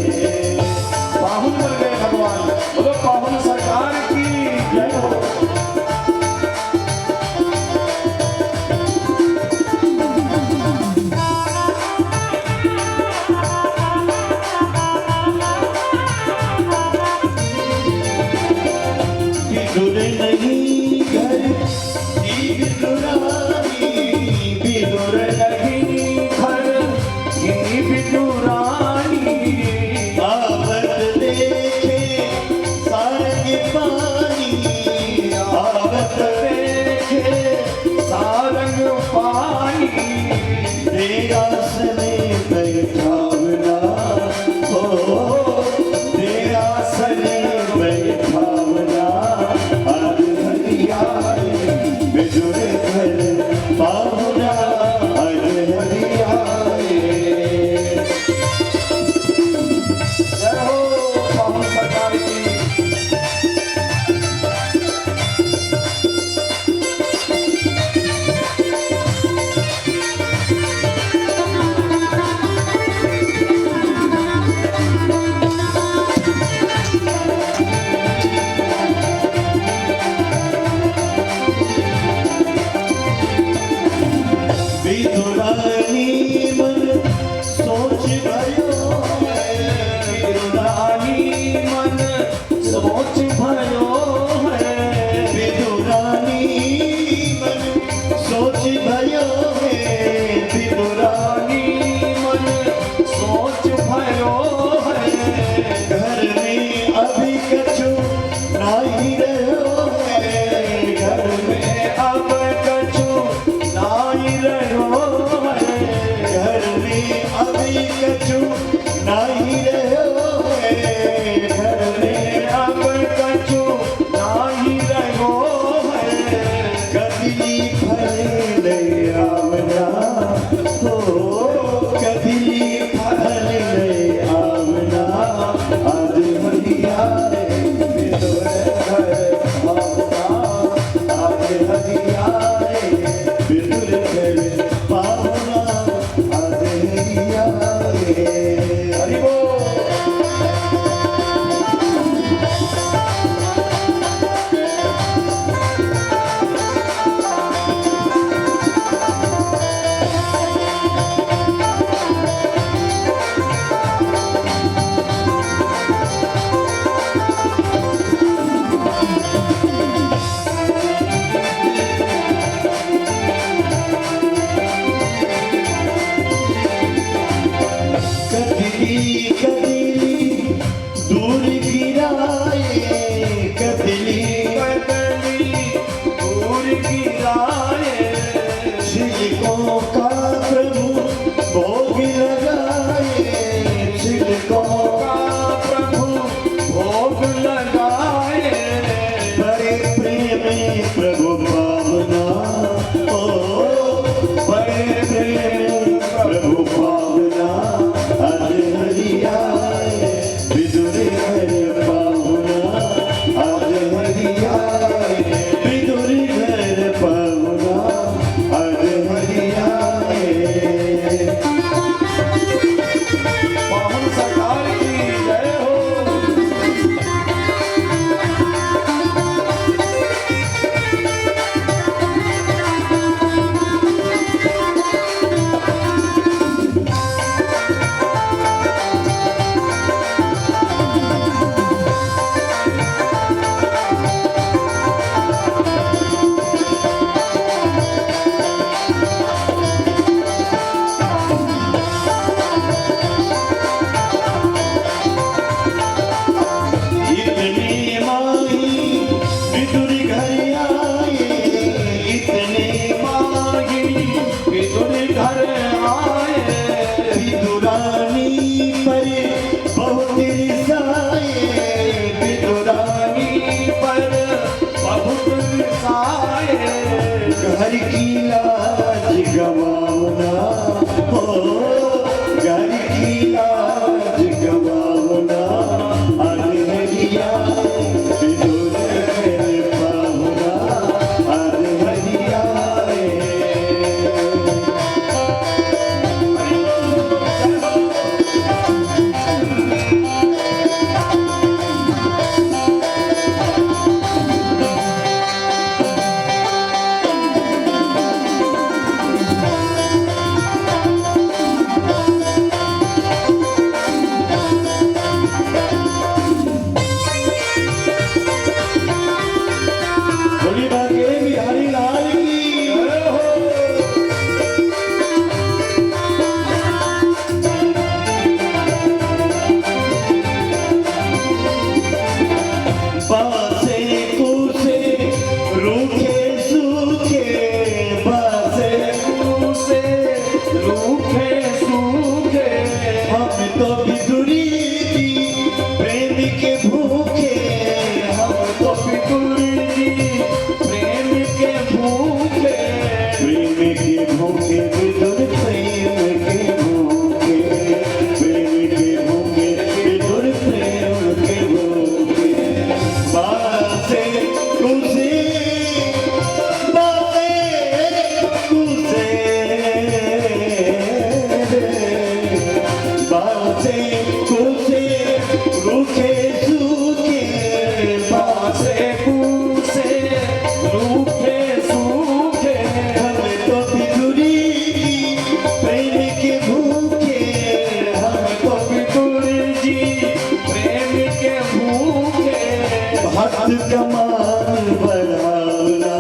कमान बढ़ावना,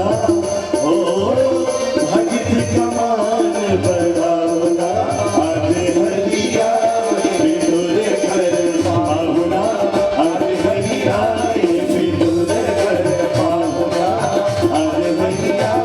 ओ भगत कमान बढ़ावना, आज हरिया विदुर घर पाहुना, आज हरिया विदुर घर पाहुना, आज हरिया।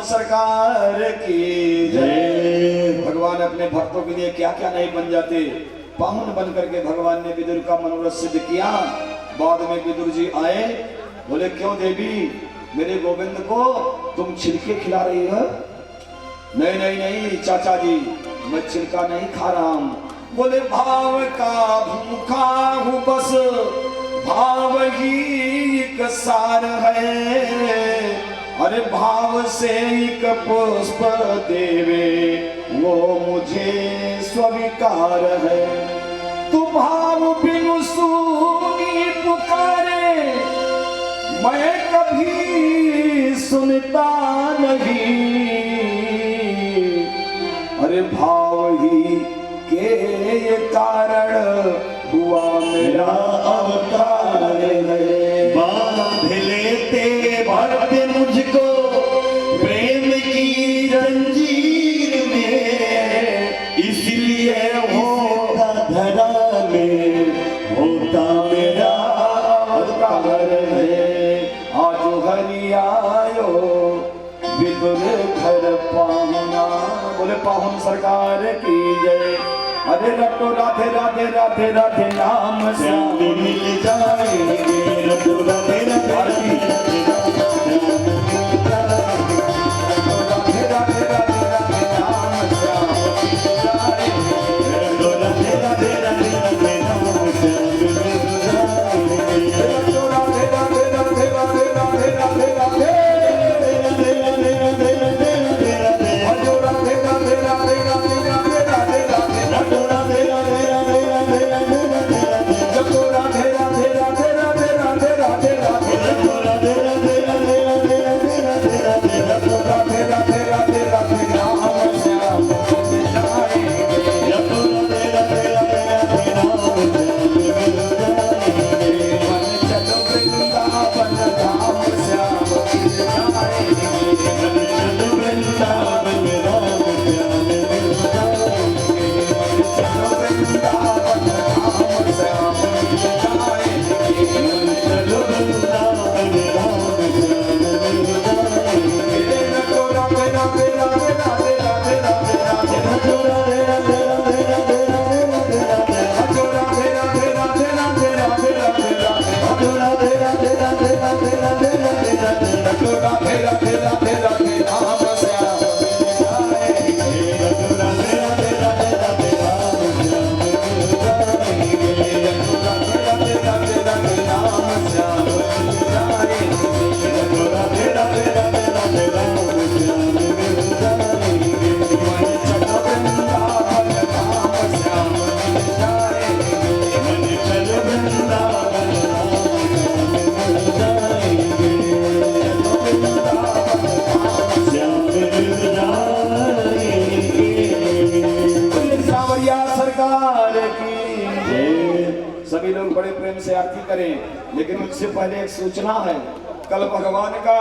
सरकार की जय। भगवान अपने भक्तों के लिए क्या क्या नहीं बन जाते। पाहुन बन करके भगवान ने विदुर का मनोरथ सिद्ध किया। बाद में विदुर जी आए, बोले क्यों देवी मेरे गोविंद को तुम छिलके खिला रही हो? नहीं नहीं नहीं चाचा जी, मैं छिलका नहीं खा रहा हूँ। बोले भाव का भूखा हूँ, बस भाव ही एक सार है। अरे भाव से एक पुष्प देवे वो मुझे स्वीकार है। तू भाव बिनु सुनी पुकारे मैं कभी सुनता नहीं। अरे भाव ही के कारण हुआ मेरा अवतार है। बांध लेते भरते मुझको प्रेम की जंजीर में, इसलिए होता धरा में होता मेरा अवतार है। आज हरि आयो विदुर घर पाहुना। बोले पाहुन सरकार की जय। अरे रटो राधे राधे राधे राधे नाम श्याम मिल जाएंगे, रटो राधे राधे राधे राधे सभी लोग बड़े प्रेम से आरती करें, लेकिन उससे पहले एक सूचना है। कल भगवान का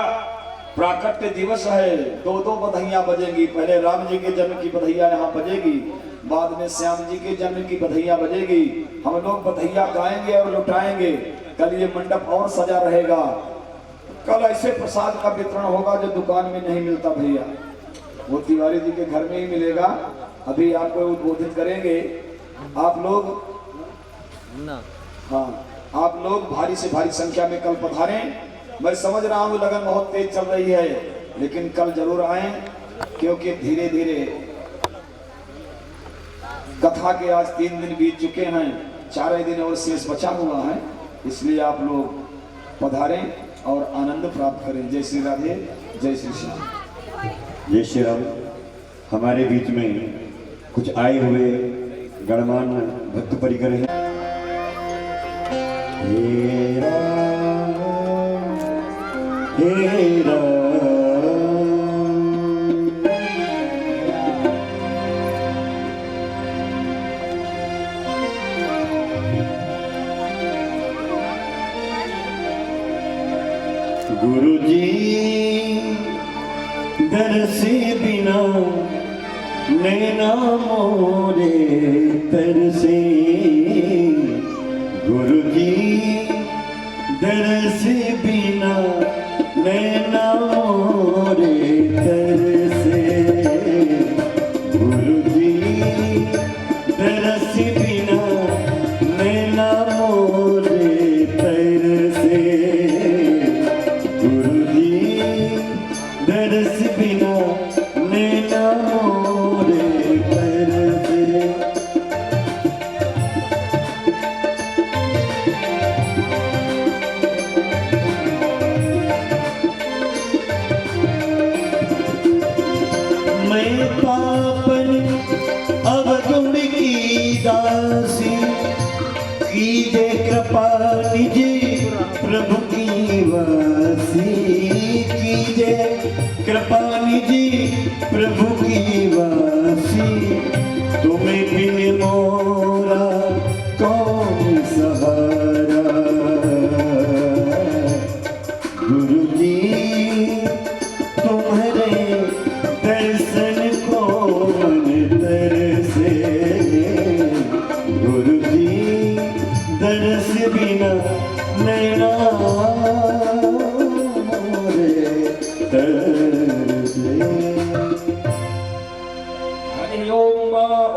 प्राकट्य दिवस है। दो दो बधाइयां बजेंगी। पहले राम जी के जन्म की बधाइयां यहाँ बजेगी, बाद में श्याम जी के जन्म की बधाइयां बजेगी। हम लोग बधाइयां गाएंगे और लुटाएंगे। कल ये मंडप और सजा रहेगा। कल ऐसे प्रसाद का वितरण होगा जो दुकान में नहीं मिलता भैया, वो तिवारी जी के घर में ही मिलेगा। अभी आपको उद्बोधित करेंगे। आप लोग हाँ, आप लोग भारी से भारी संख्या में कल पधारें। मैं समझ रहा हूँ लगन बहुत तेज चल रही है, लेकिन कल जरूर आए, क्योंकि धीरे धीरे कथा के आज 3 दिन बीत चुके हैं, 4 दिन और शेष बचा हुआ है। इसलिए आप लोग पधारें और आनंद प्राप्त करें। जय श्री राधे, जय श्री श्याम। जय श्री राम। हमारे बीच में कुछ आए हुए गणमान्य भक्त परिकर हैं। हे राम, हे राम। गुरु जी दर से बिना नैना मोरे तरसे, गुरु जी दर से बिना नैना मोरे तरसे, गुरु जी दर से बिना नैना मोरे तरसे, गुरु जी दर से बिना नैना मोरे तरसे। मैं पापन अवगुण की दासी, कीजे कृपा निज प्रभु की वासी, कीजे कृपा निज प्रभु की वासी, तुम्हें बिन मोरा कौन सहारा, गुरु जी तुम्हारे दर्शन को मन तरसे, गुरु जी दर्श बिना नैना मोरे तरसे। हरि ओम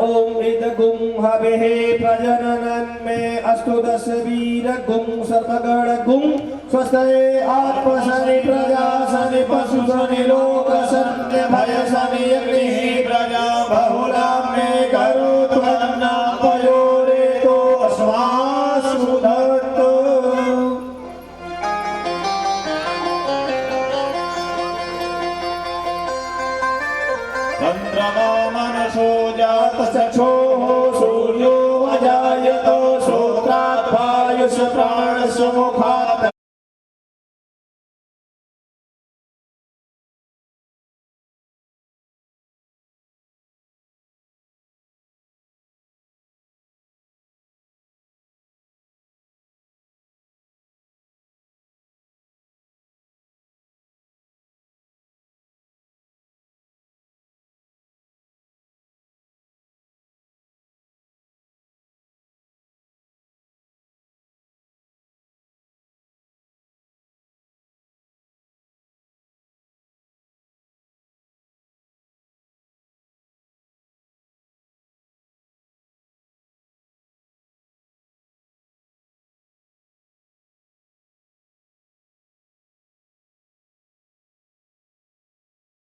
ओम इदगुं हवेः प्रजननं मे अस्तु 10 वीर गुं सर्वगण गुं स्वस्ते आत्मसनि प्रजासनि पशुसनि लोकसन्य भयसनि अग्निः प्रजा बहुला मे करोत्वन्ना पयोरेतो अस्मासु धत्तो। चन्द्रमा मनसो जातचक्षुः सूर्यो अजायत श्रोत्रात् वायुः प्राणस्य मुखात्